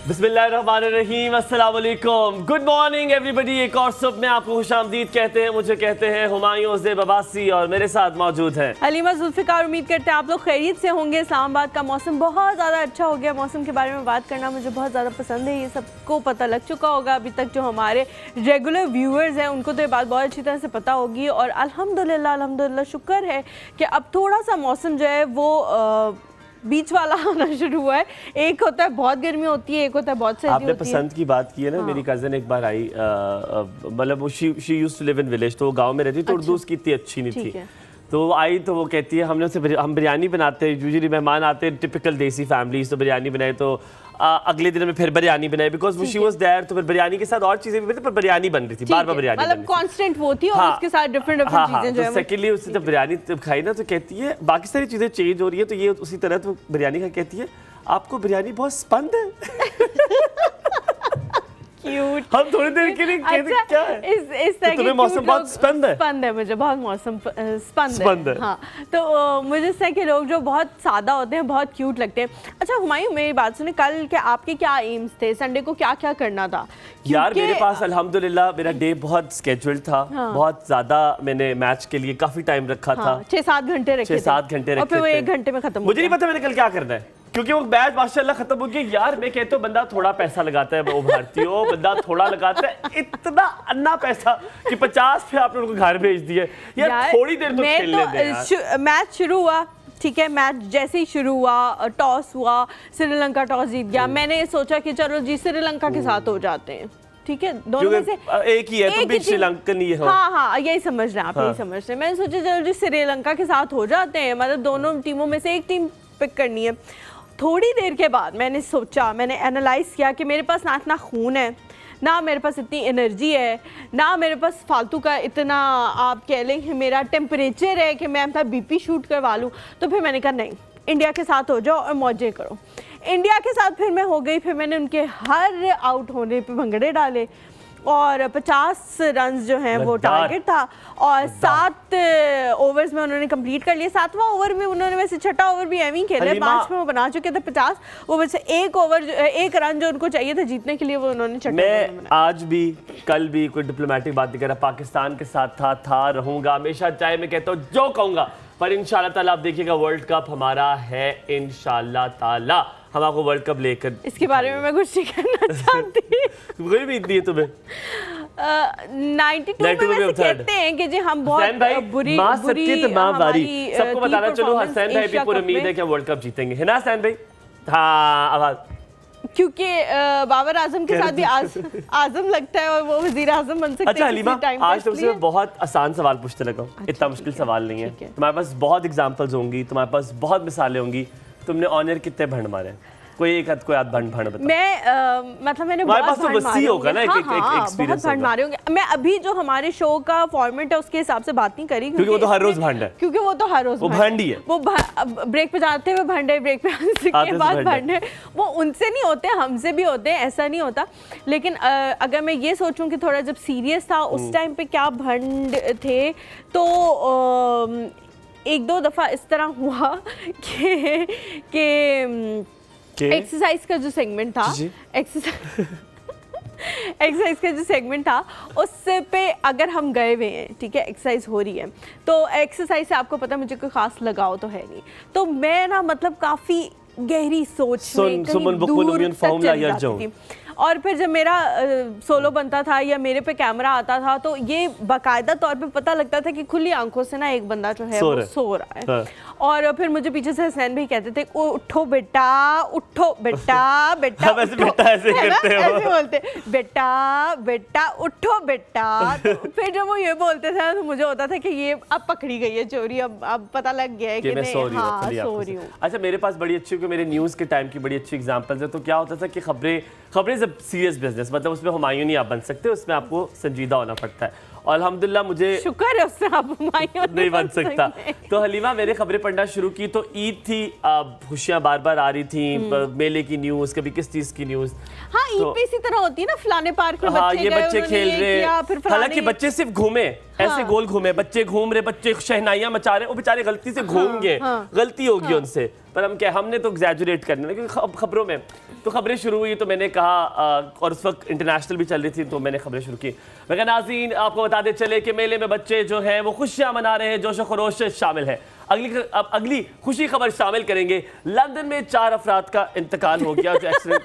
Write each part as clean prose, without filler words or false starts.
बिस्मिल्लाहिर्रहमानिर्रहीम, अस्सलाम वालेकुम, गुड मॉर्निंग एवरीबॉडी। एक और सुबह में आपको खुशामदीद कहते हैं। मुझे कहते हैं हुमायूं ज़ेब अब्बासी और मेरे साथ मौजूद हैं हलीमा जुल्फ़िकार। उम्मीद करते हैं आप लोग खैरियत से होंगे। इस्लामाबाद का मौसम बहुत ज़्यादा अच्छा हो गया। मौसम के बारे में बात करना मुझे बहुत ज़्यादा पसंद है। ये सबको पता लग चुका होगा। अभी तक जो हमारे रेगुलर व्यूअर्स हैं उनको तो ये बात बहुत अच्छी तरह से पता होगी। और अल्हम्दुलिल्लाह शुक्र है कि अब थोड़ा सा मौसम जो है वो बीच वाला आना शुरू हुआ है। एक होता है बहुत गर्मी होती है, एक होता है बहुत सर्दी होती है। आपने पसंद की बात की है ना। मेरी कज़न एक बार आई, मतलब she used to live in village, तो वो गांव में रहती, तो उर्दू उसकी इतनी अच्छी नहीं थी। तो वो आई तो वो कहती है हम बिरयानी बनाते हैं, यूजुअली मेहमान आते हैं टिपिकल देसी फैमिलीज, तो बिरयानी बनाए तो अगले दिन में फिर बिरयानी बनाई बिकॉज शी वाज देयर। तो फिर बिरयानी के साथ और चीजें भी बनी, पर बिरयानी बन रही थी, बार बार बिरयानी, मतलब कांस्टेंट वो थी और उसके साथ डिफरेंट चीजें जो है। सेकेंडली उसने जब बिरयानी खाई ना तो कहती है बाकी सारी चीजें चेंज हो रही है, तो ये उसी तरह तो बिरयानी का कहती है आपको बिरयानी बहुत पसंद है। क्यूट। हम थोड़ी देर के लिए अच्छा, क्या है इस तरह तुम्हें मौसम बहुत पसंद है? पसंद है मुझे, बहुत मौसम पसंद है। हाँ, तो मुझे इस तरह के लोग जो बहुत सादा होते हैं बहुत क्यूट लगते हैं। अच्छा हुमायूं, मेरी बात सुने, कल के आपके क्या एम्स थे? संडे को क्या क्या करना था? यार मेरे पास अल्हम्दुलिल्लाह मेरा डे बहुत स्केड्यूल्ड था। हाँ। बहुत ज्यादा मैंने मैच के लिए काफी टाइम रखा था। 6-7 घंटे रखे थे। 6-7 घंटे रखे और फिर वो थे। 1 घंटे में खत्म हो मुझे गया। नहीं पता मैंने कल क्या करना है, क्योंकि वो बैच माशाल्लाह खत्म हो गया। यार मैं कहता हूँ बंदा थोड़ा पैसा लगाता है, वो भारतीयों बंदा थोड़ा लगाता है, इतना अन्ना पैसा कि 50 पे आपने उनको घर भेज दिए। यार थोड़ी देर तो खेलने दे यार। मैच शुरू हुआ, ठीक है, मैच जैसे ही शुरू हुआ, टॉस हुआ, श्रीलंका टॉस जीत गया। मैंने सोचा कि चलो जी श्रीलंका के साथ हो जाते हैं, ठीक है, दोनों में से एक ही है, तुम भी श्रीलंकन ही हो। हाँ, यही समझ रहे हैं आप, यही समझ रहे हैं। मैंने सोचा चलो जी श्रीलंका के साथ हो जाते हैं, मतलब दोनों टीमों में से एक टीम पिक करनी है। थोड़ी देर के बाद मैंने सोचा, मैंने एनालाइज किया कि मेरे पास ना इतना खून है, ना मेरे पास इतनी एनर्जी है, ना मेरे पास फालतू का इतना आप कह लें कि मेरा टेम्परेचर है कि मैं अपना बीपी शूट करवा लूँ। तो फिर मैंने कहा नहीं, इंडिया के साथ हो जाओ और मौजें करो। इंडिया के साथ फिर मैं हो गई। फिर मैंने उनके हर आउट होने पे भंगड़े डाले और 50 रन जो हैं वो टारगेट था और 7 ओवर्स में उन्होंने कंप्लीट कर लिए। 7वां ओवर में उन्होंने वैसे 6ठा ओवर भी एवं खेले, 5 में वो बना चुके थे 50 ओवर से 1 रन जो उनको चाहिए था जीतने के लिए, वो उन्होंने 6ठा। मैं आज भी कल भी कोई डिप्लोमेटिक बात नहीं कर रहा, पाकिस्तान के साथ था रहूंगा हमेशा, चाहे मैं कहता हूँ जो कहूँगा, पर इंशाल्लाह ताला आप देखिएगा वर्ल्ड कप हमारा है, इंशाल्लाह ताला हम आपको वर्ल्ड कप लेकर। इसके बारे में मैं कुछ नहीं कहना चाहती। कोई भी इतनी है तुम्हें 92 में वैसे कहते हैं कि जी हम बहुत बुरी हमारी सबको बताना चलो हसैन भाई भी पूरी उम्मीद है कि वर्ल्ड कप जीतेंगे, है ना हसैन भाई? हाँ, आवाज, क्योंकि बाबर आजम के साथ भी आजम लगता है और वो वजीर आजम बन सकते हैं। अच्छा हलीमा, आज तुमसे बहुत आसान सवाल पूछते लगा। अच्छा, इतना मुश्किल सवाल नहीं है। तुम्हारे पास बहुत एग्जांपल्स होंगी, तुम्हारे पास बहुत मिसालें होंगी। तुमने ऑनर कितने भंड मारे? कोई एक भंड बता। मैं मतलब मैंने बहुत भंड मारे होंगे। मैं अभी जो हमारे शो का फॉर्मेट है उसके हिसाब से बात नहीं करी, क्योंकि वो तो हर रोज भंड है। क्योंकि वो तो हर रोज भंड ही है। वो ब्रेक पे जाते हुए भंड है, ब्रेक पे आने के बाद भंड है। वो उनसे नहीं होते, हमसे भी होते हैं, ऐसा नहीं होता। लेकिन अगर मैं ये सोचूं कि थोड़ा जब सीरियस था उस टाइम पे क्या भंड थे, तो 1-2 दफ़ा इस तरह हुआ कि एक्सरसाइज का जो सेगमेंट था, एक्सरसाइज का जो सेगमेंट था उस पे अगर हम गए हुए हैं, ठीक है, एक्सरसाइज हो रही है, तो एक्सरसाइज से आपको पता मुझे कोई खास लगाव तो है नहीं, तो मैं ना मतलब काफ़ी गहरी सोच में कहीं दूर तक चली जाती थी। और फिर जब मेरा सोलो बनता था या मेरे पे कैमरा आता था तो ये बाकायदा तौर पे पता लगता था कि खुली आंखों से ना एक बंदा जो है वो सो रहा है। हाँ। और फिर मुझे पीछे से हसैन भाई कहते थे उठो बेटा, उठो बेटा, बेटा ऐसे करते हो, ऐसे बोलते बेटा बेटा उठो बेटा। तो फिर जब वो ये बोलते थे तो मुझे होता था कि ये अब पकड़ी गई है चोरी, अब पता लग गया है कि मैं सो रही हूँ। अच्छा मेरे पास बड़ी अच्छी, मेरे न्यूज़ के टाइम की बड़ी अच्छी एग्जांपल्स है। तो क्या होता था कि खबरें सीरियस बिजनेस, मतलब उसमें हुमायूं नहीं आप बन सकते, उसमें आपको संजीदा होना पड़ता है। और अल्हम्दुलिल्लाह मुझे शुक्र है उससे आप हुमायूं नहीं बन सकता। तो हलीमा मैंने खबरें पढ़ना शुरू की तो ईद थी, खुशियां बार बार आ रही थी, मेले की न्यूज़, कभी किस चीज़ की न्यूज़। हाँ, ईद पे इसी तरह होती है ना, फलाने पार्क में हाँ, बच्चे ये गए, बच्चे उन्होंने खेल ये रहे किया, फिर हैं, हालांकि फलाने- बच्चे सिर्फ घूमे ऐसे गोल घूमे, बच्चे घूम रहे, बच्चे शहनाइयां मचा रहे, वो बेचारे गलती से घूम गए, गलती होगी उनसे, पर हम क्या, हमने तो एग्जैजुरेट करने लगे खबरों में। तो खबरें शुरू हुई तो मैंने कहा, और उस वक्त इंटरनेशनल भी चल रही थी, तो मैंने खबरें शुरू की। मैं कहा नाज़रीन आपको बताते चले कि मेले में बच्चे जो हैं वो खुशियां मना रहे हैं, जोश खरोश से शामिल है। अब अगली खुशी खबर शामिल करेंगे, लंदन में 4 अफराद का इंतकाल हो गया जो एक्सीडेंट।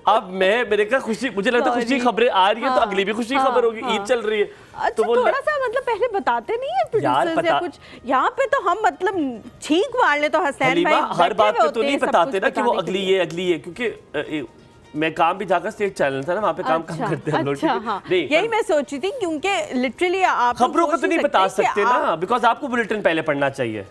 अब मेरे का खुशी, मुझे लगता है खुशी खबरें आ रही है तो अगली भी खुशी खबर होगी, ईद चल रही है। अच्छा, तो वो थोड़ा सा मतलब पहले बताते नहीं है प्रोड्यूसर्स या कुछ, यहाँ पे तो हम मतलब छींक मार ले तो हसनैन भाई हर बात पे तो नहीं बताते ना कि वो बताने अगली ये, क्योंकि मैं काम भी जाकर स्टेट चैनल था ना, वहाँ पे काम करते हैं हम लोग। अच्छा, हाँ। यही मैं सोची थी, क्योंकि लिटरली आप खबरों को तो नहीं बता सकते ना, बिकॉज आपको बुलेटिन पहले पढ़ना चाहिए।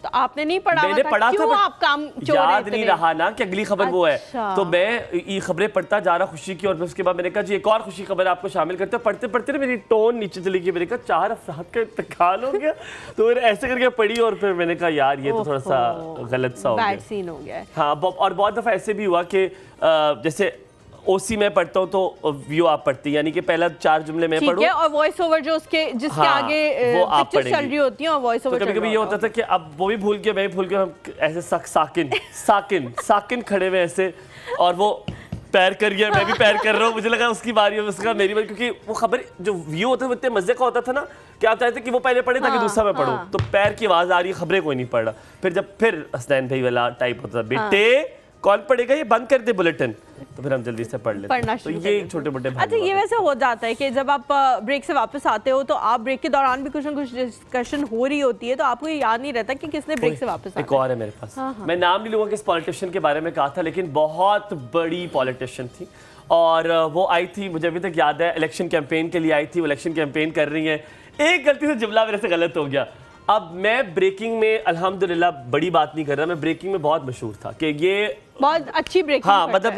तो आपने नहीं पढ़ा, मैंने पढ़ा क्यों था, आप काम याद नहीं रहा ना कि अगली खबर वो है। अच्छा। तो मैं ये खबरें पढ़ता जा रहा खुशी की, और फिर उसके बाद मैंने कहा जी एक और खुशी खबर आपको शामिल करते हैं। पढ़ते पढ़ते ना मेरी टोन नीचे चली गई, मैंने कहा 4 अफराद का इंतकाल हो गया। तो मैंने ऐसे करके पढ़ी और फिर मैंने कहा यार ये तो थोड़ा सा गलत सा हो गया, बैड सीन हो गया है। हाँ, और बहुत दफ़ा ऐसे भी हुआ कि जैसे ओसी में पढ़ता हूँ तो व्यू आप पढ़ती हैं, यानी कि पहला 4 जुमले में पढ़ूं, और वॉइस ओवर जो जिसके हाँ, आगे वो आप पिक्चर चल रही होती है और वॉइस ओवर। तो कभी कभी ये होता था कि अब वो भी भूल गया, मैं भी भूल गया, हम ऐसे साकिन खड़े हुए ऐसे, और वो पैर कर गया, मैं भी पैर कर रहा हूँ, मुझे लगा उसकी बारी है, उसका मेरी बारी, क्योंकि वो खबर जो व्यू होता है वो इतने मजे का होता था ना कि आप चाहते कि वो पहले पढ़े ताकि दूसरा मैं पढ़ूं। तो पैर की आवाज आ रही है, खबरें कोई नहीं पढ़ रहा। फिर हसनैन भाई वाला टाइप होता था, बेटे कौन पढ़ेगा, ये बंद कर दे बुलेटिन, तो फिर हम जल्दी से पढ़ लेते हैं। तो ये छोटे मोटे। अच्छा, ये वैसे हो जाता है कि जब आप ब्रेक से वापस आते हो तो आप ब्रेक के दौरान भी कुछ ना कुछ डिस्कशन हो रही होती है, तो आपको ये याद नहीं रहता कि किसने ब्रेक से वापस एक और है मेरे पास, मैं नाम नहीं लूंगा किस पॉलिटिशियन के बारे में कहा था, लेकिन बहुत बड़ी पॉलिटिशियन थी, और वो आई थी, मुझे अभी तक याद है, इलेक्शन कैंपेन के लिए आई थी, वो इलेक्शन कैंपेन कर रही है, एक गलती से जुमला मेरे से गलत हो गया। अब मैं ब्रेकिंग में अल्हम्दुलिल्लाह बड़ी बात नहीं कर रहा, मैं ब्रेकिंग में बहुत मशहूर था कि ये बहुत अच्छी ब्रेकिंग। हाँ, मतलब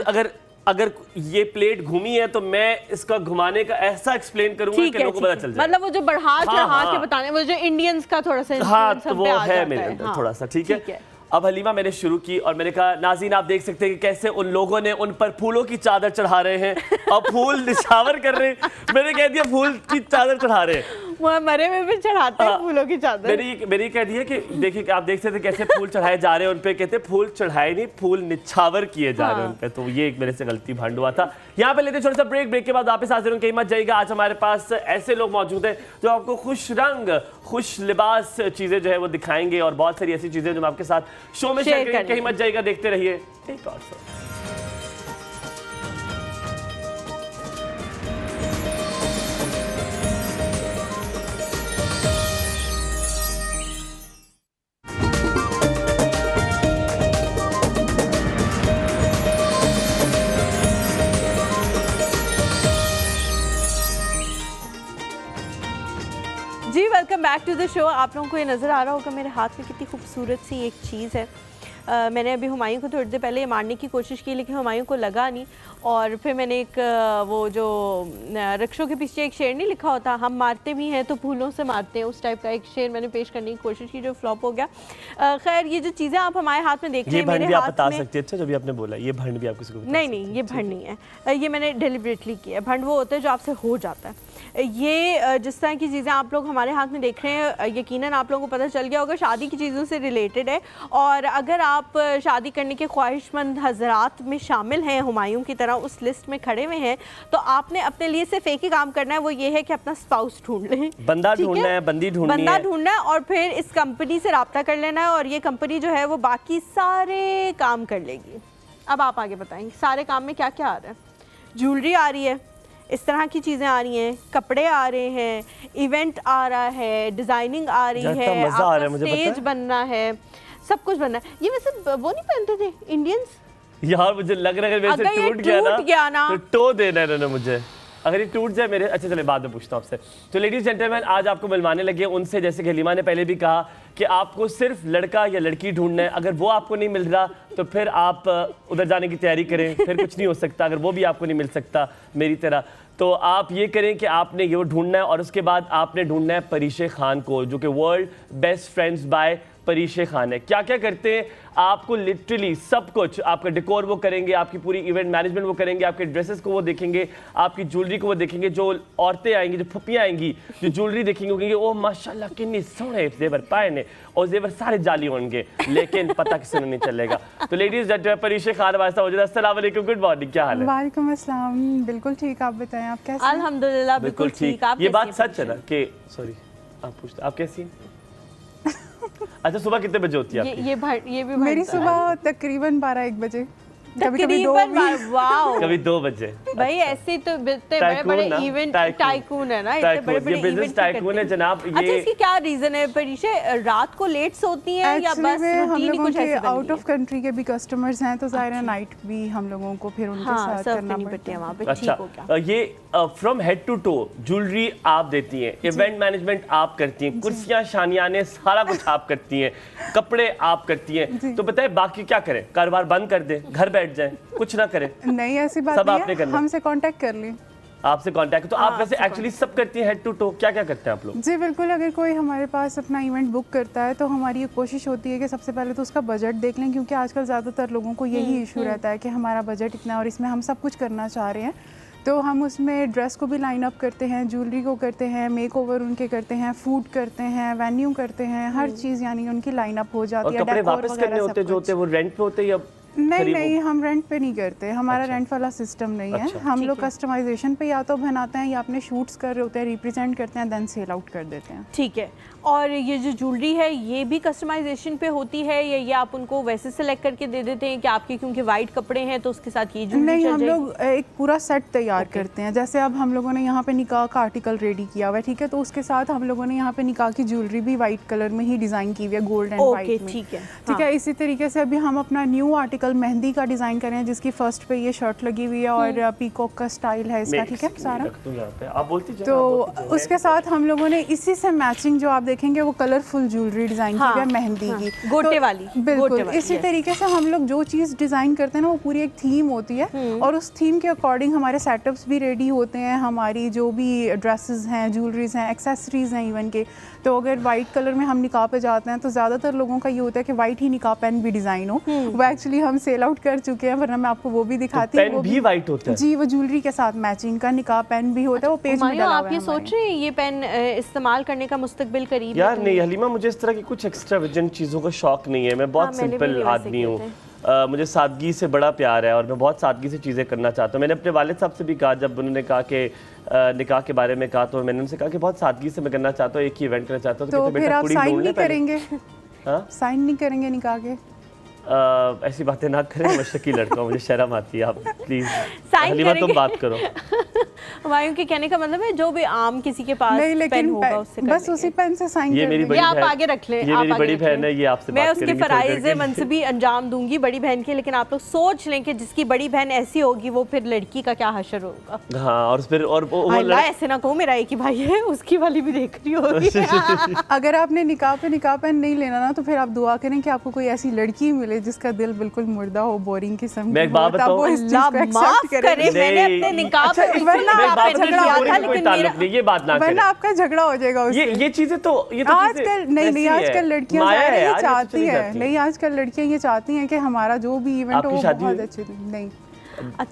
अगर ये प्लेट घूमी है तो मैं इसका घुमाने का ऐसा एक्सप्लेन करूंगा कि लोगों को पता चल जाए। मतलब वो जो बढ़ा चढ़ा के बताने, वो जो इंडियंस का थोड़ा सा, हाँ, तो वो है मेरे अंदर थोड़ा सा, ठीक है। अब हलीमा मैंने शुरू की और मैंने कहा नाज़रीन आप देख सकते हैं कि कैसे उन लोगों ने उन पर फूलों की चादर चढ़ा रहे हैं और फूल निछावर कर रहे हैं। मैंने कह दिया फूल की चादर चढ़ा रहे हैं, वो मरे में भी चढ़ाते हैं फूलों की चादर। मेरी कह दी है कि देखिए कि आप देख सकते हैं कैसे फूल चढ़ाए जा रहे हैं उन पे, कहते फूल चढ़ाए नहीं, फूल निछावर किए जा रहे हैं उन पे। तो ये एक मेरे से गलती भंड हुआ था। यहाँ पे लेते छोटा सा ब्रेक के बाद वापस हाजिर हूं, कहीं मत जाइएगा। आज हमारे पास ऐसे लोग मौजूद हैं जो आपको खुश रंग खुश लिबास चीजें जो है वो दिखाएंगे, और बहुत सारी ऐसी चीजें जो हम आपके साथ शो में शेयर करेंगे। कहीं मत जाइएगा, देखते रहिए। एक और जी, welcome back to the show. आप लोगों को ये नज़र आ रहा होगा मेरे हाथ में कितनी खूबसूरत सी एक चीज़ है। मैंने अभी हुमायूं को थोड़ी देर पहले ये मारने की कोशिश की, लेकिन हुमायूं को लगा नहीं। और फिर मैंने एक वो जो रक्षों के पीछे एक शेर नहीं लिखा होता, हम मारते भी हैं तो फूलों से मारते हैं, उस टाइप का एक शेर मैंने पेश करने की कोशिश की जो फ्लॉप हो गया। खैर, ये जो चीज़ें आप हमारे हाथ में देख रहे हैं, मेरे हाथ बता सकते हैं। अच्छा, जब आपने बोला ये भंड भी आप किसी को नहीं, ये भंड नहीं है, ये मैंने डेलिबरेटली किया है। भंड वो होता है जो आपसे हो जाता है। ये जिस तरह की चीज़ें आप लोग हमारे हाथ में देख रहे हैं, यकीनन आप लोगों को पता चल गया होगा शादी की चीज़ों से रिलेटेड है। और अगर आप शादी करने के ख्वाहिशमंद हजरात में शामिल हैं, हुमायूं की तरह उस लिस्ट में खड़े हुए हैं, तो आपने अपने लिए सिर्फ एक ही काम करना है, वो ये है कि अपना स्पाउस ढूंढ लें, बंदा ढूंढना है, बंदा ढूंढना है, और फिर इस कंपनी से रब्ता कर लेना है, और ये कंपनी जो है वो बाकी सारे काम कर लेगी। अब आप आगे बताएंगे सारे काम में क्या क्या आ रहा है। ज्वेलरी आ रही है, इस तरह की चीज़ें आ रही हैं, कपड़े आ रहे हैं, इवेंट आ रहा है, डिज़ाइनिंग आ रही है, आपका स्टेज बनना है, सब कुछ बनना है। ये वैसे वो नहीं पहनते थे इंडियंस? यार मुझे लग रहा है टूट गया ना तो टो देना है इन्होंने मुझे। अगर ये टूट जाए मेरे, अच्छा चले बाद में पूछता हूँ आपसे। तो लेडीज जेंटलमैन, आज आपको मिलवाने लगे उनसे, जैसे कि हलीमा ने पहले भी कहा कि आपको सिर्फ लड़का या लड़की ढूंढना है। अगर वो आपको नहीं मिल रहा तो फिर आप उधर जाने की तैयारी करें, फिर कुछ नहीं हो सकता। अगर वो भी आपको नहीं मिल सकता मेरी तरह, तो आप ये करें कि आपने ये ढूंढना है, और उसके बाद आपने ढूंढना है परीशे खान को, जो कि world best friends by Parishay Khan है। क्या क्या करते हैं, आपको लिटरली सब कुछ, आपका डेकोर वो करेंगे, आपकी पूरी इवेंट मैनेजमेंट वो करेंगे, आपके ड्रेसेस को वो देखेंगे, आपकी ज्वेलरी को वो देखेंगे। जो औरतें आएंगी, जो फुप्पियाँ आएंगी, जो ज्वेलरी देखेंगे वो कहेंगे ओ माशाल्लाह कितनी सोहने जेवर पाए ने, और जेवर सारे जाली होंगे, लेकिन पता किसी ने नहीं चलेगा। तो लेडीज जेंटलमैन, परीशे खान वास्ता हो जाए। अस्सलाम वालेकुम, गुड मॉर्निंग, क्या हाल है? वालेकुम अस्सलाम, बिल्कुल ठीक, आप बताएं आप कैसे हैं? अल्हम्दुलिल्लाह बिल्कुल ठीक। आप ये बात सच है ना कि, सॉरी आप पूछते, आप कैसी हैं? अच्छा, सुबह कितने बजे होती है आपकी? ये भी मेरी सुबह तकरीबन 12-1 बजे, कभी कभी 2 वाओ कभी 2 बजे। भाई ऐसे तो इतने बड़े-बड़े इवेंट टाइकून है ना, इतने बड़े-बड़े बिजनेस टाइकून है जनाब। अच्छा, इसकी क्या रीजन है परीशे? रात को लेट सोती हैं या बस हम रूटीन लोगों कुछ के ऐसे आउट ऑफ कंट्री के भी कस्टमर्स हैं, तो ज़ाहिर है नाइट भी हम लोगों को फिर उनके साथ करना पड़ता है वहाँ पे। ठीक हो अच्छा, गया। ये from head to toe jewellery आप देती हैं, इवेंट मैनेजमेंट आप करती हैं, कुर्सियां शानियाने सारा कुछ आप करती हैं, कपड़े आप करती हैं, तो बताए बाकी क्या करें? कारोबार बंद कर दें, घर बैठ जाएं, कुछ ना करें? नहीं, ऐसी बात सब नहीं आपने है, करना। हमसे कांटेक्ट कर लें। आपसे कांटेक्ट, तो आप वैसे एक्चुअली सब करती हैं हेड टू टो, क्या क्या करते हैं आप लोग? जी बिल्कुल, अगर कोई हमारे पास अपना इवेंट बुक करता है तो हमारी ये कोशिश होती है कि सबसे पहले तो उसका बजट देख लें, क्योंकि आजकल ज़्यादातर लोगों को यही इशू रहता है कि हमारा बजट इतना है और इसमें हम सब कुछ करना चाह रहे हैं। तो हम उसमें ड्रेस को भी लाइन अप करते हैं, ज्वेलरी को करते हैं, मेक ओवर उनके करते हैं, फूड करते हैं, वेन्यू करते हैं, हर चीज़ यानी उनकी लाइन अप हो जाती और है। कपड़े डेकोर वापस वगैरह करने होते सब जो होते हैं वो रेंट पे होते हैं या नहीं, हम रेंट पे नहीं करते, हमारा रेंट वाला सिस्टम नहीं है। अच्छा। हम लोग कस्टमाइजेशन पे या तो बनाते हैं या अपने शूट्स कर रहे होते हैं, रिप्रेजेंट करते हैं, देन सेल आउट कर देते हैं। ठीक है। और ये जो ज्वेलरी है ये भी कस्टमाइजेशन पे होती है या ये आप उनको वैसे सेलेक्ट करके दे देते हैं कि आपके क्योंकि वाइट कपड़े हैं तो उसके साथ ये ज्वेलरी नहीं, चल हम जाएगी? लोग एक पूरा सेट तैयार करते हैं। जैसे अब हम लोगों ने यहाँ पे निकाह का आर्टिकल रेडी किया हुआ है, ठीक है, तो उसके साथ हम लोगों ने यहाँ पे निकाह की ज्वेलरी भी वाइट कलर में ही डिज़ाइन की हुई है, गोल्ड एंड वाइट में। ठीक है, ठीक है। इसी तरीके से अभी हम अपना न्यू आर्टिकल मेहंदी का डिज़ाइन करें, जिसकी फर्स्ट पे ये शर्ट लगी हुई है और पीकॉक का स्टाइल है इसका, ठीक है सारा। आप बोलती जाओ, तो उसके साथ हम लोगों ने इसी से मैचिंग जो आप देखेंगे वो कलरफुल ज्वेलरी डिजाइन की है मेहंदी की, गोटे वाली। बिल्कुल इसी तरीके से हम लोग जो चीज़ डिज़ाइन करते हैं ना वो पूरी एक थीम होती है और उस थीम के अकॉर्डिंग हमारे सेटअप्स भी रेडी होते हैं। हमारी जो भी ड्रेसेस हैं, ज्वेलरीज हैं, एक्सेसरीज हैं इवन के, तो अगर वाइट कलर में हम निकाह पे जाते हैं तो ज़्यादातर लोगों का ये होता है कि वाइट ही निकाह पेन भी डिज़ाइन हो। वो एक्चुअली हम सेल आउट कर चुके हैं, वरना मैं आपको वो भी दिखाती हूँ। पेन भी वाइट होता है? जी, वो ज्वेलरी के साथ मैचिंग का निकाह पेन भी होता है, वो पेज में डला हुआ है। आप ये सोच रहे हैं ये पेन इस्तेमाल करने का मुस्तकबिल करीब? यार नहीं हलीमा, मुझे इस तरह की कुछ एक्स्ट्रावेजेंट चीज़ों का शौक नहीं है। मैं बहुत सिंपल आदमी हूँ, मुझे सादगी से बड़ा प्यार है और मैं बहुत सादगी से चीज़ें करना चाहता हूँ। मैंने अपने वालिद साहब से भी कहा, जब उन्होंने कहा कि निकाह के बारे में कहा, तो मैंने उनसे कहा कि बहुत सादगी से मैं करना चाहता हूँ, एक ही इवेंट करना चाहता हूँ। तो फिर आप साइन नहीं करेंगे? हाँ, साइन नहीं करेंगे निकाह के? ऐसी बातें ना करें, मैं शकी लड़का हूँ, मुझे शर्म आती है। आप प्लीज हलीमा तुम बात करो। हमारे के कहने का मतलब है जो भी आम किसी के पास नहीं, लेकिन पेन होगा उससे बस उसी पेन से साइन ये मेरी बड़ी आप आगे रख लें, ये मेरी बड़ी बहन है, ये आपसे मैं बात उसके करेंगी फराइज़ मनसबी अंजाम दूंगी बड़ी बहन के, लेकिन आप लोग सोच लें कि जिसकी बड़ी बहन ऐसी होगी वो फिर लड़की का क्या हशर होगा। हाँ, और फिर और वो ऐसे ना कहो मेरा एक ही भाई है, उसकी वाली भी देख रही होगी। अगर आपने निकाह पे निकाह पेन नहीं लेना ना, तो फिर आप दुआ करें कि आपको कोई ऐसी लड़की मिले जिसका दिल बिल्कुल मुर्दा हो, बोरिंग किस्म की। मैं एक बात बताऊं, माफ करें, मैंने अपने निकाह पे ये बात ना करें, आपका झगड़ा हो जाएगा उससे। ये चीजें तो आजकल नहीं, आजकल लड़कियां ये चाहती है, नहीं आजकल लड़कियां ये चाहती हैं कि हमारा जो भी इवेंट हो बहुत अच्छे। नहीं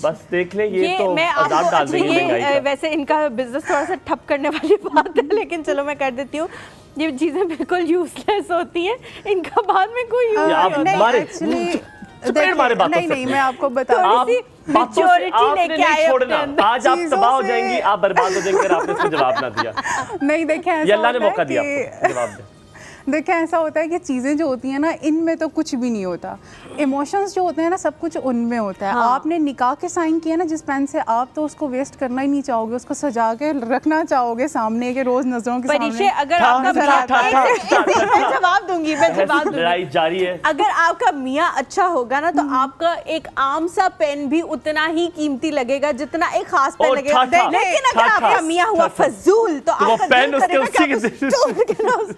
बस देख लें, ये तो मैं अजाब डाल रही है महंगाई का। वैसे इनका बिजनेस थोड़ा सा ठप करने वाली बात है, लेकिन चलो मैं कर देती हूँ। ये चीजें बिल्कुल यूजलेस होती हैं, इनका बाद में कोई यूज नहीं होता। एक्चुअली नहीं, मैं आपको बता आज आप तबाह हो जाएंगी, आप बर्बाद हो जाएंगे, आपने इसको जवाब ना दिया। नहीं देखें, अल्लाह ने मौका दिया, जवाब दे। देखें ऐसा होता है कि चीज़ें जो होती हैं ना, इनमें तो कुछ भी नहीं होता। इमोशंस जो होते हैं ना सब कुछ उनमें होता है। आपने निकाह के साइन किया ना जिस पेन से, आप तो उसको वेस्ट करना ही नहीं चाहोगे, उसको सजा के रखना चाहोगे सामने के रोज नजरों के परीक्षे, सामने। अगर आपका मैं जवाब दूंगी, मैं जवाब दूंगी। लड़ाई जारी है। अगर आपका मियाँ अच्छा होगा ना तो आपका एक आम सा पेन भी उतना ही कीमती लगेगा जितना एक खास पेन लगेगा। लेकिन अगर आपका मियाँ हुआ फजूल तो आपका पेन उसके उसी के उस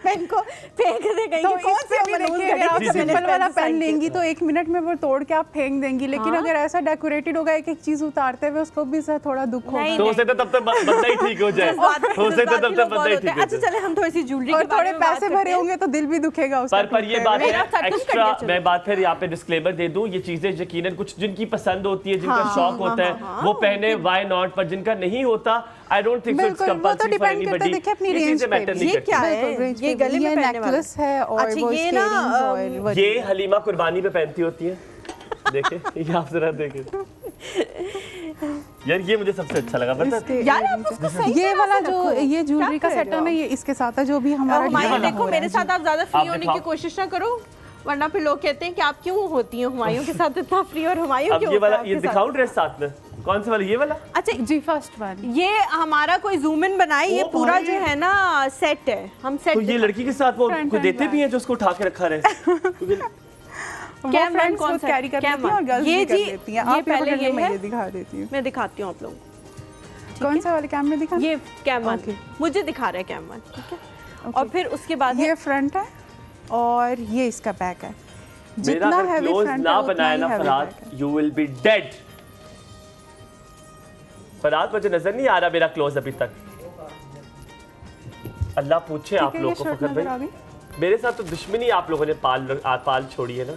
पेन को फेंक देगा। तो इससे भी देखिए, अगर आप सिंपल वाला पेन लेंगी तो 1 मिनट में वो तोड़ के आप फेंक देंगी, लेकिन अगर ऐसा डेकोरेटेड होगा एक एक चीज उतारते हुए, उसको भी थोड़ा दुख होगा। तो उसे तो तब तक बंदा ही ठीक हो जाए, उसे तो तब तक बंदा ही ठीक हो जाए। अच्छा चले हम थोड़ी सी ज्वेलरी और थोड़े पैसे भरे होंगे तो दिल भी दुखेगा उसका। पर ये बात है सब कुछ एक्स्ट्रा, कर दिया, मैं बात फिर यहाँ पे डिस्क्लेमर दे दूं, ये चीजें यकीनन कुछ जिनकी पसंद होती है, जिनका शौक होता है वो पहने, व्हाई नॉट, पर जिनका नहीं होता I don't think so it's compulsory for anybody. ये चीजें मैटर नहीं ये क्या करती। है? ये गले में पहनने वाला नेकलेस है और अच्छा, वो ये ना, earrings और ये हलीमा कुर्बानी पे पहनती होती है। देखे, ये आप जरा देखें यार, ये मुझे सबसे अच्छा लगा। पता है यार आप उसको सही ये तरह वाला से जो रखो। ये ज्वेलरी का क्या कर सेट रहे है ना, हो? ये इसके साथ है जो भी हमारा हुमायूं डिजाइन देखो हो रहा मेरे है। साथ आप ज्यादा फ्री आप होने की दिखाओ। कोशिश ना करो, वरना फिर लोग कहते हैं कि आप क्यों होती हैं हुमायूं के साथ इतना फ्री, और हुमायूं अब क्यों ये होता है वाला, आपके ये साथ? दिखाऊं ड्रेस साथ में? कौन से वाला? ये वाला? अच्छा जी फर्स्ट वन। ये हमारा कोई जूम इन बनाए, ये ओ पूरा भाई। जो है ना सेट है, हम सेट तो ये लड़की के साथ वो Front कोई and देते back। भी हैं जो उसको उठा के रखा रहे? क्योंकि कैमरा फ्रेंड्स कौन को सा कैरी कर कैमरा? लेती हैं और गर्ल्स ये भी कर जी, लेती हैं। ये आप पहले पहले ये मैं है। ये दिखा देती हूँ। मैं दिखाती हूँ आप लोगों को। कौन सा वाले कैम में दिखा? ये कैमरा Okay। मुझे दिखा रहा है कैमरा, ठीक है। और फिर उसके बाद ये है फ्रंट है और ये इसका बैक है। मेरा जितना अगर हैवी क्लोज फ्रंट ना है उतना बनाया ही ना हैवी फरहाद, बैक है। You will be dead. Farhad मुझे नजर नहीं आ रहा मेरा क्लोज अभी तक। अल्लाह पूछे आप ठीक है, लोग ये को शर्ट फखर नजर आ भाई, गई? मेरे साथ तो दुश्मनी आप लोगों ने पाल छोड़ी है ना।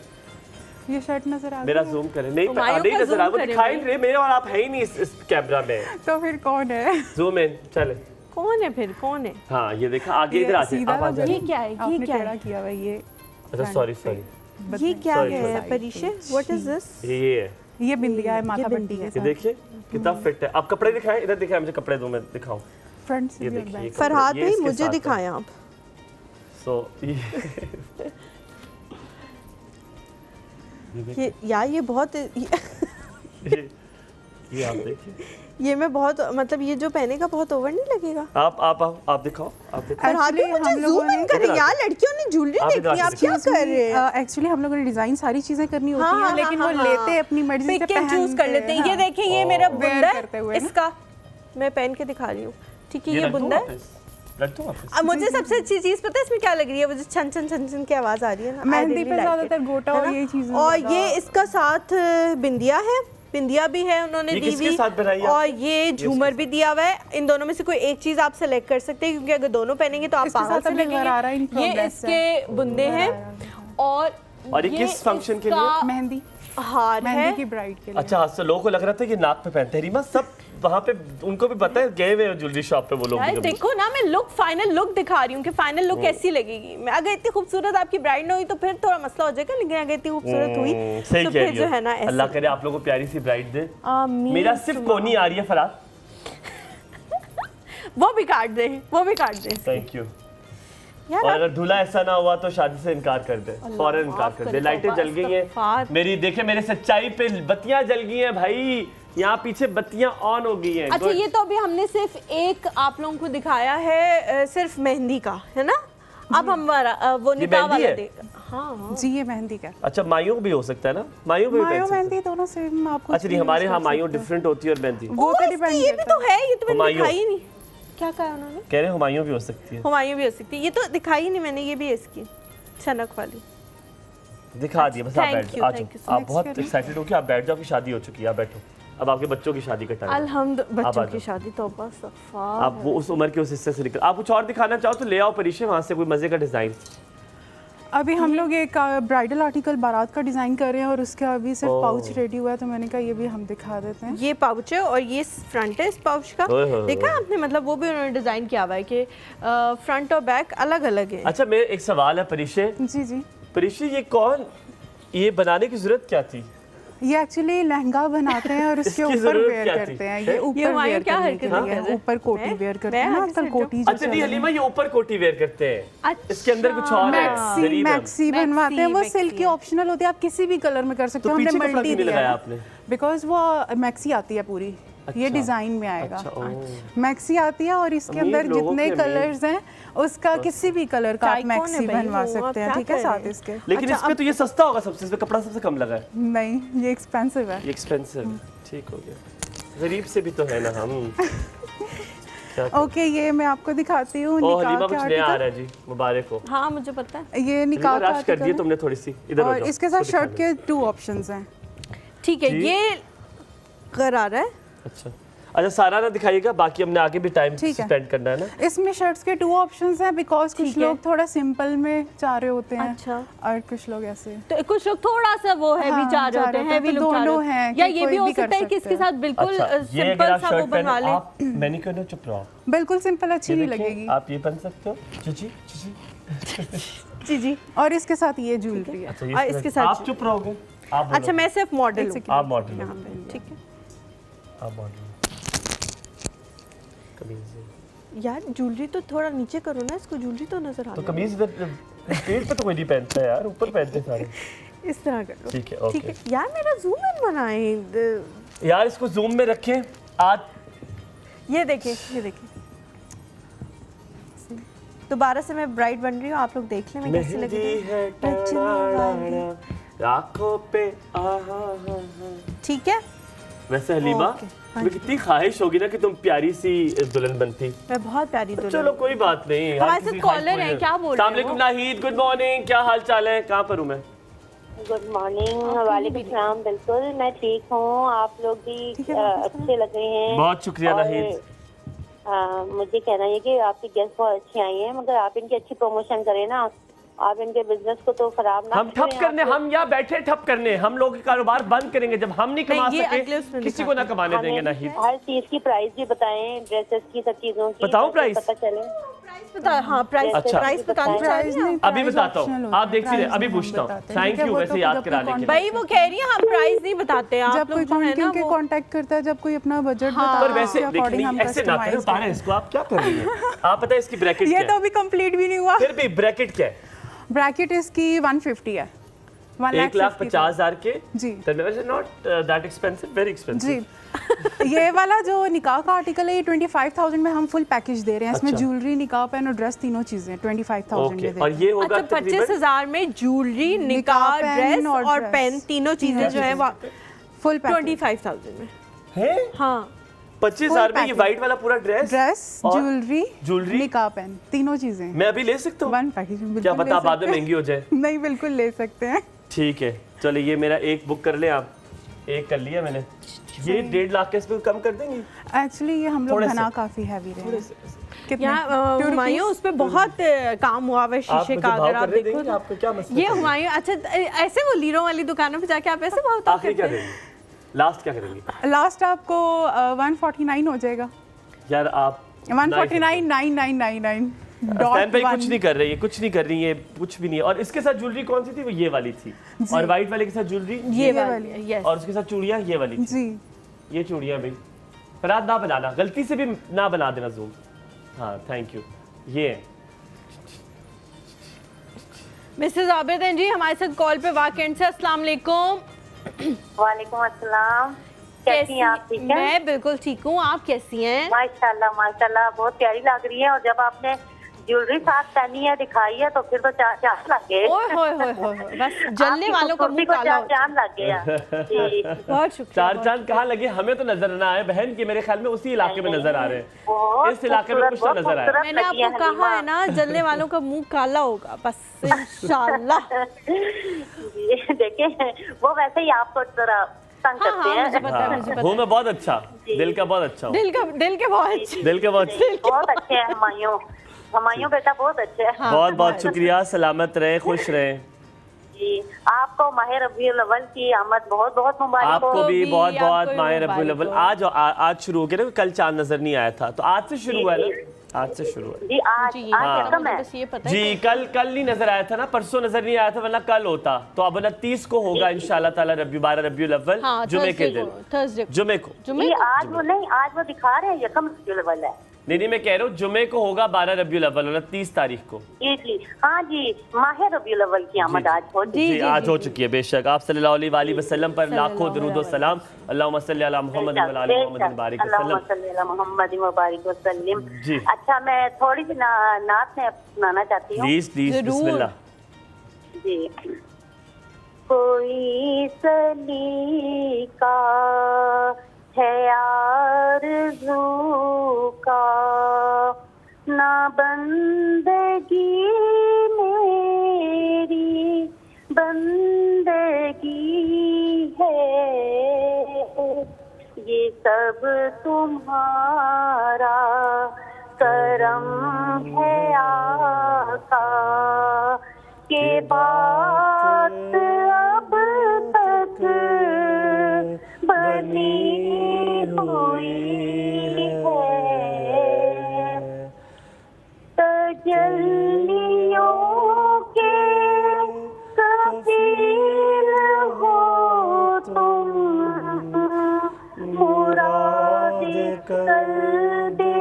ये शर्ट नजर आ मेरा गई? जूम करें, नहीं हुमायूं नहीं का नजर आ, zoom वो करें दिखाई भाई। नहीं रहे मेरे, और आप है ही नहीं इस कैमरा में। तो फिर कौन है? जूम इन, चले। कौन है फिर, कौन है? हाँ ये देखा, आगे इधर आ जाए, सीधा आप आ ना जाए। ये क्या है? ये आपने क्या टेढ़ा है? किया हुआ है ये। अच्छा सॉरी सॉरी, ये क्या Sorry, है sorry। परीक्षे? What is this? ये है, ये बिंदिया है माथा बिंदी पट्टी के ये साथ। देखिए कितना फिट है। आप कपड़े दिखाएं, इधर दिखाएं मुझे कपड़े दो, मैं दिखाऊं। फ्रंट से ये भी और देखिए बैक। फरहाद ये भाई इसके मुझे साथ है। दिखाएं आप। सो ये यार ये बहुत ये आप देखिए, ये मैं बहुत मतलब ये जो पहने का बहुत ओवर नहीं लगेगा? आप दिखाओ, आप दिखाओ। फरहाद भाई Actually, मुझे हम लोगों जूम इन ने- करें यार, लड़कियों ने ज्वेलरी आप देखनी है, आप क्या कर रहे हैं? एक्चुअली हम लोगों ने डिजाइन सारी चीजें करनी होती हाँ, हैं, लेकिन हाँ, वो हाँ, लेते हैं अपनी मर्जी से पिक एंड पहन चूज कर के, लेते हैं। ये हाँ। देखिए, ये मेरा Wear बुंदा करते है हुए ना। इसका, मैं पहन के दिखा रही हूँ, ठीक है। ये रख दूं बुंदा है। वापस? रख दूं वापस? अब मुझे सबसे अच्छी चीज पता है इसमें क्या लग रही है? वो जो छन छन छन छन की आवाज आ रही है ना, I मेहंदी really पे like ज्यादातर it, गोटा है और ना? यही चीजें और ज्यादा- ये इसका साथ बिंदिया है, बिंदिया भी है उन्होंने ये दी किसके हुई, साथ बनाई है और आपने? ये झूमर भी दिया हुआ है। इन दोनों में से कोई एक चीज आप सेलेक्ट कर सकते हैं, क्योंकि अगर दोनों पहनेंगे तो आप इसके पागल साथ से अभी गरारा in लगेंगे। ये progress इसके बुंदे हैं और ये किस function के लिए? इसका मेहंदी हार मेहंदी है। की ब्राइड के लिए। अच्छा, तो लोगों को लग रहा था कि नाक पे पहनते हैं। रीमा सब वहाँ पे उनको भी पता है, गए हुए हैं ज्वेलरी शॉप पे वो लोग भी यार कभी। देखो ना, मैं लुक फाइनल लुक दिखा रही हूँ कि फाइनल लुक कैसी लगेगी। मैं अगर इतनी खूबसूरत आपकी ब्राइड ना हुई तो फिर थोड़ा मसला हो जाएगा, लेकिन अगर इतनी खूबसूरत हुई सही तो कह फिर रही जो हो। है ना ऐसे। अल्लाह करे आप लोगों को प्यारी सी ब्राइड दे। आमीन। मेरा सिर्फ कोनी आ रही है फराद। वो भी काट दे, वो भी काट दे थैंक यू। यार। और अगर दूल्हा ऐसा ना हुआ तो शादी से इनकार कर दे, फौरन इनकार माफ कर दे। करे, लाइटें तौबा, जल गई हैं इस्तगफार। मेरी, देखे मेरे सच्चाई पे बत्तियां जल गई हैं भाई, यहाँ पीछे बत्तियां ऑन हो गई हैं। अच्छा, Good। ये तो अभी हमने सिर्फ एक आप लोगों को दिखाया है, सिर्फ मेहंदी का है ना। अब हमारा वो निकाह मेहंदी वाला है? देख। हाँ जी ये मेहंदी का। अच्छा, मायूं भी हो सकता है ना, मायूं भी पहन मायो सकते हैं। मेहंदी दोनों सेम आपको। अच्छा नहीं, हमारे यहाँ मायूं डिफरेंट होती है और मेहंदी। वो तो इसकी डिपेंड ये भी तो है, ये तो मैंने हुमायूं। दिखाई ही नहीं। क्या कहा उन्होंने? कह रहे हुमायूं भी हो सकती है। हुमायूं भी हो सकती है, ये तो दिखाई ही नहीं मैंने। ये भी है इसकी छनक वाली। दिखा दिए बस। आप Thank बैठ you, जाओ, आ thank you जाओ। so आप much. बहुत Next एक्साइटेड हो कि आप बैठ जाओ, की शादी हो चुकी है, आप बैठो। अब आपके बच्चों की शादी का टाइम है। अल्हम्दुलिल्लाह, आप आ बच्चों जाओ। की शादी तौबा सफा। आप वो उस उम्र के उस हिस्से से निकल। आप कुछ और दिखाना चाहो तो ले आओ परीक्षे, वहाँ से कोई मजे का डिजाइन। अभी हम लोग एक ब्राइडल आर्टिकल बारात का डिजाइन कर रहे हैं और उसका अभी सिर्फ ओह। पाउच रेडी हुआ है, तो मैंने कहा ये भी हम दिखा देते हैं। ये पाउच है और ये फ्रंट है इस पाउच का। ओए होए देखा आपने, मतलब वो भी उन्होंने डिजाइन किया हुआ है कि फ्रंट और बैक अलग अलग है। अच्छा, मेरे एक सवाल है परीक्षे। जी जी। परीक्षे ये कौन, ये बनाने की जरूरत क्या थी? ये एक्चुअली लहंगा बनाते हैं और उसके इसकी ऊपर जरूरत वेयर क्या थी? करते हैं। ये ये ऊपर हुमायूं वेयर क्या करने हरकत के कर लिए रहे हैं? ऊपर कोटी वेयर करते हैं ना आजकल कोटी जो अच्छा चल दी रही है। हलीमा, ये ऊपर कोटी वेयर करते हैं। इसके अंदर कुछ और है। मैक्सी गरीब है। मैक्सी बनवाते हैं, वो मैक्सी सिल्क की ऑप्शनल होती है, आप किसी भी कलर में कर सकते तो हो। हमने पीछे कपड़ा मल्टी क्यों नहीं दिया लगाया है आपने? बिकॉज वो मैक्सी आती है पूरी, ये अच्छा। डिजाइन में आएगा। अच्छा, ओह। मैक्सी आती है और इसके अमीर अंदर लोगों जितने के अमीर। कलर्स हैं उसका किसी भी कलर का चाय आप कौन है मैक्सी भाई? बनवा वो सकते हैं, आप ठीक क्या है कर साथ रहे इसके। लेकिन अच्छा, इसमें तो ये सस्ता होगा सबसे, इसमें कपड़ा सबसे कम लगा है। नहीं, ये एक्सपेंसिव है। ये एक्सपेंसिव है, ठीक हो गया। गरीब से भी तो है ना हम। ओके, ये मैं आपको दिखाती हूँ ओ निकाह हलीमा, के कुछ नया आ आर्टिकल। रहा है जी, मुबारक हो। हाँ मुझे पता है। ये हलीमा, निकाह का राश कर दिए आर्टिकल तुमने थोड़ी सी, इधर हो और जाओ। इसके साथ इसको शर्ट दिखाना। के 2 ऑप्शंस हैं। ठीक है, जी। ये करारा है। अच्छा अच्छा, सारा ना दिखाइएगा, बाकी हमने आगे भी टाइम ठीक है। स्पेंड करना है ना। इसमें शर्ट्स के 2 ऑप्शंस हैं बिकॉज कुछ ठीक है। लोग थोड़ा सिंपल में चाह रहे होते हैं अच्छा। और कुछ लोग ऐसे। तो कुछ लोग थोड़ा सा वो हैवी हाँ, चाह रहे होते हैं, हैवी तो लुक चाह रहे दोनों होते हैं हैं, कि या ये कोई भी हो भी कर सकता है कि इसके सकते साथ बिल्कुल अच्छा, ये अगर सिंपल आप सा वो शर्ट पहने, बनवा ले। आप मैंने क्यों ना चुप रहो। बिल्कुल सिंपल अच्छी ये नहीं देखिए, लगेगी आप ये पहन सकते हो जी जी जी। और इसके साथ ये ज्वेलरी है। अच्छा, और इसके साथ आप चुप रहोगे, आप बोलो। अच्छा मैं सिर्फ मॉडल एक हूँ सेकंड। आप मॉडल यहाँ हो, पे, ठीक है। आप मॉडल कमीज है। यार ज्वेलरी तो थोड़ा नीचे करो ना, इसको ज्वेलरी तो नजर आ तो रहा कमीज इधर पेट पे तो कोई नहीं पहनता है यार, ऊपर पहनते सारे। है। इस तरह कर लो, ठीक है, ठीक ओके। है। यार मेरा जूम इन बनाए, यार इसको जूम में रखें आज। ये देखिए, ये देखिए। दोबारा से मैं ब्राइड बन रही हूँ, आप लोग देख लें मैं कैसे लगी मेहंदी हूँ। है टाड़ा आँखों पे आहा हा हा। ठीक है। वैसे हलीमा, ओके, हाँ तुम्हें कितनी ख्वाहिश होगी ना कि तुम प्यारी सी दुल्हन बनती। मैं बहुत प्यारी दुल्हन चलो कोई बात नहीं, हर हमारे किसी साथ की ख्वाहिश कॉलर पूरी हैं, है। क्या बोल रहे अस्सलाम हैं वालेकुम नाहीद, गुड मॉर्निंग, क्या हाल चाल है, कहाँ पर हूँ मैं? Good morning. वालेकुम सलाम। बिल्कुल मैं ठीक हूँ, आप लोग भी अच्छे लग रहे हैं। बहुत शुक्रिया और, नाहीद। मुझे कहना है कि आपकी गेस्ट बहुत अच्छी आई हैं, मगर आप इनकी अच्छी प्रमोशन करें ना, आप इनके बिजनेस को तो खराब ना हम ठप करने, हम यहाँ बैठे ठप करने, हम लोग के कारोबार बंद करेंगे जब हम नहीं कमा नहीं, ये अगले सके, उसमें किसी को ना कमाने देंगे हमें नाहीद। हर चीज की प्राइस भी बताएं, ड्रेसेस की, सब चीजों की। बताऊं ताकि प्राइस? पता चले। प्राइस बता, हाँ प्राइस, अच्छा। प्राइस बताना चाह प्राइस रही हैं नहीं, आप? अभी प्राइस बताता हूँ, optional होता आप है, देखती रहे, प्राइस अभी हम पूछता हूँ। बताते हैं, थैंक ठीक है, यू वो वैसे तो याद जब कोई कराने के लिए। भाई वो कह रही है हम प्राइस नहीं बताते हैं, जब आप कोई लोग जो है ना क्योंकि वो कांटेक्ट करता है, जब कोई अपना बजट हाँ। बताता पर है, वैसे उसके according हम ऐसे ना करें, customize उतारें इसको, आप क्या कर रही हैं? आप पता है इसकी ब्रैकेट ये क्या तो है? अभी कंप्लीट भी नहीं हुआ। फिर भी ब्रैकेट क्या है? ब्रैकेट इसकी 150 है, 1,50,000 के। जी। नॉट दैट एक्सपेंसिव, वेरी जी। एक्सपेंसिव। ये वाला जो निकाह का आर्टिकल है, ये 25,000 में हम फुल पैकेज दे रहे हैं। इसमें अच्छा। ज्वेलरी, निकाह पेन और ड्रेस तीनों चीजें 25,000 में ओके, दे और रहे हैं। ये होगा अच्छा तकरीबन 25,000 में ज्वेलरी, निकाह, पेन ड्रेस और और ड्रेस। पेन तीनों चीजें जो है वो फुल पैकेज, 25,000 में। है हाँ 25,000 में ये package। व्हाइट वाला पूरा ड्रेस ड्रेस, और ज्वेलरी, निकाह पेन, तीनों चीजें मैं अभी ले सकता हूँ? वन पैकेज में। क्या बिल्कुल पता ले बाद में सकते महंगी हो जाए। हैं। नहीं, बिल्कुल ले सकते हैं। ठीक है, चलो ये मेरा एक बुक कर ले आप। एक कर लिया मैंने, ये 1.5 लाख के, इस पे कम कर देंगे? एक्चुअली ये हम लोग थोड़े से। बना काफी हैवी रहे हैं। कितने? यहाँ 2 हुमायूं, उस पे बहुत काम हुआ हुआ है आप शीशे मुझे का, भाव अगर आप करने देखो देंगे? तो। आपको क्या मसला ये है? हुमायूं, अच्छा ऐसे वो लीरों वाली दुकानों पे जाके आप ऐसे भाव आखिरी क्या देंगे? लास्ट क्या करेंगे? लास्ट आपको 149 हो जाएगा। यार आप 149,999 स्टैंड पे .1 कुछ नहीं कर रही है, कुछ नहीं कर रही है, कुछ भी नहीं है। और इसके साथ ज्वेलरी कौन सी थी? वो ये वाली थी। और व्हाइट वाले के साथ ज्वेलरी ये वाली। वाली, यस। और उसके साथ चूड़ियां ये वाली थी। जी। ये चूड़ियां भाई फराद ना बनाना, गलती से भी ना बना देना जूम। हाँ थैंक यू। ये है। मिसेस आबिदन जी हमारे साथ कॉल पे वाकई से। अस्सलाम वालेकुम। वालेकुम अस्सलाम। कैसी हैं आप? ठीक है, मैं बिल्कुल ठीक हूँ, आप कैसी हैं? माशाल्लाह माशाल्लाह, बहुत प्यारी लग रही है। और जब आपने ज्वेलरी साथ पहनी है, दिखाई है, तो फिर तो चार लग गए। ओए होए होए होए होए, बस जलने आपकी वालों का मुंह खूबसूरती को काला हो चार लग गया। जी। बहुत शुक्रिया। चार चांद कहाँ लगे? हमें तो नजर ना आए बहन, के मेरे ख्याल में उसी इलाके में नजर आ रहे हैं। बहुत इस इलाके में कुछ ना खूबसूरत, नजर आया। बहुत मैंने लगी है आपको कहा हलीमा। है ना, जलने वालों का मुंह काला होगा बस इंशाल्लाह। जी, देखें वो वैसे ही आपको जरा तंग हाँ करते हाँ मुझे हैं। पता है, मुझे पता हूँ है। मैं बहुत अच्छा, दिल का बहुत अच्छा हूँ। दिल के बहुत अच्छे। दिल का बहुत बहुत अच्छे हैं हुमायूं बेटा, बहुत अच्छे हैं। बहुत बहुत शुक्रिया। सलामत रहे, खुश रहे। जी, आपको माह रबीउल अव्वल की आमद बहुत बहुत मुबारक आपको हो। भी भी, बहुत बहुत आपको भी माह रबीउल अव्वल। मुबारक हो। आज शुरू हो गया ना, कल चांद नजर नहीं आया था, तो आज से शुरू हुआ है ना। आज से शुरू है जी आज जी आज यकम है। बस ये पता है जी। कल नहीं नजर आया था ना, परसों नजर नहीं आया था, वरना कल होता। तो अब 29 को होगा इंशाल्लाह ताला, 12 रबीउल अव्वल, हाँ, जुमे के दिन, थर्सडे जुमे को। जी आज वो नहीं, आज वो दिखा रहे हैं यकम रबीउल है। नहीं, मैं कह रहा हूँ जुमे को होगा 12 रबीउल अव्वल, 29 तारीख को। जी हाँ जी, माह रबीउल अव्वल की आमद आज हो। जी आज हो चुकी है बेशक। आप सल्लल्लाहु अलैहि वसल्लम पर लाखों दरूद व सलाम। अल्लाहुम्मा सल्ली अला मुहम्मद व अला आलि मुहम्मद बारिक वसल्लम। अल्लाहुम्मा सल्ली अला मुहम्मद व बारिक वसल्लम। जी। अच्छा, मैं थोड़ी सी नात में सुनाना चाहती हूँ। प्लीज बिस्मिल्लाह। जी। कोई सलीका है आरज़ू का, ना बंदगी मेरी बंदगी है, ये सब तुम्हारा करम है आका, के बात अब तक बनी हुई है, तजल्लियों के कफील हो तुम, मुराद कल्बे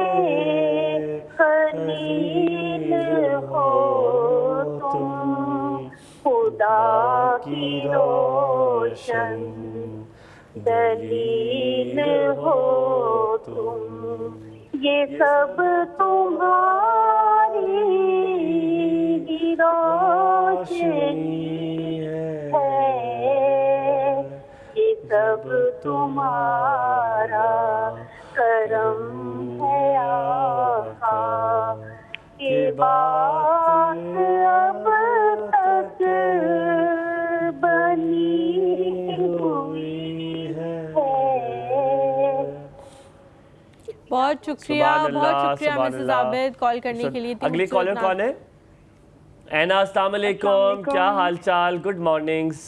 खलील हो तुम, खुदा की रोशन दलील हो तुम, ये सब तुम्हारी रोशनी है, ये सब तुम्हारा करम है आका, ये बात अब तक बनी हुई है। बहुत शुक्रिया, सुभान बहुत अल्लाह, शुक्रिया सुभान मिसेस अल्लाह। आबिद कॉल करने के लिए। अगली कॉलर कौन है? ऐना, अस्सलाम वालेकुम, क्या हाल चाल? Good mornings.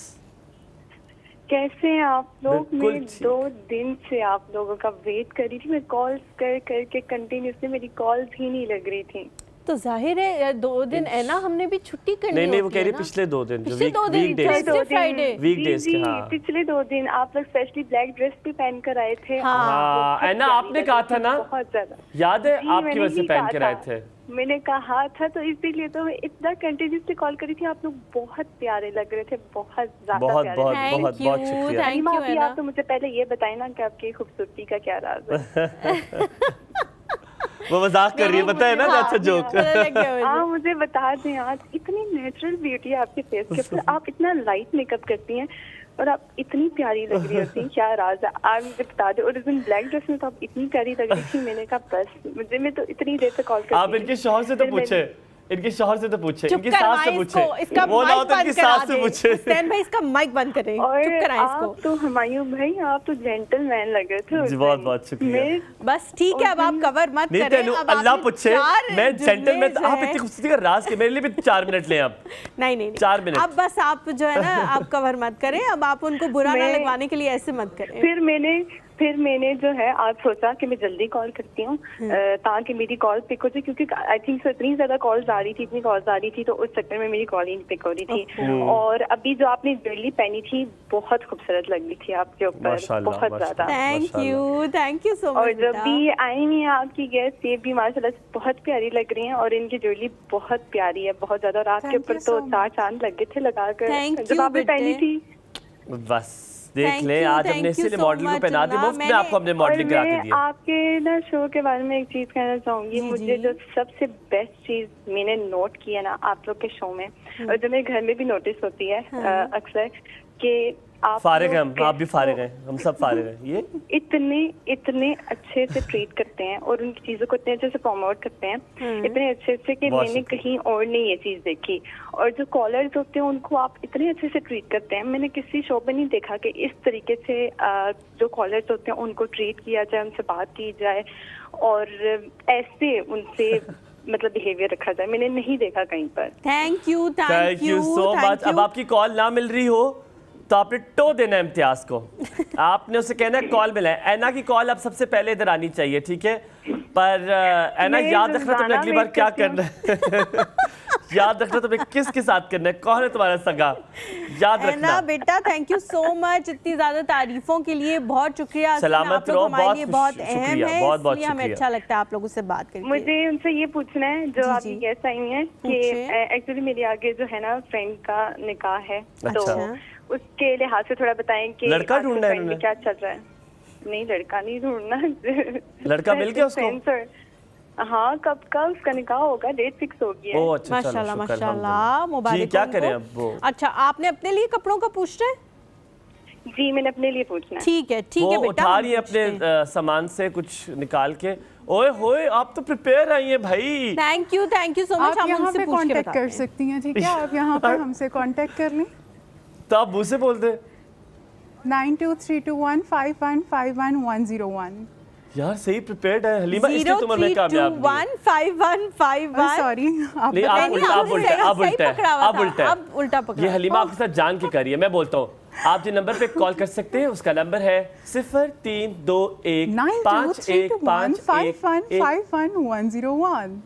कैसे हैं आप लोग? बिल्कुल मैं ठीक। 2 दिन से आप लोगों का वेट कर रही थी। मैं कॉल्स कर करके कंटिन्यूसली, मेरी कॉल्स ही नहीं लग रही थी। तो जाहिर है 2 दिन है ना, हमने भी छुट्टी करनी नहीं, वो होती कह है रही ना। पिछले 2 दिन, जो पिछले 2 दिन, वीकडेज Thursday, Friday। वीकडेज के। हाँ पिछले 2 दिन आप लोग स्पेशली ब्लैक ड्रेस भी पहन कर आए थे। हाँ। हाँ, ऐना आपने कहा था ना, बहुत ज्यादा याद है? जी, आपकी मैंने वजह से ही पहन कहा के आए था। थे। मैंने कहा था, तो इसीलिए तो मैं इतना कंटिन्यूसली कॉल करी थी। आप लोग बहुत प्यारे लग रहे थे, बहुत ज्यादा बहुत प्यारे बहुत लग रहे थे। बहुत बहुत शुक्रिया। थैंक अलीमा यू अभी ऐना। आप तो मुझे पहले ये बताए ना कि आपकी खूबसूरती का क्या राज है। वो मजाक कर रही है, पता है ना? हाँ, अच्छा जोक। पता लग गया मुझे। आप मुझे बता दें, आज इतनी नेचुरल ब्यूटी है आपके फेस के ऊपर, आप इतना लाइट मेकअप करती हैं और आप इतनी प्यारी लग रही होती हैं। क्या राज है आप मुझे बता दें। और उस दिन ब्लैक ड्रेस में तो आप इतनी प्यारी लग रही थी। मैंने कहा बस, मैं तो इतनी देर से कॉल कर आप इनके शौहर से तो पूछे, इनके शौहर से तो पूछे, चुप इनकी सास करवाएं से इसको, पूछे, इसका वो ना हो माइक तो बंद इनकी करा सास से दें। पूछे। हुसैन भाई इसका माइक बंद करें, और चुप कराएं इसको। आप तो हुमायूं भाई, आप तो जेंटलमैन लग रहे थे उस जी, बहुत दिन। बहुत शुक्रिया। मैं बस ठीक है, अब आप कवर मत नहीं करें। तेनू अब अल्लाह आपने पूछे, 4 मैं जेंटलमैन। जुमले आप जो इतनी है- खूबसूरती का राज के मेरे लिए भी 4 मिनट लें आप। नहीं 4 मिनट। अब बस आप जो है ना, आप कवर मत करें। अब आप उनको बुरा ना मैं- लगवाने के लिए ऐसे मत करें। फिर मैंने जो है आज सोचा कि मैं जल्दी कॉल करती हूँ ताकि मेरी कॉल पिक हो जाए, क्योंकि आई थिंक इतनी ज्यादा कॉल्स आ रही थी, इतनी कॉल्स आ रही थी, तो उस चक्कर में मेरी कॉल ही नहीं पिक हो रही थी। और अभी जो आपने ज्वेलरी पहनी थी बहुत खूबसूरत लग रही थी आपके ऊपर, माशाल्लाह, बहुत ज्यादा। Thank you so much. और जब भी आई हैं आपकी गेस्ट, ये भी माशाल्लाह से बहुत प्यारी लग रही हैं और इनकी ज्वेलरी बहुत प्यारी है, बहुत ज्यादा। और आपके Thank ऊपर you तो so 4 चांद लगे थे लगाकर Thank जब you, आपने पहनी बेटे। थी। बस देख Thank ले, you, आज thank हमने you इसीलिए so मॉडल को much, पहना दी, अन्ना। मुफ्त में आपको हमने मॉडलिंग और करा के मैं दिया। आपके ना शो के बारे में एक चीज कहना चाहूंगी। जी, मुझे जी। जो सबसे बेस्ट चीज मैंने नोट किया ना आप लोग के शो में, और जो मेरे घर में भी नोटिस होती है अक्सर, कि आप फारिग हैं लोग हम, आप भी guest फारिग को हैं, हम सब फारिग हैं। ये इतने अच्छे से ट्रीट करते हैं और उनकी चीजों को इतने अच्छे से प्रमोट करते हैं, इतने अच्छे से कि बहुत मैंने शुक्रिया। कहीं और नहीं ये चीज देखी। और जो कॉलर्स होते हैं उनको आप इतने अच्छे से ट्रीट करते हैं, मैंने किसी शो पे नहीं देखा कि इस तरीके से जो कॉलर्स होते हैं उनको ट्रीट किया जाए, उनसे बात की जाए और ऐसे उनसे मतलब बिहेवियर रखा जाए। मैंने नहीं देखा कहीं पर। Thank you so much. अब आपकी कॉल ना मिल रही हो तो आपने टो देना है इम्तियाज को। आपने उसे कहना है कॉल मिला है। ऐना की कॉल अब सबसे पहले इधर आनी चाहिए, ठीक है? पर ऐना नहीं, याद रखना तुमने रोजाना अगली बार make क्या करती करना है याद रखना तुम्हें किसके साथ करना है, कौन है तुम्हारा सगा, याद है रखना। ना बेटा, थैंक यू सो मच इतनी ज्यादा तारीफों के लिए, बहुत शुक्रिया। सलामत आप लोग रहो, हमारे बहुत लिए बहुत शुक्रिया, अहम है, बहुत बहुत इसलिए हमें शुक्रिया। अच्छा लगता है आप लोगों से बात करके। मुझे उनसे ये पूछना है जो जी, आपकी जी। गेस्ट आई हैं कि पूछिए। एक्चुअली मेरे आगे जो है ना फ्रेंड का निकाह है, तो अच्छा। उसके लिहाज से थोड़ा बताएं कि लड़का आपके ढूंढना है friend में इन्होंने? क्या चल रहा है। नहीं, लड़का नहीं ढूंढना। लड़का मिल गया उसको? Friends और- हाँ, कब का उसका निकाह होगा, डेट फिक्स हो गई है। ओ अच्छा, चलो, माशाल्लाह शुक्र, माशाल्लाह, अल्हम्दुलिल्लाह। मुबारक जी, क्या हो उनको। करें अब वो? अच्छा, आपने अपने लिए कपड़ों का पूछना है? जी, मैंने अपने लिए पूछना है। ठीक है वो बेटा, उठा हम रही है अपने पूछते हैं। सामान से कुछ निकाल के। ओए होए, आप तो प्रिपेयर आई हैं भाई। Thank you so much. आप हम यहाँ उनसे पे पूछ के कांटेक्ट बताते कर हैं। सकती हैं, ठीक है? आप यहाँ पे हमसे कांटेक्ट कर लें। तो आप मुझसे बोल दे 923215155101। यार, सही प्रिपेयर्ड है हलीमा, इसलिए तुम और मैं कामयाब नहीं। 0321515151। सॉरी, आप नहीं, आप नहीं, उल्टा, आप आप उल्टा, सही आप उल्टा है, पकड़ा हुआ आप था, उल्टा है। अब उल्टा पकड़ा। ये हलीमा आपके साथ जान के कर रही है, मैं बोलता हूँ। आप जिस नंबर पे कॉल कर सकते हैं उसका नंबर है 0321 515151। 923215155101।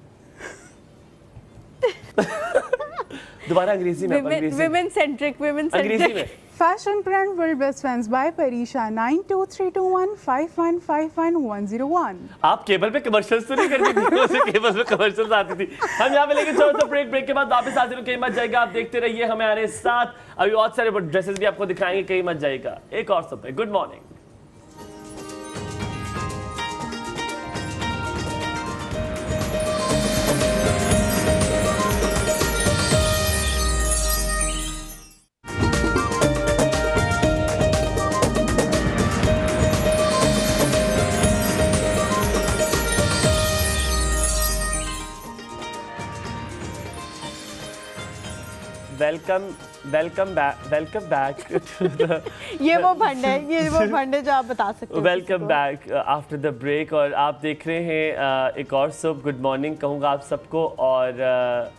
दोबारा अंग्रेजी में, अंग्रेजी में। विमेन सेंट्रिक अंग्रेजी में। Fashion brand World Best Friends by Parisha 923215155101। आप केबल पे कमर्शियल्स तो नहीं करती थी? मुझे केबल पे कमर्शियल्स आती थी। हम यहाँ पे लेके छोटा सा ब्रेक के बाद वापस हाजिर हो, कहीं मत जाएगा। आप देखते रहिए हमारे साथ, अभी बहुत सारे ड्रेसेस भी आपको दिखाएंगे, कहीं मत जाएगा। एक और सब है। Good morning. वेलकम बैक ये वो फंड है जो आप बता सकते हो। Welcome back after the break. और आप देख रहे हैं एक और सब। गुड मॉर्निंग कहूँगा आप सबको। और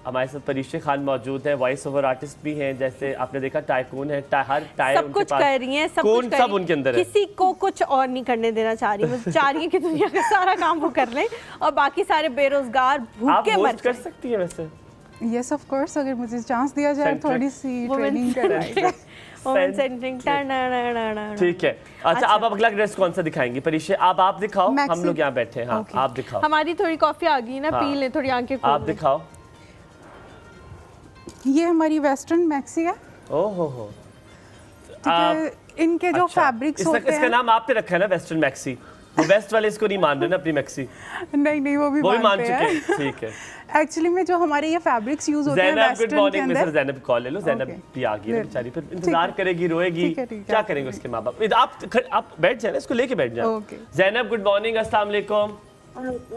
हमारे साथ परीशा खान मौजूद है, वॉइस ओवर आर्टिस्ट भी हैं। जैसे आपने देखा टाइकून है, हर टाइम सब कुछ कर रही हैं, सब उनके अंदर है। किसी को कुछ और नहीं करने देना चाह रही, बस चाह रही है कि दुनिया का सारा काम वो कर लें और बाकी सारे बेरोजगार आप भूखे मर होस्ट कर सकती हैं वैसे। यस ऑफ कोर्स, अगर मुझे चांस दिया जाए Centric. थोड़ी सी ट्रेनिंग करवाएगी। Women centric. ठीक है। अच्छा, अब अगला ड्रेस कौन सा दिखाएंगी परीशा? आप दिखाओ, हम Maxi- लोग यहाँ बैठे हैं। हाँ, Okay. आप दिखाओ। हमारी थोड़ी कॉफी आ गई ना, हाँ। पी लें, थोड़ी आंखें खोल आप लें। दिखाओ। ये हमारी वेस्टर्न मैक्सी है, ओहो हो। ठीक है? इनके जो फैब्रिक्स होते इसका हैं, नाम आपने रखा है ना वेस्टर्न मैक्सी। वो वेस्ट वाले इसको नहीं मान रहे ना अपनी मैक्सी। नहीं वो भी मान मानते चुके हैं। हैं। ठीक है। एक्चुअली में जो हमारे ये फैब्रिक्स यूज होते हैं ज़ैनब, गुड वेस्टर्न के मॉर्निंग। मिसेस अंदर, ज़ैनब कॉल ले लो। ज़ैनब Okay. भी आ गई है ले- बेचारी, फिर ठीक इंतजार है। करेगी, रोएगी। ठीक है, क्या करेंगे उसके माँ बाप? आप बैठ जाए ना, इसको लेके बैठ जाए। Okay. ज़ैनब, गुड मॉर्निंग, अस्सलाम वालेकुम।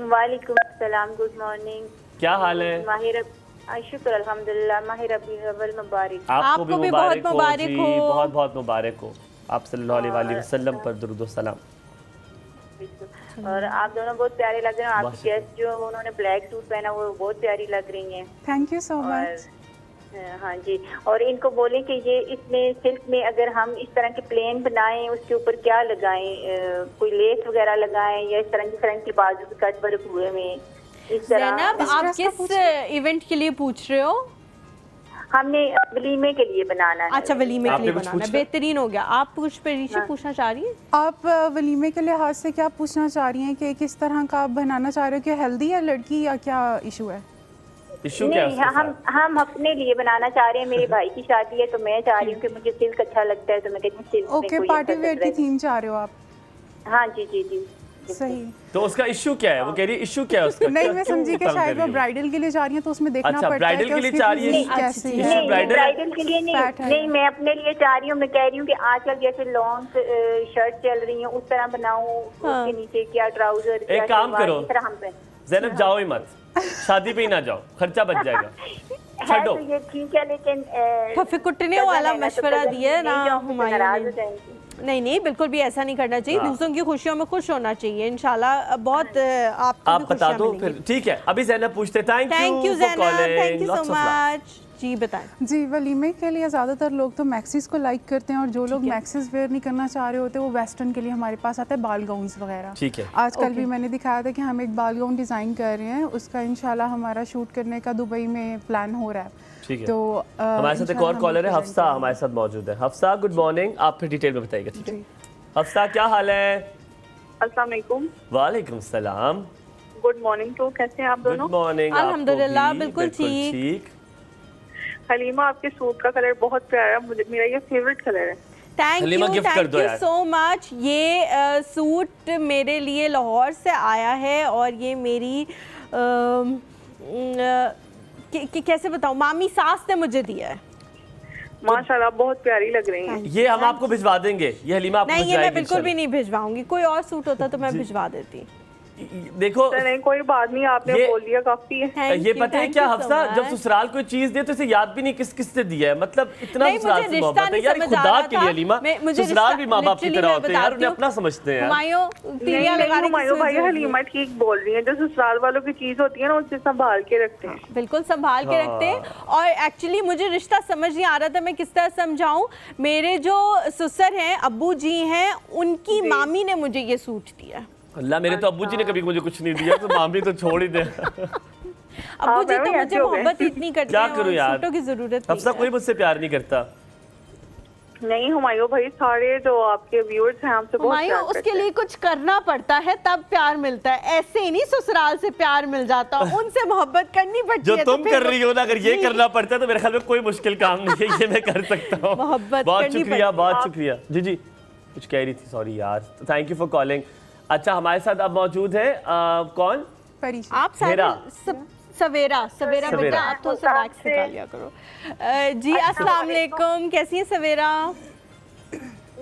वालेकुम सलाम, गुड मॉर्निंग। क्या हाल है? माहिर, शुक्र अल्हम्दुलिल्लाह। माहिर रबीउल अव्वल मुबारक। आपको भी मुबारक हो मुबारक जी, हो। बहुत बहुत मुबारक हो। आप सल्लल्लाहु अलैहि वसल्लम पर दुरूद व सलाम। और आप दोनों बहुत प्यारे लग रहे हैं। बस। आपकी गेस्ट जो उन्होंने ब्लैक सूट पहना वो बहुत प्यारी लग रही हैं। थैंक यू सो और मच। हाँ जी, और इनको बोलें कि ये इसमें सिल्क में अगर हम इस तरह के प्लेन बनाएं, उसके ऊपर क्या लगाएं? कोई लेस वगैरह लगाएं या इस तरह की बाजू के कट वर्क हुए में इस तरह? ज़ैनब, इस आप dress का किस इवेंट के लिए पूछ रहे हो? हमने वलीमे के लिए बनाना है। अच्छा, वलीमे के आपने लिए कुछ बनाना है, पूछा? बेहतरीन हो गया। आप परीशा हाँ। पूछना चाह रही हैं? आप वलीमे के लिहाज से क्या पूछना चाह रही हैं कि किस तरह का आप बनाना चाह रहे हो, कि हेल्दी है लड़की या क्या इशू है? इशू क्या है नहीं, उसके साथ? हम अपने लिए बनाना चाह रहे हैं। मेरे भाई की शादी है तो मैं चाह रही हूँ कि मुझे सिल्क अच्छा लगता है, तो मैं कहती हूँ सिल्क में ओके, कोई पार्टी अच्छा वेयर की ड्रेस। थीम चाह रहे हो आप? हाँ जी जी जी। सही। तो उसका इशू क्या है? वो कह रही है इशू क्या है उसका? नहीं, क्या- मैं क्यों समझी कि तंग कर शायद रही वो हो? ब्राइडल के लिए जा रही हैं, तो उसमें देखना अच्छा, पड़ता है ब्राइडल कि के लिए उसकी चाह रही है? physique नहीं, कैसी अच्छी है। नहीं, ब्राइडल- ब्राइडल के लिए Fat है। नहीं, मैं अपने लिए चाह रही हूँ। मैं कह रही हूँ कि आजकल जैसे लॉन्ग शर्ट चल रही है उस तरह बनाऊँ। हाँ। उसके नीचे क्या ट्राउजर, क्या एक काम शलवार, करो। इस तरह हम पे ज़ैनब, जाओ ही मत, शादी पे ही ना जाओ, खर्चा बच जाएगा। है छड्डो। तो ये ठीक है, लेकिन फफे कुटने वाला मशवरा दिया ना हुमायूं नाराज ने। हो जाएंगे। नहीं, बिल्कुल भी ऐसा नहीं करना चाहिए। हाँ। दूसरों की खुशियों में खुश होना चाहिए। इंशाल्लाह बहुत आपको आप भी बता खुशियां दो मिलेंगी। फिर। ठीक है, अभी ज़ैनब पूछते। Thank thank you you for Zainab, thank calling. You so lots of love. Much. जी बताएं। जी, वलीमे के लिए ज़्यादातर लोग तो मैक्सीज को लाइक करते हैं और जो लोग मैक्सीज वेयर नहीं करना चाह रहे होते वो वेस्टर्न के लिए हमारे पास आता है बाल गाउन्स वगैरह। ठीक है। आजकल भी मैंने दिखाया था कि हम एक बाल गाउन डिज़ाइन कर रहे हैं, उसका इंशाल्लाह हमारा शूट करने का दुबई में प्लान हो रहा है। ठीक है। तो हमारे साथ एक और कॉलर है, हफ्सा हमारे साथ मौजूद है। हफ्सा गुड मॉर्निंग, आप फिर डिटेल में बताइएगा। ठीक है हफ्सा, क्या हाल है? अस्सलाम वालेकुम। वालेकुम सलाम। गुड मॉर्निंग टू, कैसे हैं आप दोनों? Good morning. अल्हम्दुलिल्लाह, बिल्कुल ठीक। हलीमा, आपके सूट का कलर बहुत प्यारा है, मुझे मेरा ये फेवरेट कलर है। हलीमा, थैंक gift कर दो यू यार। So much. ये सूट मेरे लिए लाहौर से आया है और ये मेरी कैसे बताऊँ, मामी सास ने मुझे दिया है। माशाल्लाह बहुत प्यारी लग रही हैं। ये हम आपको भिजवा देंगे, ये हलीमा आपको नहीं, ये भिजवाएगी मैं बिल्कुल भी इंशाल्लाह। नहीं भिजवाऊंगी, कोई और सूट होता तो मैं भिजवा देती। देखो नहीं, कोई बात नहीं, आपने ये- बोल दिया काफी है। Thank ये you, पता है thank क्या you so हफ्सा, जब much। ससुराल कोई चीज दे तो इसे याद भी नहीं किस किस से दिया है, मतलब इतना नहीं, ससुराल मुझे से रिश्ता मोहब्बत है नहीं यार। समझ आ खुदा रहा के था। लिए हलीमा, मुझे ससुराल रिश्ता- भी माँ बाप की literally तरह मैं होते हैं यार, बताती उन्हें हूँ। अपना समझते हैं यार। हुमायूं, तीलियां लगाने की हुमायूं भाई, सोच रही हलीमा ठीक बोल रही है, जो ससुराल वालों की चीज होती है ना उसे संभाल के रखते हैं। बिल्कुल संभाल के रखते हैं। और एक्चुअली मुझे रिश्ता समझ नहीं आ रहा था मैं किस तरह समझाऊं। मेरे जो ससुर हैं, अब्बू जी हैं, उनकी मामी ने मुझे ये सूट दिया। अल्लाह, मेरे तो अब्बू जी ने कभी मुझे कुछ नहीं दिया, तो मामी तो छोड़ ही दे। अब्बू जी तो मैम, मुझे ऐसे हो गए। मोहब्बत इतनी करते क्या हैं करूं और यार, सूटों की जरूरत हफ्सा नहीं कोई है। मुझसे प्यार नहीं करता। नहीं हुमायूं भाई, सारे जो आपके व्यूअर्स हैं हमसे बहुत हुमायूं, प्यार उसके करते हैं। लिए कुछ करना पड़ता है तब प्यार मिलता है, ऐसे ही नहीं ससुराल से प्यार मिल जाता, उनसे मोहब्बत करनी पड़ती जो है। तो तुम फिर कर रही हो ना, अगर ये जी। करना पड़ता है तो मेरे ख्याल में कोई मुश्किल काम नहीं है, ये मैं कर सकता हूँ। मोहब्बत बहुत करनी शुक्रिया, पड़ती बहुत शुक्रिया। जी जी, कुछ कह रही थी, सॉरी यार, थैंक यू फॉर कॉलिंग। अच्छा, हमारे साथ अब मौजूद है कौन? परीक्षा। आप सारे सवेरा सवेरा सवेरा। बेटा, आप तो से वैक्स निकाल लिया करो। जी अस्सलाम वालेकुम, कैसी हैं सवेरा?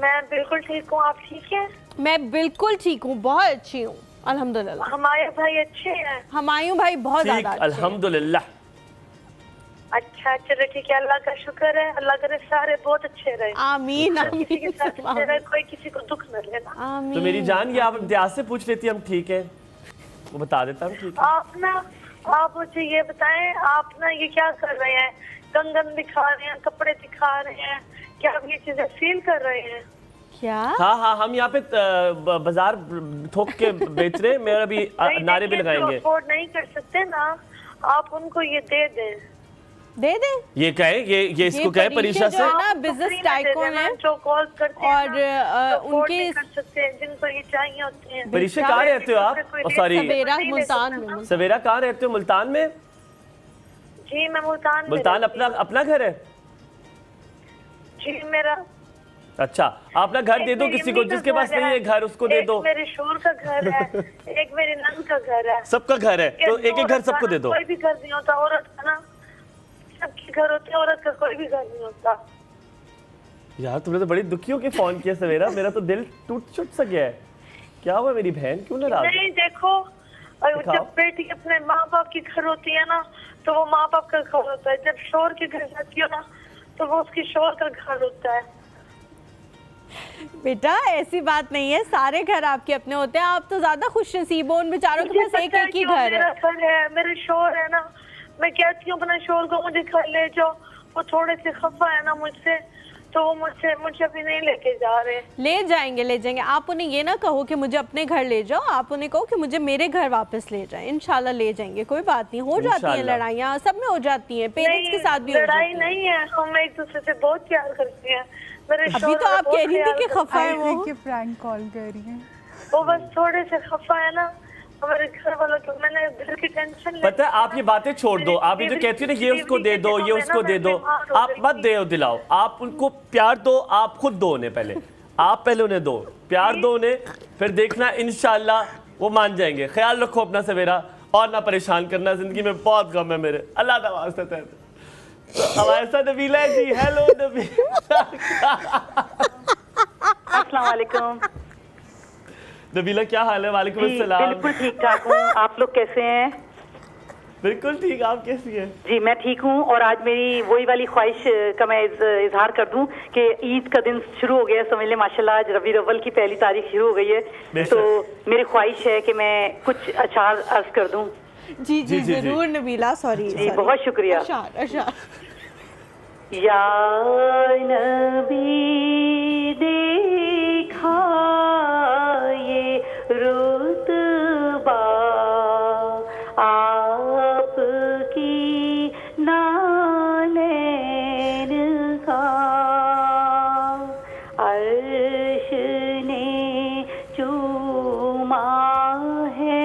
मैं बिल्कुल ठीक हूँ, आप ठीक हैं? मैं बिल्कुल ठीक हूँ, बहुत अच्छी हूँ अल्हम्दुलिल्लाह। हमारे भाई अच्छे हैं? हुमायूं भाई बहुत ठीक, ज्यादा अच्छे हैं। अल्हम्दुलिल्लाह। अच्छा, चलो ठीक है, अल्लाह का शुक्र है, अल्लाह करे सारे बहुत अच्छे रहे। आमीन किसी के साथ अच्छे रहे, आमीन कोई किसी को दुख न लेना। आमीन। तो मेरी जान, ये आप इम्तियाज से पूछ लेती, हम ठीक है, वो बता देता हूँ। ठीक है, आप मुझे ये बताएं, आप ना ये क्या कर रहे हैं? कंगन दिखा रहे हैं, कपड़े दिखा रहे हैं, क्या आप ये चीजें फील कर रहे हैं? क्या? हाँ हाँ, हम यहाँ पे बाजार थोक के बेच रहे हैं, मेरा भी नारे भी लगाएंगे। अफोर्ड नहीं कर सकते ना, आप उनको ये दे दें। दे दे। ये कहे, ये इसको कहे परीक्षा से। जो है ना आप बिजनेस फ्री में दे टाइकून देना, है जो कॉल करते हैं और ना, तो afford उनके नहीं कर सकते हैं, जिनको ये चाहिए होते हैं। परीक्षा कहाँ रहते हो आप? सॉरी, सवेरा मुल्तान में। सवेरा कहाँ रहते हो? मुल्तान में? जी मैं मुल्तान में मुल्तान रहती अपना अपना घर है? हूँ। जी मेरा अच्छा, अपना घर दे दो एक किसी मेरी को, जिसके अम्मी पास का नहीं है घर, उसको दे एक दो। मेरे शोर का घर है, एक मेरी नंद का घर है। सबका घर है, तो एक एक घर सबको दे दो। कोई भी घर नहीं होता औरत का ना, सबके घर होते हैं, औरत का कोई भी घर नहीं होता। यार तुमने तो बड़ी दुखी होके फोन किया सवेरा, मेरा तो दिल टूट छुट सा गया है। क्या हुआ मेरी बहन, क्यों नाराज? नहीं देखो, और दिखाओ। जब बेटी अपने माँ बाप की घर होती है ना, तो वो माँ बाप का घर होता है। जब शोर के घर जाती हो ना, तो वो उसकी शोर का घर होता है। बेटा ऐसी बात नहीं है, सारे घर आपके अपने होते हैं, आप तो ज्यादा खुश नसीब हो, उन बेचारों के पास एक एक ही घर मेरा है। घर है, मेरे शोर है ना, मैं कहती हूँ अपना शोर को मुझे घर ले जाओ, वो थोड़े से खफा है ना मुझसे, तो वो मुझे अभी नहीं लेके जा रहे। ले जाएंगे ले जाएंगे, आप उन्हें ये ना कहो कि मुझे अपने घर ले जाओ, आप उन्हें कहो कि मुझे मेरे घर वापस ले जाएं। इंशाल्लाह ले जाएंगे, कोई बात नहीं, हो जाती हैं इंशाल्लाह। लड़ाइयाँ, सब में हो जाती हैं, पेरेंट्स के साथ भी हो लड़ाई जाती हैं। नहीं है, हम एक दूसरे से बहुत प्यार करते हैं। मेरे अभी शौहर तो आप बहुत कह रही थी ख्याल कि करते खफा है आई वो। थिंक ये प्रैंक कॉल कर रही है। वो बस थोड़े से खफा है ना हमारे घर वालों को, मैंने घर की टेंशन पता है, आप ये बातें छोड़ दो, आप ये जो कहती हो ना, ये उसको दे दो, ये उसको दे दो, आप मत दे दिलाओ, आप उनको प्यार दो, आप खुद दो उन्हें पहले, आप पहले उन्हें दो, प्यार दो उन्हें, फिर देखना इंशाल्लाह वो मान जाएंगे। ख्याल रखो अपना सवेरा, और ना परेशान करना, जिंदगी में बहुत गम है मेरे, अल्लाह का वास्ता है। हमारे साथ नबीला है जी, हेलो नबीला। अस्सलाम वालेकुम। नबीला क्या हाल है? वालेकुम जी अस्सलाम। बिल्कुल ठीक ठाक हूँ, आप लोग कैसे हैं? बिल्कुल ठीक, आप कैसी हैं? जी मैं ठीक हूँ, और आज मेरी वही वाली ख्वाहिश का मैं इजहार कर दूं कि ईद का दिन शुरू हो गया, समझ लें माशाल्लाह आज रबी अव्वल की पहली तारीख शुरू हो गई है, तो मेरी ख्वाहिश है कि मैं कुछ अशार अर्ज कर दूं। जी जी जी, जी, जरूर नबीला, सॉरी जी बहुत शुक्रिया। अशार अशार। या नबी देखा ये रुतबा आपकी नालैन का, अर्श ने चूमा है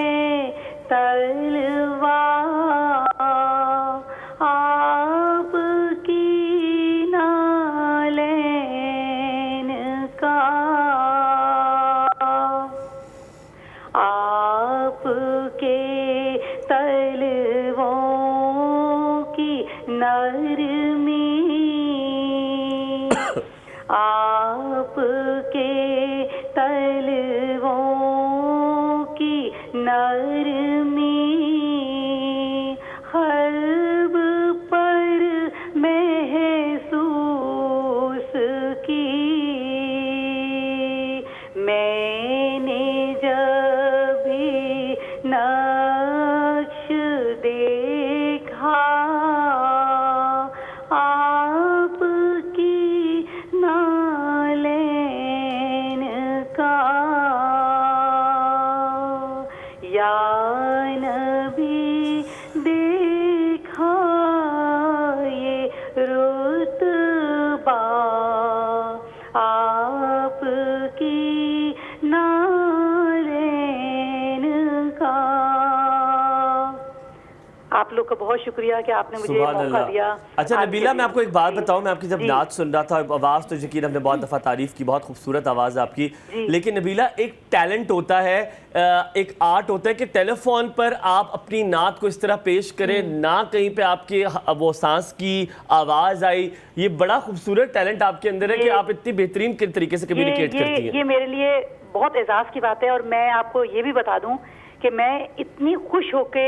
तलवा आपकी नालैन का, आपके तलवों की नरमी, आपके तलवों की नरमी, हर्ब पर महसूस की मैंने जब भी नक्श देखा आपकी नालैन का, या नबी देखा ये रुतबा आपकी नालैन का। आप लोग का बहुत शुक्रिया कि आपने मुझे सुभान मौका अल्लाह। दिया। अच्छा आज नबीला, के मैं आपको एक बात जी। बताऊं, मैं आपकी जब जी। नात सुन रहा था, आवाज़ तो यकीन हमने बहुत दफ़ा तारीफ़ की, बहुत खूबसूरत आवाज़ है आपकी, लेकिन नबीला एक टैलेंट होता है, एक आर्ट होता है कि टेलीफोन पर आप अपनी नात को इस तरह पेश करें, ना कहीं पे आपके वो सांस की आवाज़ आई। ये बड़ा खूबसूरत टैलेंट आपके अंदर है कि आप इतनी बेहतरीन तरीके से कम्युनिकेट करती हैं। ये मेरे लिए बहुत एजाज़ की बात है, और मैं आपको ये भी बता दूं कि मैं इतनी खुश होके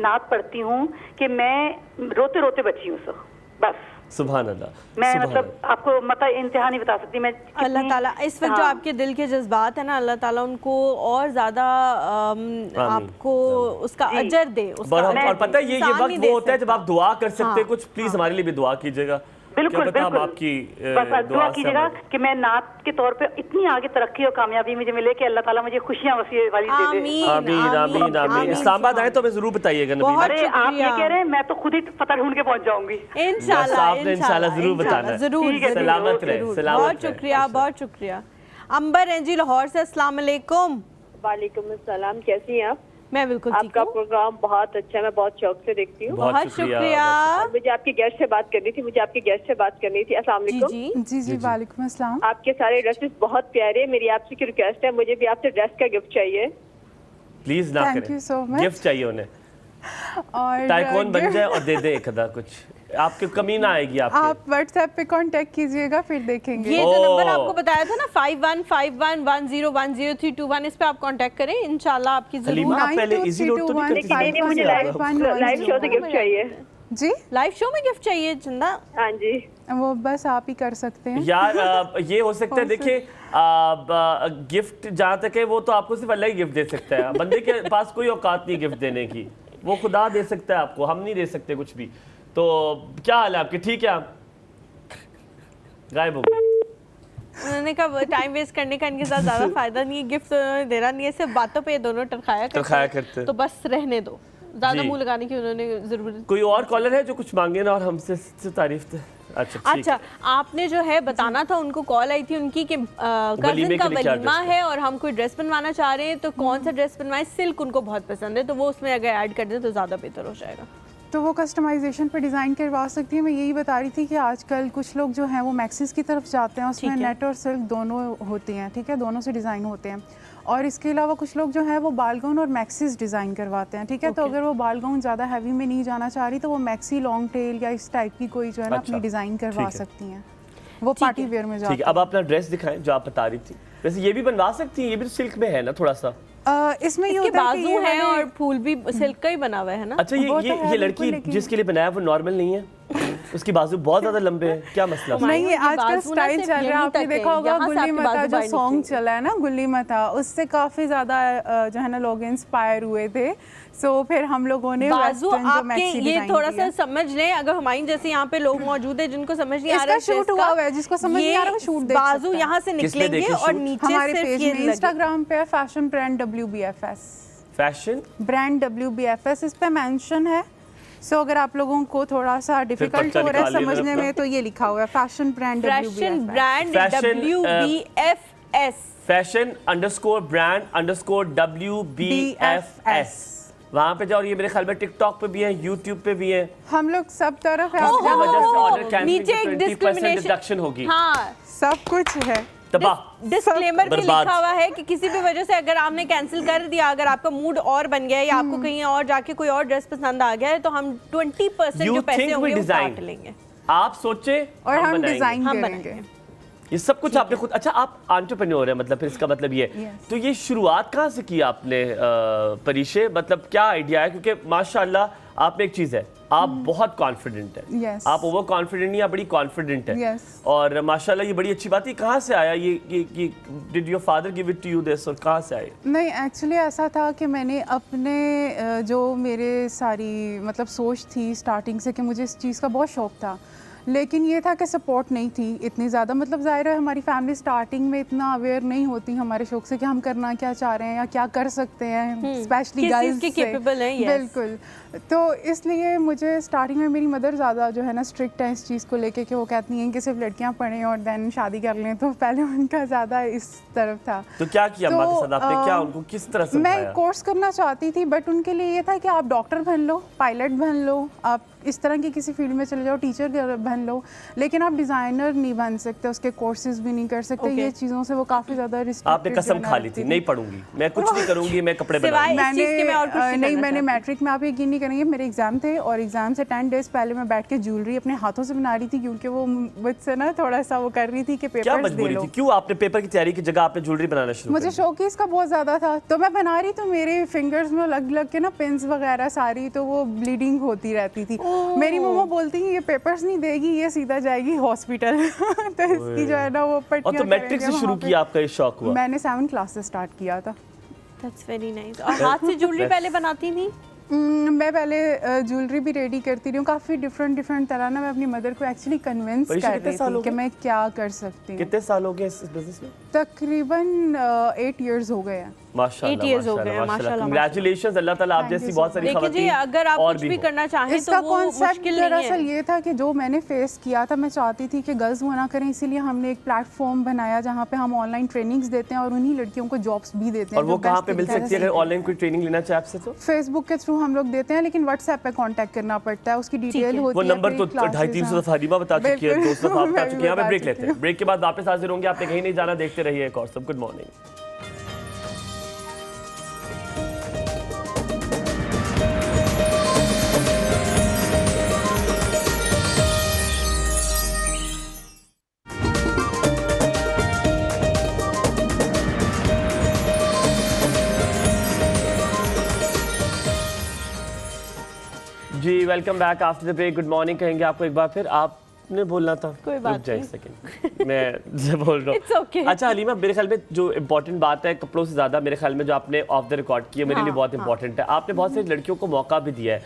नात पढ़ती हूँ कि मैं रोते रोते बची हूँ सर, बस। सुभान अल्लाह। मैं सुभान मतलब आपको मतलब इंतहा नहीं बता सकती मैं अल्लाह ताला इस वक्त जो हाँ। आपके दिल के जज्बात है ना, अल्लाह ताला उनको और ज़्यादा आपको उसका अजर दे, उसका और अजर पता है दे। ये इंसान वक्त नहीं वो दे होता है जब सकता। आप दुआ कर सकते हैं हाँ, कुछ, प्लीज हमारे लिए भी दुआ कीजिएगा। बिल्कुल क्या पता हम बिल्कुल आपकी बस दुआ दुआ से कीजिएगा हमारे- कि मैं नात के तौर पे इतनी आगे तरक्की और कामयाबी मुझे मिले कि अल्लाह ताला मुझे खुशियां वसीयत वाली दे दे। आमीन, आमीन आमीन आमीन। आमीन, इस्लामाबाद आए तो हमें जरूर बताइएगा नबीला। बहुत अरे आप ये शुक्रिया। कह रहे हैं, मैं तो खुद ही पता ढूंढ के पहुंच जाऊंगी। इंशाल्लाह आपने इंशाल्लाह जरूर बताना है। जरूर ठीक है, जरूर, सलामत रहे, जरूर। सलामत बहुत रहे। शुक्रिया, बहुत शुक्रिया। अंबर हैं जी लाहौर से, अस्सलाम वालेकुम। वालेकुम अस्सलाम, कैसी हैं आप? मैं बिल्कुल ठीक आपका हूँ, प्रोग्राम बहुत अच्छा है, मैं बहुत शौक से देखती हूँ। बहुत शुक्रिया। मुझे आपके गेस्ट से बात करनी थी, अस्सलाम जी वालेकुम। जी जी वालेकुम अस्सलाम। आपके सारे ड्रेसेस बहुत प्यारे हैं। मेरी आपसे की रिक्वेस्ट है, मुझे भी आपसे ड्रेस का गिफ्ट चाहिए। प्लीज ना Thank you so करें, much. गिफ्ट चाहिए उन्हें, और टाइकॉन बन जाए और दे दे एक आधा कुछ, आपकी कमी ना आएगी आपके। आप व्हाट्सएप पे कांटेक्ट कीजिएगा, फिर देखेंगे। ये जो ओह। नंबर आपको बताया था ना 515110100321, इस पे आप कांटेक्ट करें, इंशाल्लाह आपकी हलीमा, जरूर आप पहले इजी रोड तो नहीं करती थी? नहीं, मुझे लाइव शो से गिफ्ट चाहिए। जी लाइव शो में गिफ्ट चाहिए चंदा। हाँ जी, वो बस आप ही कर सकते हैं। यार ये हो सकता है, देखिए गिफ्ट जहाँ तक है वो तो आपको सिर्फ अल्लाह ही गिफ्ट दे सकता है, बंदे के पास कोई औकात नहीं गिफ्ट देने की, वो खुदा दे सकता है आपको, हम नहीं दे सकते कुछ भी। तो क्या हाल है आपके, ठीक है? आप गायब हो गए। उन्होंने कहा टाइम वेस्ट करने का इनके साथ ज्यादा फायदा नहीं है, गिफ्ट तो उन्होंने देना नहीं है, सिर्फ बातों पे ये दोनों टरखाया करते हैं। तो बस रहने दो, ज्यादा जी। मुंह लगाने की उन्होंने जरूरत। कोई और कॉलर है जो कुछ मांगे ना और हमसे तारीफ थे? अच्छा ठीक। अच्छा, आपने जो है बताना था, उनको कॉल आई थी उनकी कि वलीमे कजिन का के लिए क्या वलीमा ड्रेस है और हम कोई ड्रेस बनवाना चाह रहे हैं, तो कौन सा ड्रेस बनवाएं? सिल्क उनको बहुत पसंद है, तो वो उसमें अगर ऐड कर दें तो ज़्यादा बेहतर हो जाएगा। तो वो कस्टमाइजेशन पर डिज़ाइन करवा सकती है। मैं यही बता रही थी कि आजकल कुछ लोग जो हैं वो मैक्सिस की तरफ जाते हैं, उसमें ठीक है। नेट और सिल्क दोनों होती हैं, ठीक है, दोनों से डिज़ाइन होते हैं। और इसके अलावा कुछ लोग जो हैं वो बाल गाउन और मैक्सिस डिज़ाइन करवाते हैं, ठीक है। तो Okay. अगर वो बाल गाउन ज़्यादा हैवी में नहीं जाना चाह रही तो वो मैक्सी लॉन्ग टेल या इस टाइप की कोई जो है ना अच्छा, अपनी डिज़ाइन करवा ठीक है। सकती हैं। वो पार्टी वेयर में ठीक जाती है, अब अपना ड्रेस दिखाएं जो आप बता रही थी। वैसे ये भी बनवा सकती हैं, ये भी तो सिल्क में है ना थोड़ा सा। इसमें ये इसके होता है कि बाजू ये हैं वाले- और फूल भी सिल्क का ही बना हुआ है ना। अच्छा वो तो ये है लड़की बिल्कुल, लेकिन- जिसके लिए बनाया वो नॉर्मल नहीं है? उसकी बाजू बहुत ज्यादा लंबे हैं, क्या मसला? नहीं, ये आजकल बाजू ना स्टाइल सिर्फ चल रहा है, यहीं आपने तक है, देखा होगा यहाँ से गुल्ली आपके मता बाजू जो बाहर सॉन्ग निकलेंगे। चला है ना, गुल्ली मता, उससे काफी ज्यादा जो है ना लोग इंस्पायर हुए थे। सो फिर हम लोगों ने बाजू वेस्टर्न जो आपके मैक्सी ये डिजाइन थोड़ा किया। सा समझ लें, अगर हमारी जैसे यहाँ पे लोग मौजूद हैं जिनको समझ नहीं आ रहा इसका है शूट हुआ हुआ है, जिसको समझ नहीं आ रहा वो शूट देख बाजू सकता है। यहाँ से किस पे निकलेंगे देखे और shoot? नीचे हमारे सिर्फ पेज ये में लगे। इंस्टाग्राम पे fashion brand WBFS, fashion brand WBFS इस पे मेंशन है। सो अगर आप लोगों को थोड़ा सा डिफिकल्ट पर्चा हो रहा है निकाल लेना समझने अपना। में, तो ये लिखा हुआ है fashion brand fashion WBFS। Brand Fashion, WBFS। fashion_brand_WBFS, वहाँ पे जाओ। ये मेरे ख्याल में टिकटॉक पे भी है, यूट्यूब पे भी है। हम लोग सब तरफ है, जिसकी आप वजह से जहाँ- ऑर्डर कैंसिल नीचे एक 20% discrimination- डिडक्शन होगी। हाँ, सब कुछ है। तबाह। डिस्क्लेमर भी बर्बाद। लिखा हुआ है कि किसी भी वजह से अगर आपने कैंसिल कर दिया, अगर आपका मूड और बन गया है या आपको कहीं और जाके कोई और ड्रेस पसंद आ गया है, तो हम 20% You जो पैसे think we होंगे वो design? काट लेंगे। आप सोचे और हम बनाएंगे। डिजाइन हम करेंगे। बनाएंगे। ये सब कुछ आपने खुद, अच्छा आप एंटरप्रेन्योर है, मतलब फिर इसका मतलब ये Yes. तो ये शुरुआत कहाँ से की आपने परिशे, मतलब क्या आइडिया है? क्योंकि माशाल्लाह आप में एक चीज़ है, आप बहुत कॉन्फिडेंट है। Yes. आप ओवर कॉन्फिडेंट नहीं, आप बड़ी कॉन्फिडेंट है। Yes. और माशाल्लाह ये बड़ी अच्छी बात है। कहाँ से आया ये did your father give it to you this, और कहाँ से आए? नहीं, एक्चुअली ऐसा था कि मैंने अपने जो मेरे सारी मतलब सोच थी स्टार्टिंग से कि मुझे इस चीज़ का बहुत शौक था, लेकिन ये था कि सपोर्ट नहीं थी इतनी ज़्यादा। मतलब ज़ाहिर है हमारी फैमिली स्टार्टिंग में इतना अवेयर नहीं होती हमारे शौक से कि हम करना क्या चाह रहे हैं या क्या कर सकते हैं, स्पेशली किस गर्ल्स चीज़ के capable हैं, yes. बिल्कुल। तो इसलिए मुझे स्टार्टिंग में मेरी मदर ज़्यादा जो है ना स्ट्रिक्ट है इस चीज़ को लेके कि वो कहती हैं कि सिर्फ लड़कियां पढ़ें और देन शादी कर लें, तो पहले उनका ज़्यादा इस तरफ था। तो क्या किया अम्मा के तो, साथ आपने? क्या उनको किस तरह से मैं कोर्स करना चाहती थी, बट उनके लिए ये था कि आप डॉक्टर बन लो, पायलट बन लो, आप इस तरह की किसी फील्ड में चले जाओ, टीचर बन लो, लेकिन आप डिज़ाइनर नहीं बन सकते, उसके कोर्सेज भी नहीं कर सकते। Okay. ये चीज़ों से वो काफ़ी ज़्यादा आपने रिस्ट्रिक्टेड कसम खा ली थी, नहीं पढ़ूंगी मैं, कुछ नहीं करूंगी मैं, कपड़े सिवाय बनाऊंगी। इस चीज़ के मैं और कुछ नहीं नहीं, करना मैंने चाहती। मैट्रिक में, आप यकीन नहीं करेंगे, मेरे एग्जाम थे और एग्जाम से 10 डेज पहले मैं बैठ के ज्वेलरी अपने हाथों से बना रही थी, क्योंकि वो मुझसे ना थोड़ा सा वो कर रही थी कि क्या पेपर्स दे मजबूरी लो। थी? क्यों आपने पेपर की तैयारी की जगह आपने ज्वेलरी बनाना शुरू मुझे कर दिया? शौक इसका बहुत ज़्यादा था, तो मैं बना रही, तो मेरे फिंगर्स में लग लग के ना पिंस वगैरह सारी, तो वो ब्लीडिंग होती रहती थी। मेरी मम्मा बोलती है ये पेपर्स नहीं देगी, ये सीधा जाएगी हॉस्पिटल। तो इसकी जो है ना वो और पट्टियाँ तो मैट्रिक से करेंगे शुरू वहाँ पे। किया आपका ये शौक हुआ? मैंने 7th क्लास से स्टार्ट किया था। That's very nice। और हाथ से ज्वेलरी पहले बनाती थी? मैं पहले ज्वेलरी भी रेडी करती रही हूँ, काफ़ी डिफरेंट तरह ना। मैं अपनी मदर को एक्चुअली कन्विंस परिशा, कर कितने रही साल हो थी कि गए? मैं क्या कर सकती हूँ। कितने साल हो गए इस बिजनेस में? तकरीबन 8 इयर्स हो गए हैं। Eight years हो गए हैं, माशाल्लाह, कांग्रेचुलेशंस, अल्लाह ताला आप Thank you जैसी so बहुत सारी देखिए जी, खवातीन अगर आप और कुछ भी भी हों। करना चाहें इसका तो वो कॉन्सेप्ट मुश्किल नहीं दरअसल है। ये था कि जो मैंने फेस किया था, मैं चाहती थी कि गर्ल्स वो ना करें, इसीलिए हमने एक प्लेटफॉर्म बनाया जहाँ पे हम ऑनलाइन ट्रेनिंग्स देते हैं और उन्हीं लड़कियों को जॉब्स भी देते हैं। और वो कहाँ पे मिल सकती है अगर ऑनलाइन कोई ट्रेनिंग लेना चाहे आपसे? तो फेसबुक के थ्रू हम लोग देते हैं, लेकिन व्हाट्सएप पे कांटेक्ट करना पड़ता है, उसकी डिटेल होती वो है। नंबर तो 250-300 दफा हलीमा बता चुकी है, 200 दफा आप बता चुकी है। यहाँ पे ब्रेक लेते हैं, ब्रेक के बाद वापस हाजिर होंगे। आपने कहीं नहीं जाना, देखते रहिए एक और सब। Good morning. जी welcome back after the break. Good morning कहेंगे आपको एक बार फिर। आपने बोलना था, कोई बात रुक जाए नहीं। एक सेकंड, मैं जो बोल रहा It's okay. हूँ। अच्छा हलीमा, मेरे ख्याल में जो इम्पोर्टेंट बात है कपड़ों से ज़्यादा, मेरे ख्याल में जो आपने ऑफ द रिकॉर्ड की है मेरे लिए बहुत इंपॉर्टेंट है। आपने बहुत सारी लड़कियों को मौका भी दिया है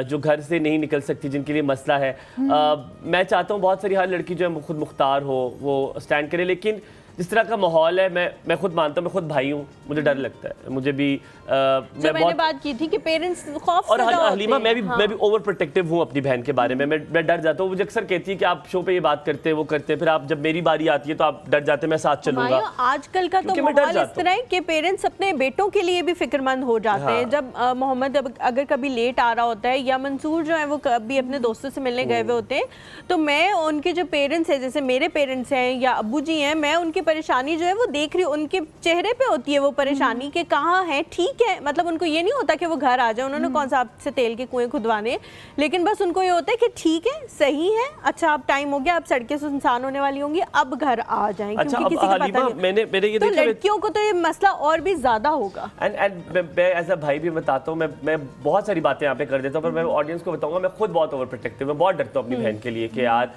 जो घर से नहीं निकल सकती, जिनके लिए मसला है। मैं चाहता हूँ बहुत सारी हर लड़की जो है खुद मुख्तार हो, वो स्टैंड करे, लेकिन जिस तरह का माहौल है, मैं खुद मानता हूँ, मैं खुद भाई हूँ, मुझे डर लगता है। मुझे भी जो मैंने बात की थी कि पेरेंट्स खौफ और ज़्यादा होते हलीमा हैं। मैं भी ओवर प्रोटेक्टिव हूँ अपनी बहन के बारे में। मैं डर जाता हूँ। मुझे अक्सर कहती है कि आप शो पे ये बात करते हैं, वो करते हैं, फिर आप जब मेरी बारी आती है तो आप डर जाते हैं, मैं साथ चलूंगा। हुमायूं, आजकल का तो क्योंकि मैं डर माहौल इस जाता तरह है कि पेरेंट्स अपने बेटों के लिए भी फिक्रमंद हो जाते हैं। हाँ। जब मोहम्मद अगर कभी लेट आ रहा होता है या मंसूर जो है वो कभी अपने दोस्तों से मिलने गए हुए होते हैं, तो मैं उनके जो पेरेंट्स हैं, जैसे मेरे पेरेंट्स हैं या अब्बू जी हैं, मैं उनके परेशानी जो है वो देख रही हूँ, उनके चेहरे पे होती है वो परेशानी कि कहाँ है, ठीक है, मतलब उनको ये नहीं होता कि वो घर आ जाए, उन्होंने कौन सा आपसे तेल के कुएं खुदवाने, लेकिन बस उनको ये होता है कि ठीक है, सही है, अच्छा अब टाइम हो गया, अब सड़कें सुनसान होने वाली होंगी, अब घर आ जाएं, अच्छा, क्योंकि किसी को पता नहीं। मैंने ये तो देखा, लड़कियों को तो ये मसला और भी ज्यादा होगा। एंड मैं एज अ भाई भी बताता हूँ, मैं बहुत सारी बातें यहाँ पे कर देता हूँ, पर मैं ऑडियंस को बताऊंगा, मैं खुद बहुत ओवर प्रोटेक्टिव, मैं बहुत डरता हूँ अपनी बहन के लिए कि यार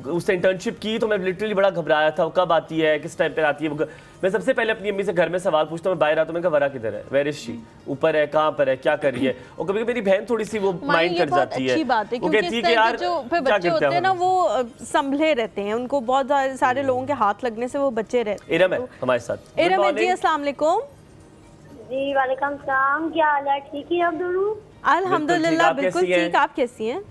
उसने इंटर्नशिप की तो मैं लिटरली बड़ा घबराया था, कब आती है, किस टाइम पे आती है। मैं सबसे पहले अपनी अम्मी से घर में सवाल पूछता हूँ, मैं बाहर आता हूँ, मैं कहा वरा किधर है, वेयर इज शी, ऊपर है, कहाँ पर है, क्या कर रही है। और कभी मेरी बहन थोड़ी सी वो माइंड कर जाती है, वो कहती है कि यार जो बच्चे होते हैं ना वो संभले रहते हैं, उनको बहुत सारे लोगों के हाथ लगने से वो बच्चे रहते हैं। इरम है हमारे साथ। इरम जी, अस्सलाम वालेकुम। जी वालेकुम सलाम, क्या हाल है? ठीक है आप दोनों? अल्हम्दुलिल्लाह बिल्कुल ठीक, आप कैसी हैं?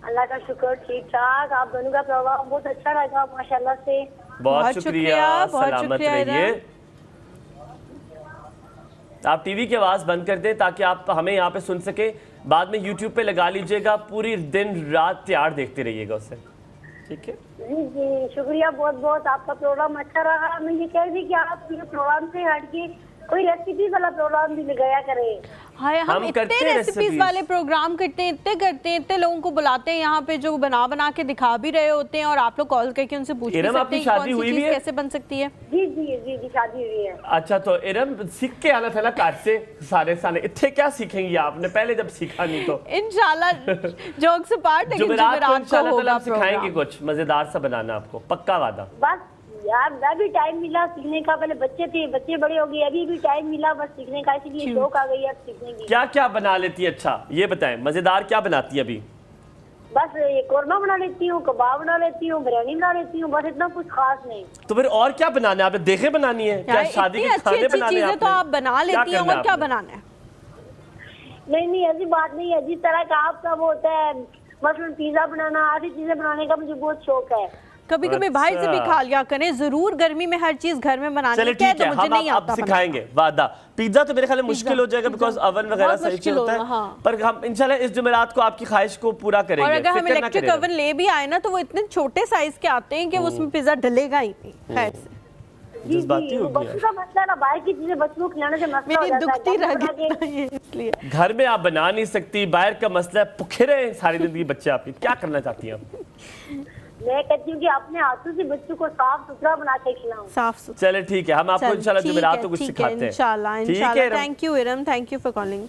अल्लाह का शुक्र, ठीक ठाक। आप दोनों का प्रोग्राम बहुत अच्छा लगा माशाल्लाह से। बहुत शुक्रिया, सलामत रहिए। आप टीवी की आवाज बंद कर दें ताकि आप हमें यहाँ पे सुन सके, बाद में यूट्यूब पे लगा लीजिएगा, पूरी दिन रात त्यार देखते रहिएगा उसे, ठीक है? जी जी शुक्रिया बहुत बहुत, आपका प्रोग्राम अच्छा रहा। मैं ये कह रही कि आप ये प्रोग्राम से हट के कोई रेसिपी वाला प्रोग्राम भी लगाया करें। हाय, हम इतने रेसिपीज वाले प्रोग्राम करते हैं, इतने लोगों को बुलाते हैं यहाँ पे जो बना के दिखा भी रहे होते हैं, और आप लोग कॉल करके उनसे पूछ सकते हैं कि कौन सी चीज कैसे बन सकती है। जी जी जी जी शादी हुई है। अच्छा, तो इरम सीख के आना था ना काट से सारे साले, इतने क्या सीखेंगी आपने पहले जब सीखा नहीं तो। इंशाल्लाह जोक से पार्ट, लेकिन जुमेरात को होगा सिखाएंगे कुछ मजेदार सा बनाना आपको, पक्का वादा। बस यार अभी टाइम मिला सीखने का, पहले बच्चे थे, बच्चे बड़े हो गए, अभी भी टाइम मिला बस सीखने का, इसलिए शौक आ गई है सीखने की। क्या क्या बना लेती है? अच्छा ये बताएं, मजेदार क्या बनाती है अभी? बस ये कोरमा बना लेती हूँ, कबाब बना लेती हूँ, बिरयानी बना लेती हूँ, बस इतना कुछ खास नहीं। तो फिर और क्या बनाना है आपने? देखे बनानी है क्या? शादी के खाने बनाने हैं तो आप बना लेती हैं, और क्या बनाना है? नहीं ऐसी बात नहीं है, जिस तरह का आपका वो होता है, मसलन पिज्जा बनाना, आधी चीजें बनाने का मुझे बहुत शौक है। कभी कभी भाई से भी खा लिया करें, जरूर गर्मी में हर चीज घर में बनानी है। चलिए ठीक है, हम आप सिखाएंगे, वादा। पिज्जा तो मेरे ख्याल में मुश्किल हो जाएगा, बिकॉज ओवन वगैरह सही होता है, हाँ। पर हम इंशाल्लाह इस जुमेरात को आपकी ख्वाहिश को पूरा करेंगे। और अगर हम इलेक्ट्रिक ओवन ले भी आए ना, तो वो इतने छोटे साइज के आते हैं कि उसमें पिज्जा डलेगा ही नहीं। खैर से बच्चों का मसला ना, बाहर की चीजें बच्चों को खिलाने से मसला हो जाता है, इसलिए घर में आप बना नहीं सकती, बाहर का मसला है, भूखे रहे सारी जिंदगी बच्चे आपके। क्या करना चाहती हैं आप? मैं कहती हूँ कि अपने हाथों से बच्चों को साफ सुथरा बना के खिलाऊं। साफ सुथरा। चले ठीक है, हम आपको इंशाल्लाह जुमेरात को कुछ सिखाते हैं। इंशाल्लाह। Thank you Iram, thank you for calling.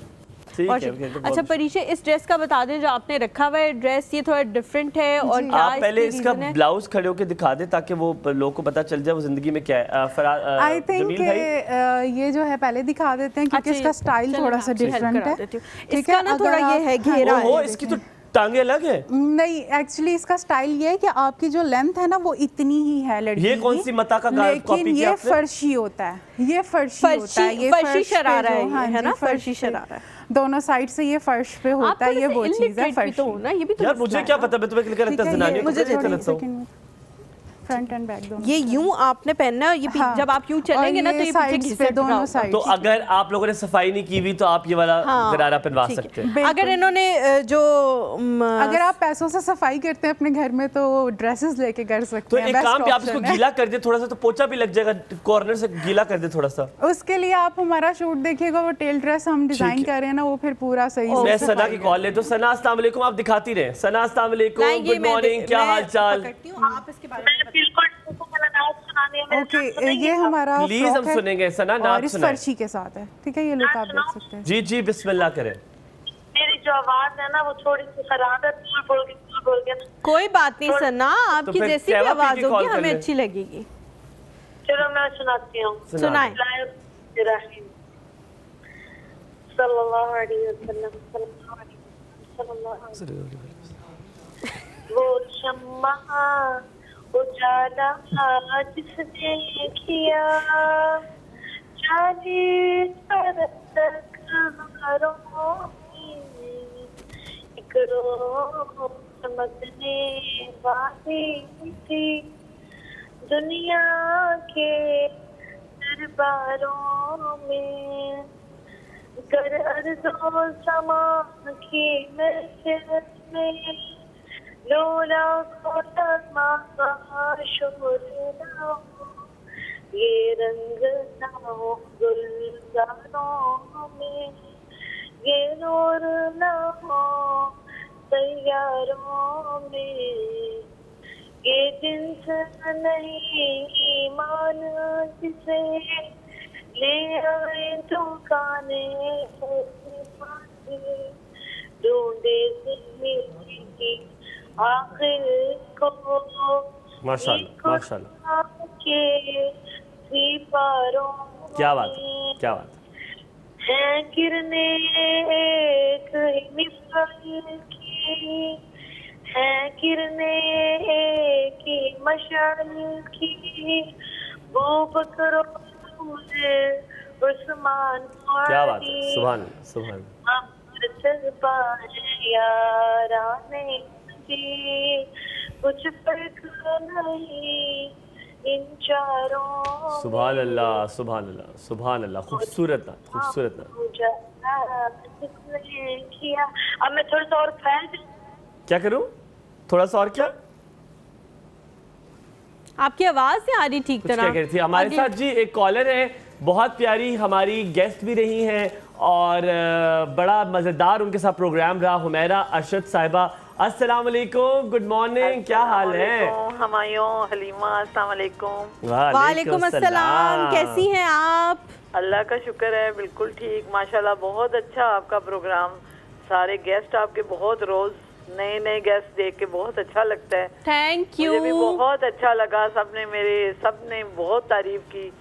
अच्छा परीशा, इस ड्रेस का बता दें जो आपने रखा हुआ है ड्रेस, ये थोड़ा डिफरेंट है, और क्या आप पहले इसका ब्लाउज खड़े होकर दिखा दें ताकि वो लोगों को पता चल जाए वो जिंदगी में क्या है। आई थिंक ये जो है पहले दिखा देते हैं, क्योंकि इसका स्टाइल थोड़ा सा डिफरेंट है। ठीक है ना, थोड़ा ये है घेरा है, इसकी तो टांगे अलग है। नहीं, एक्चुअली इसका स्टाइल ये है कि आपकी जो लेंथ है ना वो इतनी ही है लड़की की। ये कौन सी मता का कॉपी किया आपने? ये फर्शी होता है, ये फर्शी होता है, ये फर्शी शरारा है ना, फर्शी शरारा दोनों साइड से ये फर्श पे होता है, ये वो चीज है फर्शी। तो ना ये भी तो यार मुझे क्या पता, मैं तुम्हें क्या लगता है जनानी, मुझे लगता है फ्रंट एंड बैक दोनों। ये यूं आपने पहनना है, ये हाँ। जब आप यूं चलेंगे ना तो ये पीछे घिसट दोनों साइड। तो अगर आप लोगों ने सफाई नहीं की हुई तो आप ये वाला गरारा पहनवा सकते हैं। अगर इन्होंने जो अगर आप पैसों से सफाई करते हैं अपने घर में तो ड्रेसेस लेके कर सकते तो हैं। एक काम पे आप इसको गीला कर दे थोड़ा सा, तो पोछा भी लग जाएगा, कॉर्नर से गीला कर दे थोड़ा सा। उसके लिए आप हमारा शूट देखिएगा, वो टेल ड्रेस हम डिजाइन कर रहे हैं ना, वो फिर पूरा सही। मैं सना की कॉल ले तो सना अस्सलाम वालेकुम, आप दिखाती रहे। सना अस्सलाम वालेकुम, गुड मॉर्निंग, क्या हाल चाल? आप इसके बारे में बिल्कुल ओके, ये हमारा प्लीज हम सुनेंगे सना, नाम और इस फर्शी के साथ है, ठीक है? ये लोग आप देख सकते हैं। जी जी बिस्मिल्लाह करें। मेरी जो आवाज है ना वो थोड़ी सी खराब है, बोल के कोई बात नहीं सना, आपकी जैसी भी आवाज होगी हमें अच्छी लगेगी। चलो मैं सुनाती हूँ, सुनाए। सल्लल्लाहु अलैहि वसल्लम, वो शम्मा उजाला जिसने किया, चालीस बरस तक हमारों में एक रोज चमकने वाली थी, दुनिया के दरबारों में गर अर्ज़ो समा की महफिल में लोला को तमाशा शोर ना हो, ये रंग ना हो गुलजारों में, ये नूर ना हो तैयारों में, ये जिन्स नहीं ईमान जिसे ले आए दुकाने ढूंढे जिंदगी की आखिर को, माशाल्लाह माशाल्लाह, के दीवारों क्या बात है, क्या बात है। है किरने एक मिसाल की, है किरने एक मशाल की, वो बकरो मुझे उस्मान क्या बात है, सुभान अल्लाह सुभान अल्लाह। याराने की कुछ फर्क नहीं इन चारों, सुभान अल्लाह सुभान अल्लाह सुभान अल्लाह, खूबसूरत ना खूबसूरत ना। किया। अब मैं थोड़ा सा और फैल जाऊं? क्या करूं, थोड़ा सा और क्या? आपकी आवाज नहीं आ रही ठीक कुछ तरह। क्या कह रही थी? हमारे आगे- साथ जी एक कॉलर है, बहुत प्यारी हमारी गेस्ट भी रही हैं और बड़ा मज़ेदार उनके साथ प्रोग्राम रहा। हुमैरा अरशद साहिबा, अस्सलाम वालेकुम, गुड मॉर्निंग, क्या हाल है? हमायूं, हलीमा, अस्सलाम वालेकुम। वालेकुम अस्सलाम, कैसी हैं आप? अल्लाह का शुक्र है, बिल्कुल ठीक माशाल्लाह, बहुत अच्छा आपका प्रोग्राम। सारे गेस्ट आपके बहुत रोज नए नए गेस्ट देख के बहुत अच्छा लगता है। Thank you. मुझे भी बहुत अच्छा लगा, सबने बहुत तारीफ की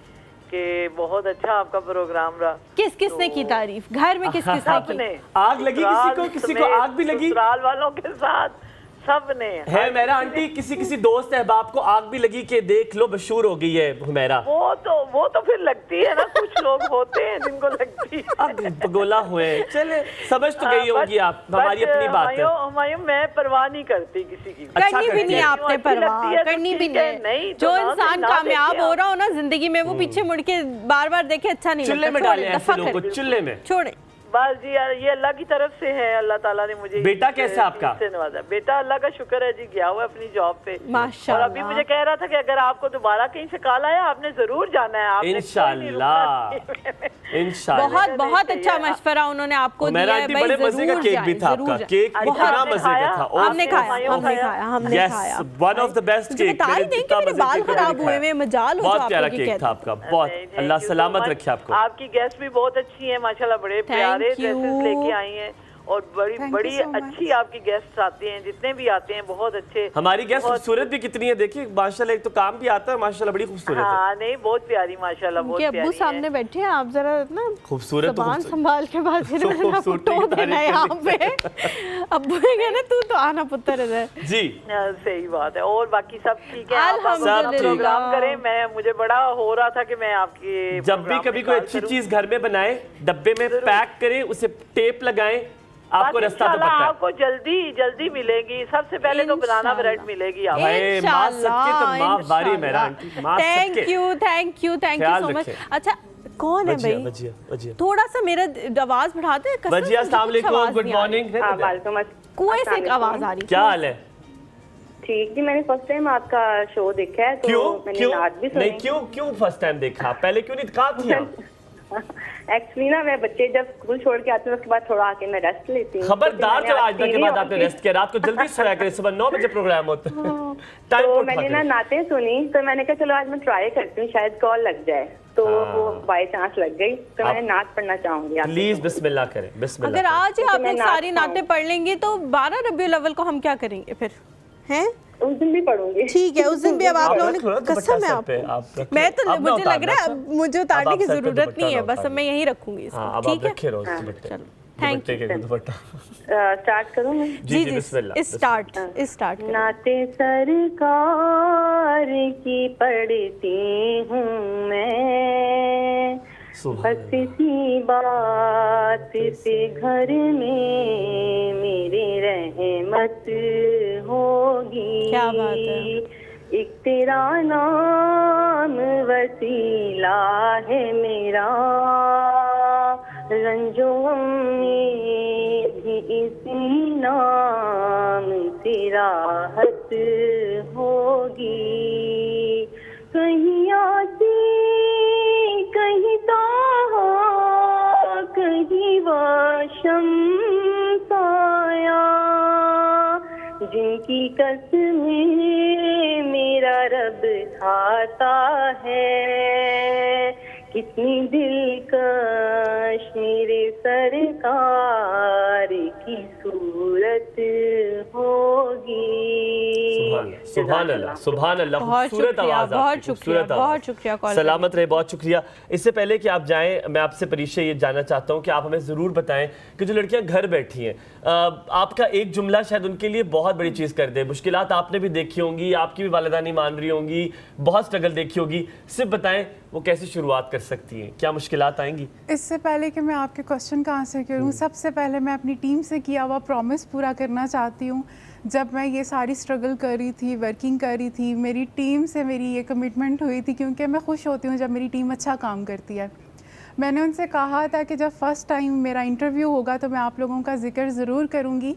कि बहुत अच्छा आपका प्रोग्राम रहा। किस किस ने की तारीफ? घर में किस किस ने की? आग लगी किसी को आग भी लगी? ससुराल वालों के साथ सबने है मेरा आंटी, किसी दोस्त अहबाब को आग भी लगी कि देख लो मशहूर हो गई है हुमैरा? वो तो फिर लगती है ना, कुछ लोग होते हैं जिनको लगती है। अब पगोला हुए, चले समझ तो गई होगी आप, हमारी अपनी बात है। हमायूं मैं परवाह नहीं करती किसी की, करनी भी नहीं आपने परवाह, करनी भी नहीं। जो इंसान कामयाब हो रहा हो ना जिंदगी में, वो पीछे मुड़ के बार बार देखे अच्छा नहीं लगता। चुल्ले में डालें ऐसे लोगों को, चुल्ले में छोड़े। बस जी यार, ये अल्लाह की तरफ से है, अल्लाह ताला ने मुझे। बेटा कैसा आपका? नवाजा। बेटा अल्लाह का शुक्र है जी, गया हुआ है अपनी जॉब पे माशाल्लाह। और अभी मुझे कह रहा था कि अगर आपको दोबारा कहीं से कॉल आया आपने जरूर जाना है। आपने इंशाल्लाह इंशाल्लाह। बहुत बहुत अच्छा मशवरा उन्होंने आपको दिया है। बड़े मजे का केक भी था आपका, केक इतना मजे का था। हमने खाया हमने खाया। One of the best cake. बता ही दें कि मेरे बाल खराब हुए हैं, मजाल हो जो बहुत प्यारा केक था आपका, बहुत। अल्लाह सलामत रखे आपको। आपकी गेस्ट भी बहुत अच्छी है माशाल्लाह, बड़े प्यारे ड्रेसेस लेके आई हैं और बड़ी अच्छी आपकी गेस्ट आती हैं, जितने भी आते हैं बहुत अच्छे। हमारी गेस्ट खूबसूरत भी कितनी है, देखिए माशाल्लाह, एक तो काम भी आता है माशाल्लाह, बड़ी खूबसूरत है। हाँ नहीं, बहुत प्यारी माशाल्लाह, बहुत प्यारी। अब्बू सामने बैठे हैं, आप जरा ना खूबसूरत ज़बान संभाल के बात देना यहाँ पे। अब्बू ने ना तू तो आना पुत्र इधर जी। सही बात है। और बाकी सब ठीक है, अल्हम्दुलिल्लाह। प्रोग्राम करें। मुझे बड़ा हो रहा था कि मैं आपकी जब भी कभी कोई अच्छी चीज घर में बनाए, डब्बे में पैक करें, उसे टेप लगाएं, आपको रास्ता तो पता है। आपको जल्दी मिलेगी। सबसे पहले तो बनाना ब्रेड मिलेगी आपको। माँ सबके तो माँ बारी मेरा आंटी, माँ सबके। Thank you so much. अच्छा कौन है भाई? वजिया थोड़ा सा मेरा आवाज बढ़ाते हैं। वजिया, अस्सलाम वालेकुम, गुड मॉर्निंग। कुएं से एक आवाज आ रही। क्या हाल है? ठीक जी, मैंने फर्स्ट टाइम आपका शो देखा है, तो मैंने नात भी सुनी। क्यों फर्स्ट टाइम देखा? पहले क्यों नहीं? कहाँ थी आप? एक्चुअली ना, मैं बच्चे जब स्कूल छोड़ के आती हूँ उसके बाद थोड़ा आके मैं रेस्ट लेती हूँ। खबरदार, जो आज तक के बाद आपने रेस्ट किया, रात को जल्दी सोया करें, सुबह 9 बजे प्रोग्राम होता है। तो मैंने ना नाते सुनी, तो मैंने कहा चलो आज मैं ट्राई करती हूँ, शायद कॉल लग जाए। तो वो बाय चांस लग गई, तो मैंने नात पढ़ना चाहूंगी। प्लीज बिस्मिल्लाह करें, बिस्मिल्लाह। अगर आज ही आप लोग सारी नातें पढ़ लेंगी तो 12 रबीउल अव्वल को हम क्या करेंगे फिर? हैं? उस दिन भी पढ़ूंगी। ठीक है, उस दिन भी। अब आप लोगों ने कसम है आपको, मैं तो मुझे लग रहा है मुझे उतारने की जरूरत नहीं है, बस अब मैं यहीं रखूंगी इसको। ठीक है, थैंक यू। स्टार्ट करूं मैं? जी स्टार्ट। नाते सरकार की पढ़ती हूँ मैं, बस इसी बात से घर में मेरी रहमत होगी। क्या बात है। एक तेरा नाम वसीला है मेरा, रंजों में भी इसी नाम से राहत होगी। कहीं आती कहीं ताहा कहीं वाशम साया, जिनकी कसमें मेरा रब खाता है, कितनी दिलकश मेरे सरकार की सूरत होगी। सुभान अल्लाह, सुभान अल्लाह, खूबसूरत आवाज़ आपकी, खूबसूरत आवाज़। बहुत शुक्रिया कॉल सलामत रहे, बहुत शुक्रिया। इससे पहले कि आप जाएं, मैं आपसे परीक्षा ये जानना चाहता हूं कि आप हमें ज़रूर बताएं कि जो लड़कियां घर बैठी हैं, आपका एक जुमला शायद उनके लिए बहुत बड़ी चीज़ कर दे। मुश्किलात आपने भी देखी होंगी, आपकी भी वालिदा नहीं मान रही होंगी, बहुत स्ट्रगल देखी होगी, सिर्फ बताएं वो कैसे शुरुआत कर सकती हैं, क्या मुश्किलात आएंगी? इससे पहले कि मैं आपके क्वेश्चन का आंसर करूं, सबसे पहले मैं अपनी टीम से किया हुआ प्रॉमिस पूरा करना चाहती हूं। जब मैं ये सारी स्ट्रगल कर रही थी, वर्किंग कर रही थी, मेरी टीम से मेरी ये कमिटमेंट हुई थी, क्योंकि मैं खुश होती हूँ जब मेरी टीम अच्छा काम करती है। मैंने उनसे कहा था कि जब फर्स्ट टाइम मेरा इंटरव्यू होगा तो मैं आप लोगों का जिक्र ज़रूर करूँगी।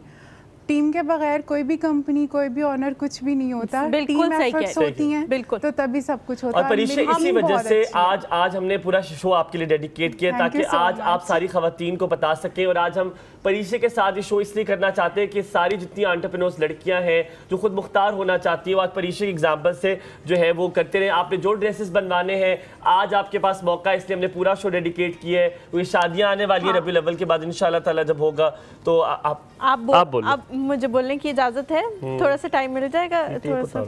टीम के बगैर कोई भी कंपनी, कोई भी ऑनर कुछ भी नहीं होता। बिल्कुल टीम एफर्ट्स होती हैं, बिल्कुल, तो तभी सब कुछ होता और है। परीक्षा इसी वजह से आज हमने पूरा शो आपके लिए डेडिकेट किया, ताकि आज आप सारी खवातीन को बता सकें। और आज हम परीक्षा के साथ ये शो इसलिए करना चाहते हैं कि सारी जितनी एंटरप्रेन्योर्स लड़कियां हैं जो खुद मुख्तार होना चाहती हैं, आज परीक्षा के एग्जाम्पल से जो है वो करते रहे। आपने जो ड्रेसेस बनवाने हैं, आज आपके पास मौका है, इसलिए हमने पूरा शो डेडिकेट किया है। ये शादियां आने वाली है रबीउल अव्वल के बाद इंशाल्लाह ताला जब होगा तो आप बोलो। अब मुझे बोलने की इजाजत है, थोड़ा सा टाइम मिल जाएगा? थोड़ा सा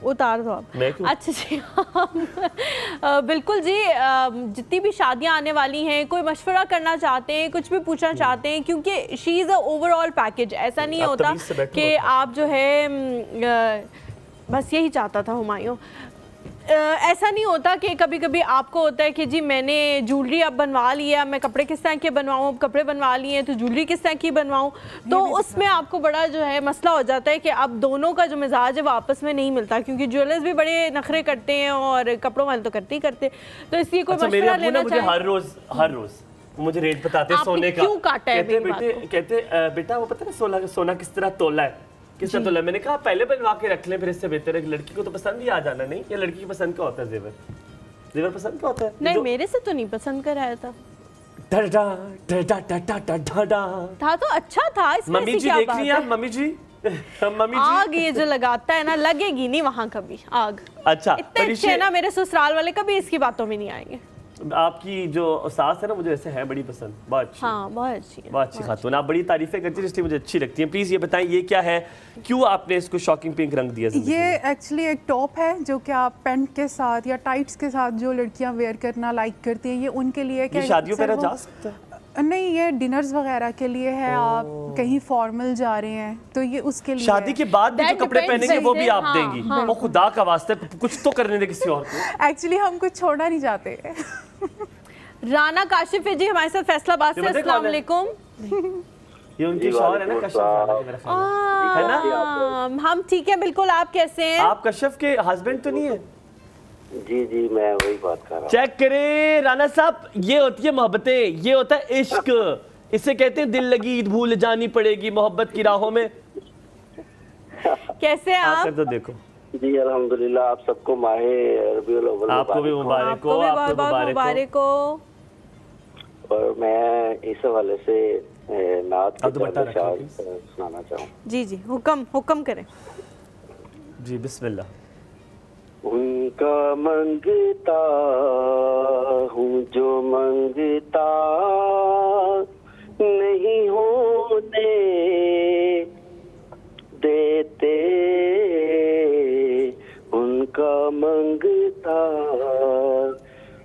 उतार दो आप। अच्छा जी बिल्कुल जी, जितनी भी शादियां आने वाली हैं, कोई मशवरा करना चाहते हैं, कुछ भी पूछना चाहते हैं, क्योंकि she is a overall package. ऐसा नहीं होता कि आप जो है बस यही चाहता था हुमायूं, ऐसा नहीं होता कि कभी कभी आपको होता है कि जी मैंने ज्वेलरी अब बनवा लिया, मैं कपड़े किस तरह के बनवाऊँ, अब कपड़े बनवा लिए तो ज्वेलरी किस तरह की बनवाऊँ, तो उसमें आपको बड़ा जो है मसला हो जाता है कि अब दोनों का जो मिजाज है वो आपस में नहीं मिलता, क्योंकि ज्वेलर्स भी बड़े नखरे करते हैं और कपड़ों वाले तो करते ही करते। तो इसलिए कोई मशवरा लेना चाहिए। हर रोज मुझे रेट बताते सोने का, क्यों काटा है? कहते बेटा वो पता है सोना किस तरह तोला है, किस तरह तोला। मैंने कहा पहले बनवा के रख लें, फिर इससे बेहतर है। लड़की को तो पसंद ही आ जाना नहीं, या लड़की की पसंद क्या होता है? जेवर पसंद क्या होता है? नहीं, मेरे से तो नहीं पसंद कराया था। था तो अच्छा था, इसमें मम्मी जी देख रही हैं आप? मम्मी जी आग ये जो लगाता है ना, लगेगी नहीं वहाँ कभी आग। अच्छा, इतने अच्छे ना मेरे ससुराल वाले, कभी इसकी बातों में नहीं आएंगे। आपकी जो सास है ना, मुझे ऐसे है बड़ी पसंद, बहुत अच्छी। हाँ, बहुत अच्छी है, बहुत अच्छी खातून। आप बड़ी तारीफें करती हैं, इसलिए मुझे अच्छी लगती हैं। प्लीज ये बताएं ये क्या है, क्यों आपने इसको शॉकिंग पिंक रंग दिया? ये एक्चुअली एक टॉप है जो कि आप पैंट के साथ या टाइट्स के साथ जो लड़कियां वेयर करना लाइक करती हैं, ये उनके लिए क्या शादियों पर जा सकता है? नहीं, ये डिनर्स वगैरह के लिए है। आप कहीं फॉर्मल जा रहे हैं तो ये उसके लिए शादी के बाद भी जो कपड़े पहनेंगे वो भी आप देंगी? वो खुदा का वास्ते कुछ तो करने दे किसी और को। एक्चुअली हम कुछ छोड़ना नहीं चाहते। राना काशिफ जी हमारे साथ फैसलाबाद से। अस्सलाम वालेकुम। ये उनकी शौहर है ना, कश्यप है ना? हम ठीक है बिल्कुल, आप कैसे हैं? आप कश्यप के हस्बैंड तो नहीं है? जी मैं वही बात कर रहा हूँ। चेक करें राना साहब, ये होती है मोहब्बतें, ये होता है इश्क, इसे कहते हैं दिल लगी भूल जानी पड़ेगी मोहब्बत की राहों में। कैसे आप? तो देखो जी अल्हम्दुलिल्लाह, आप सबको माहे रबीउल अव्वल आपको भी मुबारक हो, आपको मुबारक हो। और मैं इस हवाले से नात के शायद सुनाना चाहूँ। जी हुक्म करें जी। बिस्मिल्लाह। उनका मंगता हूँ जो मंगता नहीं होने देते, उनका मंगता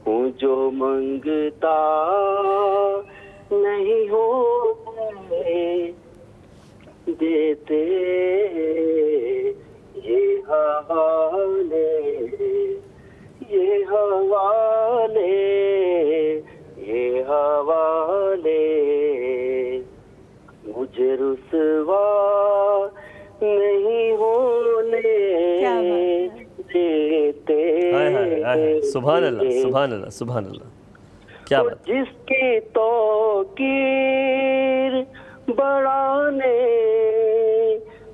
हूँ जो मंगता नहीं होने देते, ये हवाले मुझे रुसवा नहीं होने देते। सुभान अल्लाह, सुभान अल्लाह, सुभान अल्लाह, क्या बात। जिसकी तौकीर बढ़ाने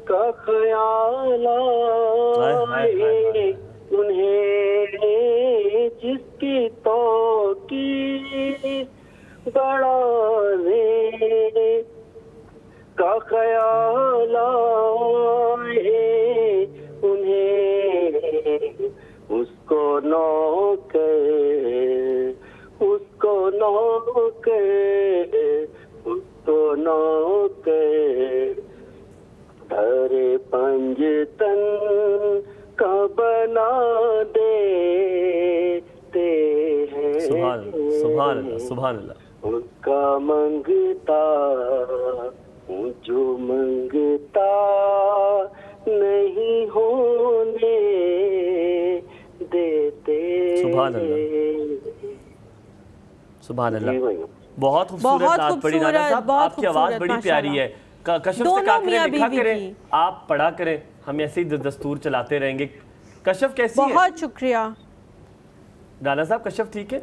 का ख्याल आए, उन्हें जिसकी तौकीर बढ़ाने का ख्याल आए, उन्हें उसको नौकर, उसको नौकर, उसको नौकर धरे पंजतन का बना देते हैं। सुभान अल्लाह, सुभान अल्लाह। उसका मंगता हूँ जो मंगता नहीं होने देते। सुभान अल्लाह, सुभान अल्लाह। बहुत खूबसूरत बहुत बात पढ़ी नाना साहब, बहुत आपकी आवाज़ खूबसूरत, बड़ी प्यारी है। कशफ से दोनों कहा करें, मियां लिखा बीवी करें, की। आप पढ़ा करें, हम ऐसे ही दस्तूर चलाते रहेंगे। कशफ कैसी है? बहुत शुक्रिया नाना साहब। कशफ ठीक है?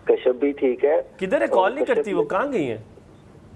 कशफ भी ठीक है। किधर है? कॉल नहीं करती वो, कहाँ गई हैं?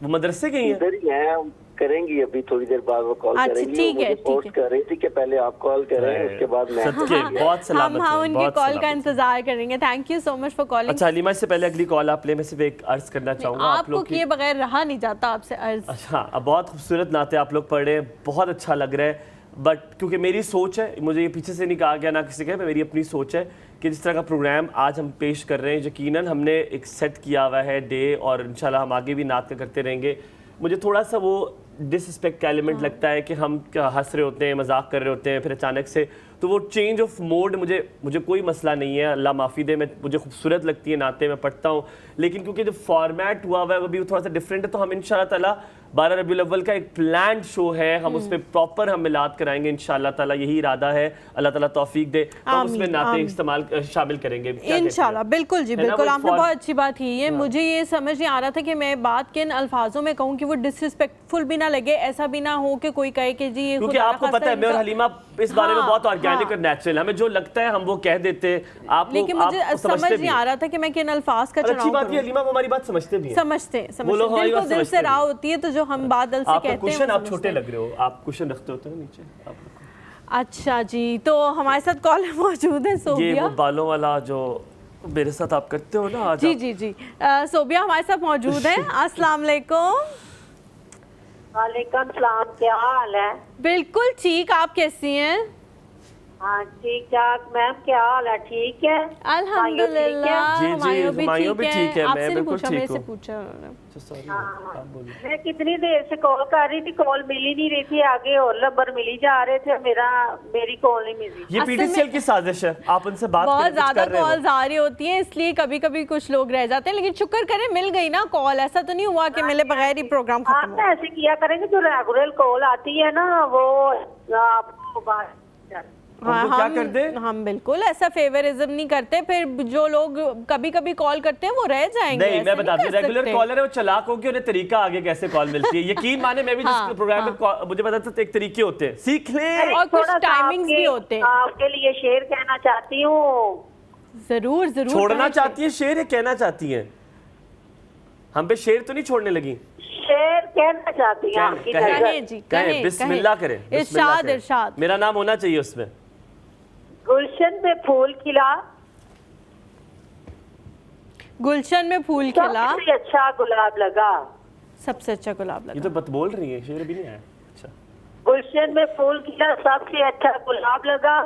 वो मदरसे गई हैं? इधर ही हैं, करेंगी अभी थोड़ी देर बाद वो कॉल अच्छा, करेंगी। ठीक है, मुझे ठीक पोस्ट है। कर रही थी कि पहले आप कॉल करें, उसके बाद मैं। सदके, बहुत सलामत हम है, उनकी बहुत कॉल का सलामत है। इंतजार करेंगे। Thank you so much for calling. अच्छा हलीमा, इससे पहले अगली कॉल आप ले, मैं सिर्फ एक अर्ज करना चाहूँगा आप आपको लोग किए बगैर रहा नहीं जाता आपसे अर्ज। अच्छा, अब बहुत खूबसूरत नाते आप लोग पढ़ रहे हैं, बहुत अच्छा लग रहा है। बट क्योंकि मेरी सोच है, मुझे ये पीछे से नहीं कहा गया ना किसी के, मेरी अपनी सोच है कि जिस तरह का प्रोग्राम आज हम पेश कर रहे हैं, यकीनन हमने एक सेट किया हुआ है डे, और इंशाल्लाह हम आगे भी नात का करते रहेंगे। मुझे थोड़ा सा वो डिसरिस्पेक्ट का एलिमेंट लगता है कि हम क्या हंस रहे होते हैं, मजाक कर रहे होते हैं, फिर अचानक से तो वो चेंज ऑफ मोड, मुझे कोई मसला नहीं है, अल्लाह माफ़ी दे। मुझे खूबसूरत लगती है नाते, मैं पढ़ता हूँ, लेकिन क्योंकि जो फॉर्मेट हुआ हुआ है वो भी थोड़ा सा डिफरेंट है, तो हम इंशाल्लाह ताला 12 रबीउल अव्वल का एक प्लान्ड शो है, हम उसमें प्रॉपर हम मिलाद कराएंगे इंशाल्लाह ताला, यही इरादा है। अल्लाह ताला तौफीक दे, तो हम उसमें नाते इस्तेमाल शामिल करेंगे इंशाल्लाह। बिल्कुल जी, बिल्कुल, आपने बहुत अच्छी बात की है। मुझे ये समझ नहीं आ रहा था कि मैं बात किन अल्फाजों में कहूँ कि वो डिसरिस्पेक्टफुल भी ना लगे, ऐसा भी ना हो कि कोई कहे कि जी ये, क्योंकि आपको पता है मैं और हलीमा इस बारे में बहुत ऑर्गेनिक और नेचुरल, हमें जो लगता है हम वो कह देते हैं। आप लेकिन मुझे समझ नहीं आ रहा था कि मैं किन अल्फाज का चुनाव अच्छी बात है, हलीमा हमारी बात समझते भी हैं, समझते दिल को दिल से राह होती है, तो जो हम बादल से कहते हैं। कुशन आप छोटे लग रहे हो, आप कुशन रखते होते हो नीचे आप। अच्छा जी, तो हमारे साथ कॉलर मौजूद है सोबिया। ये वो बालों वाला जो मेरे साथ आप करते हो ना आज। जी जी जी, सोबिया हमारे साथ मौजूद है। अस्सलाम वालेकुम। वालेकुम सलाम, क्या हाल है? बिल्कुल ठीक, आप कैसी हैं? हाँ ठीक ठाक मैम, क्या हाल है? ठीक है अल्हम्दुलिल्लाह। जी जी, हुमायूं भी ठीक है, आपसे मैं नहीं बिल्कुल पूछा, ठीक मेरे हूँ। से पूछा। मैं कितनी देर से कॉल कर रही थी, कॉल मिल ही नहीं रही थी, आगे और नंबर मिली जा रहे थे, मेरी कॉल नहीं मिली। ये पीटीसीएल की साजिश है, आप उनसे बात बहुत करें, कुछ ज्यादा कर रहे हो। कॉल्स आ रही होती हैं, इसलिए कभी कभी कुछ लोग रह जाते हैं, लेकिन शुक्र करें मिल गई ना कॉल। ऐसा तो नहीं हुआ कि मिले बगैर ही प्रोग्राम खत्म आप ऐसे किया करेंगे, जो रेगुलर कॉल आती है ना वो आपको बात। हाँ, क्या कर दे? हम बिल्कुल ऐसा फेवरिज्म नहीं करते, फिर जो लोग कभी कभी कॉल करते हैं वो रह जाएंगे। नहीं, मैं बता दूं, रेगुलर कॉलर है वो चालाक हो के उन्हें तरीका आगे कैसे कॉल मिलती है, यकीन माने मैं भी जिस प्रोग्राम में मुझे पता था एक तरीके होते हैं, सीख ले। और कुछ टाइमिंग्स भी होते हैं। आपके लिए शेर कहना चाहती हूँ। जरूर जरूर। छोड़ना चाहती है शेर, कहना चाहती है? हम पे शेर तो नहीं छोड़ने लगी, शेर कहना चाहती हैं आपकी तरफ। कहें जी, कहें, बिस्मिल्लाह करें, बिस्मिल्लाह इरशाद करें। इरशाद। मेरा नाम होना चाहिए उसमें। गुलशन में फूल खिला, गुलशन में फूल खिला, सबसे अच्छा गुलाब लगा। सबसे अच्छा गुलाब ये लगा। तो बत बोल रही है, शेर भी नहीं आया। अच्छा, गुलशन में फूल खिला, सबसे अच्छा गुलाब लगा।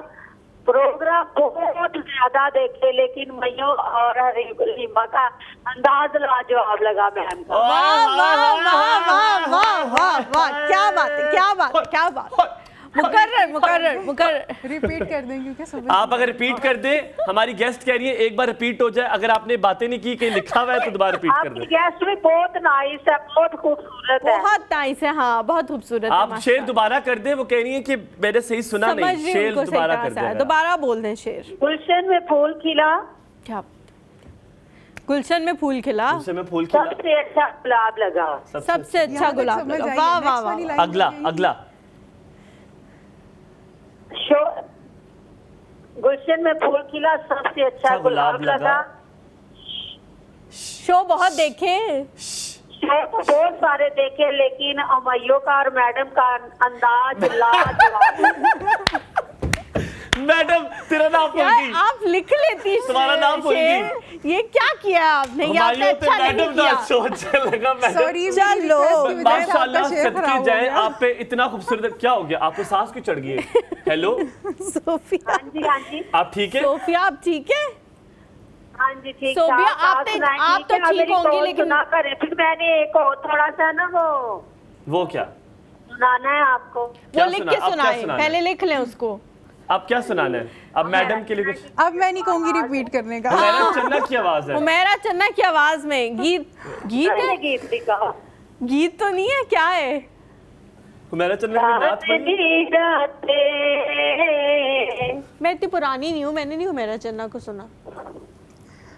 प्रोग्राम बहुत ज्यादा देखे, लेकिन मैयों और हरीमा का अंदाज लाजवाब लगा मैम का। वाह वाह वाह वाह वाह वाह वाह, क्या बात है, क्या बात है, क्या बात है। मुकर्रर रिपीट कर दें क्योंकि समझ आप अगर रिपीट कर दे, हमारी गेस्ट कह रही है एक बार रिपीट हो जाए, अगर आपने बातें नहीं की कहीं लिखा हुआ है तो दोबारा रिपीट कर आपकी दे। गेस्ट भी बहुत नाइस है, बहुत खूबसूरत है। बहुत नाइस है, हाँ बहुत खूबसूरत है। आप शेर दोबारा कर दे, वो कह रही है कि मैंने सही सुना नहीं, शेर दोबारा कर दे। दोबारा बोल दें शेर। गुलशन में फूल खिला, क्या गुलशन में फूल खिला, गुलशन में फूल खिला, सबसे अच्छा गुलाब लगा। सबसे अच्छा गुलाब लगा। वाह वाह वाह। अगला अगला गुलशन में फूल खिला, सबसे अच्छा गुलाब लगा। शो बहुत देखे, शो तो बहुत सारे देखे, लेकिन अमैयो का और मैडम का अंदाज लाजवाब। मैडम तेरा नाम बोलगी, आप लिख लेती, तुम्हारा नाम बोलगी। ये क्या किया आपने? ये आपने अच्छा नहीं किया। अच्छा लगा मैडम। सॉरी चलो माशाल्लाह सदके जाए आप पे, इतना खूबसूरत। क्या हो गया आपको, सांस क्यों चढ़ गई है? Hello Sophia. हाँ जी, हाँ जी, आप ठीक है? सोफिया आप ठीक है? हाँ जी ठीक सोफिया, ठाक। आप तो ठीक होंगी, लेकिन सुना करे। फिर मैंने एक और थोड़ा सा ना वो क्या सुनाना है आपको। वो लिख के सुनाए, पहले लिख लें उसको। आप क्या सुनाना है? अब मैडम के लिए कुछ। अब मैं नहीं कहूंगी रिपीट करने का। हुमैरा चन्ना की आवाज है। हुमैरा चन्ना की आवाज में गीत है? गीत भी कहा, गीत तो नहीं है, क्या है? हुमैरा चन्ना की बात पड़ी। मैं इतनी पुरानी नहीं हूँ, मैंने नहीं हुमैरा चन्ना को सुना।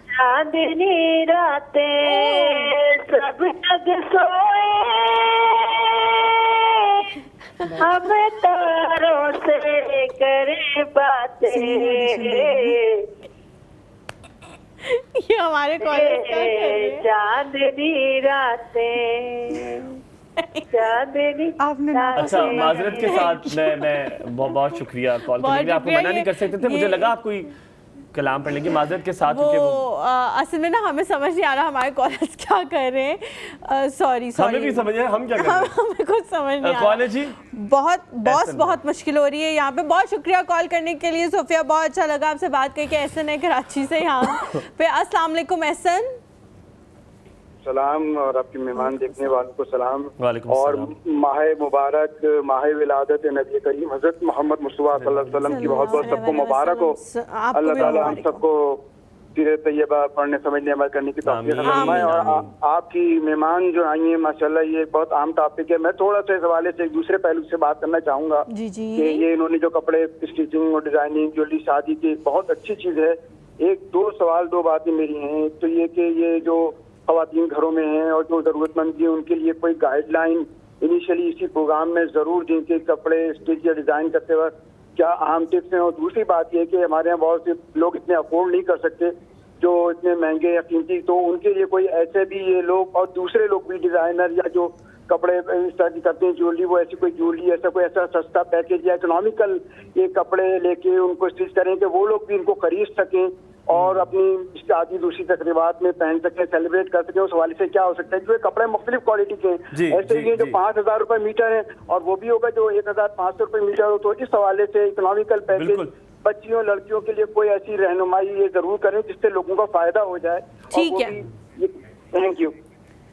चांदनी रातें सब जग सोए, हम तारों से करे बातें। ये हमारे कॉलेज का है। चांदनी रातें, चांदनी। आपने अच्छा माजरत के साथ मैं बहुत शुक्रिया कॉल करने के लिए। आपको मना नहीं कर सकते थे, मुझे लगा आप कोई कलाम पढ़ने की माजरत के साथ। वो असल में ना हमें समझ नहीं आ रहा हमारे कॉलेज क्या कर रहे हैं। सॉरी हमें भी समझ है, हम क्या कर रहे हैं हमें कुछ समझ नहीं आ रहा। कॉलेज जी बहुत मुश्किल हो रही है यहाँ पे। बहुत शुक्रिया कॉल करने के लिए सोफिया, बहुत अच्छा लगा आपसे बात करके। एहसन है कराची से यहाँ पे। अस्सलाम वालेकुम एहसन। सलाम, और आपके मेहमान देखने वालों को सलाम। और माह मुबारक, माह विलादत नबी करीम हजरत मोहम्मद मुस्तफा सल्लल्लाहु अलैहि वसल्लम की बहुत बहुत सबको मुबारक हो। अल्लाह ताला हम सबको सीरत तैयबा पढ़ने समझने अमल करने की तौफीक फरमाए। और आपकी मेहमान जो आई हैं माशाल्लाह, ये बहुत आम टॉपिक है। मैं थोड़ा सा इस हवाले से एक दूसरे पहलू से बात करना चाहूँगा कि ये इन्होंने जो कपड़े स्टिचिंग और डिजाइनिंग ज्वेलरी शादी की बहुत अच्छी चीज़ है। एक दो सवाल, दो बातें मेरी हैं। एक तो ये कि ये जो ख़वातीन घरों में हैं और जो ज़रूरतमंद हैं उनके लिए कोई गाइडलाइन इनिशियली इसी प्रोग्राम में ज़रूर दें कि कपड़े स्टिच या डिज़ाइन करते वक्त क्या अहम टिप्स हैं। और दूसरी बात यह कि हमारे यहाँ बहुत से लोग इतने अफोर्ड नहीं कर सकते जो इतने महंगे या कीमती, तो उनके लिए कोई ऐसे भी ये लोग और दूसरे लोग भी डिज़ाइनर या जो कपड़े इस तरह की करते हैं ज्वेलरी, वो ऐसी कोई ज्वेलरी ऐसा कोई ऐसा सस्ता पैकेज या इकोनॉमिकल ये कपड़े लेके उनको स्टिच करें कि वो लोग भी इनको खरीद सकें और अपनी शादी दूसरी तकरीबात में पहन सकें, सेलिब्रेट कर सकें। उस हवाले से क्या हो सकता है? जो कपड़े मुख्तलिफ क्वालिटी के हैं, ऐसे ही जो 5,000 रुपए मीटर है और वो भी होगा जो 1,500 रुपए मीटर हो। तो इस हवाले से इकोनॉमिकल पैकेज बच्चियों लड़कियों के लिए कोई ऐसी रहनुमाई ये जरूर करें जिससे लोगों का फायदा हो जाए। ठीक है, थैंक यू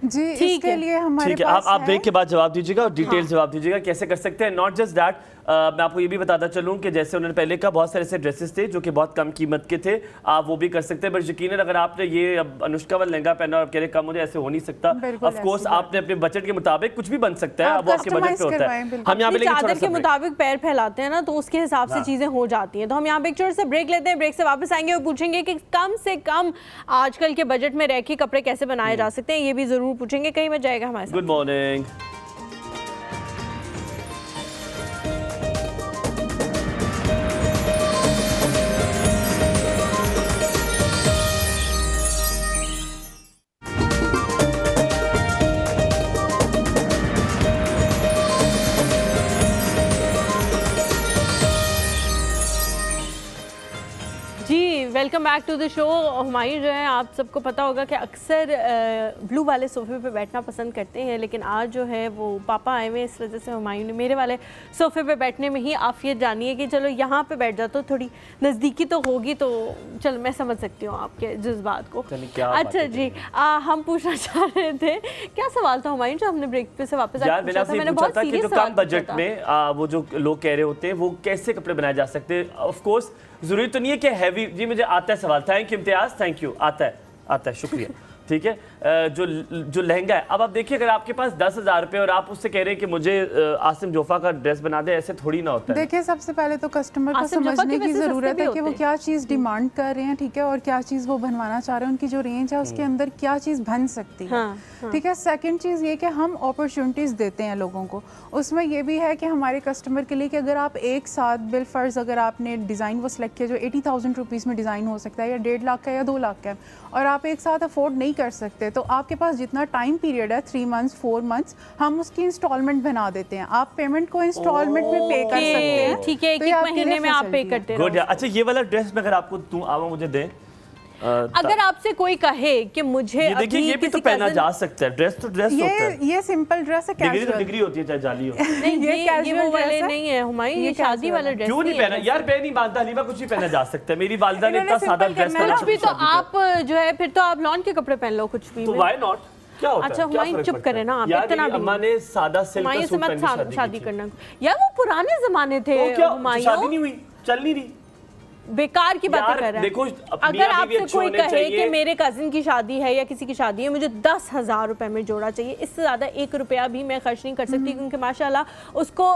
जी। इसके लिए हमारे पास आप ब्रेक के बाद जवाब दीजिएगा और डिटेल जवाब दीजिएगा कैसे कर सकते हैं। नॉट जस्ट दैट, मैं आपको ये भी बताता चलूं कि जैसे उन्होंने पहले कहा बहुत सारे ऐसे ड्रेसेस थे जो कि बहुत कम कीमत के थे, आप वो भी कर सकते हैं। बट यकीनन अगर आपने ये अब अनुष्का वाला लहंगा पहना और कह रहे कम मुझे, ऐसे हो नहीं सकता। ऑफ कोर्स आपने अपने बजट के मुताबिक कुछ भी बन सकता है, वो आपके बजट पे होता है। हम यहाँ पे चादर के मुताबिक पैर फैलाते हैं ना, तो उसके हिसाब से चीजें हो जाती हैं। तो हम यहाँ पे एक छोटा सा ब्रेक लेते हैं, ब्रेक से वापस आएंगे और पूछेंगे कि कम से कम आजकल के बजट में रह के कपड़े कैसे बनाए जा सकते हैं, ये भी जरूर पूछेंगे। कहीं मत जाएगा हमारे साथ। Good morning. Welcome back to the show. Humayun जो है, आप सबको पता होगा कि अक्सर ब्लू वाले सोफ़े पे बैठना पसंद करते हैं, लेकिन आज जो है वो पापा आए हुए, इस वजह से हुमायूं ने मेरे वाले सोफ़े पे बैठने में ही आफियत जानी है कि चलो यहाँ पे बैठ जाओ तो थोड़ी नज़दीकी तो होगी। तो चलो मैं समझ सकती हूँ आपके जज्बात को। अच्छा जी, हम पूछना चाह रहे थे, क्या सवाल था हुमायूं जो हमने ब्रेक पे से वापस पूछा था? मैंने बहुत सीरियस सवाल कम बजट में वो जो लोग कह रहे होते हैं वो कैसे कपड़े बनाए जा सकते हैं। ऑफ कोर्स जरूरी तो नहीं है कि हैवी। जी मुझे आता है सवाल। Thank you Imtiaz, thank you. आता है, शुक्रिया। ठीक है, जो लहंगा है, अब आप देखिए अगर आपके पास 10,000 रुपये और आप उससे कह रहे हैं कि मुझे आसिम जोफा का ड्रेस बना दे, ऐसे थोड़ी ना होता है। देखिए सबसे पहले तो कस्टमर को समझने की ज़रूरत है कि वो क्या चीज़ डिमांड कर रहे हैं, ठीक है, और क्या चीज़ वो बनवाना चाह रहे हैं, उनकी जो रेंज है उसके अंदर क्या चीज़ बन सकती है। ठीक है, सेकंड चीज़ ये कि हम अपॉर्चुनिटीज़ देते हैं लोगों को। उसमें ये भी है कि हमारे कस्टमर के लिए कि अगर आप एक साथ बिल फर्ज अगर आपने डिज़ाइन वो सिलेक्ट किया जो 80,000 रुपीज़ में डिज़ाइन हो सकता है या 1.5 लाख का या 2 लाख का, और आप एक साथ अफोर्ड नहीं कर सकते, तो आपके पास जितना टाइम पीरियड है 3 मंथ्स 4 मंथ्स, हम उसकी इंस्टॉलमेंट बना देते हैं। आप पेमेंट को इंस्टॉलमेंट में पे कर सकते हैं। ठीक है, एक महीने में आप पे करते गुड। अच्छा, ये वाला ड्रेस में अगर आपको तू आवा मुझे दे, अगर आपसे कोई कहे कि मुझे ये देखिए, ये भी तो पहना जा सकता है, ड्रेस तो ड्रेस होता है। ये सिंपल ड्रेस है, डिग्री तो डिग्री होती है चाहे जाली हो। नहीं, ये वो वाले नहीं है हुमायूं, ये शादी वाला ड्रेस। क्यों नहीं पहना यार? मैं नहीं मानता हलीमा, कुछ भी पहना जा सकता है। मेरी वालिदा ने इतना सादा ड्रेस पहना। कुछ भी तो आप जो है, फिर तो आप लॉन के कपड़े पहन लो कुछ भी। तो व्हाई नॉट? क्या होता है? अच्छा हुमायूं चुप करे ना, आप इतना भी अम्मा ने सादा सिल्क का सूट पहन के शादी करना यार, वो पुराने जमाने थे। हुमायूं शादी नहीं हुई, चल नहीं रही, बेकार की बातें कर रहे हैं। देखो, अगर आपसे कोई कहे कि मेरे कजिन की शादी है या किसी की शादी है, मुझे 10,000 रुपए में जोड़ा चाहिए, इससे ज्यादा 1 रुपया भी मैं खर्च नहीं कर सकती, क्योंकि माशाल्लाह उसको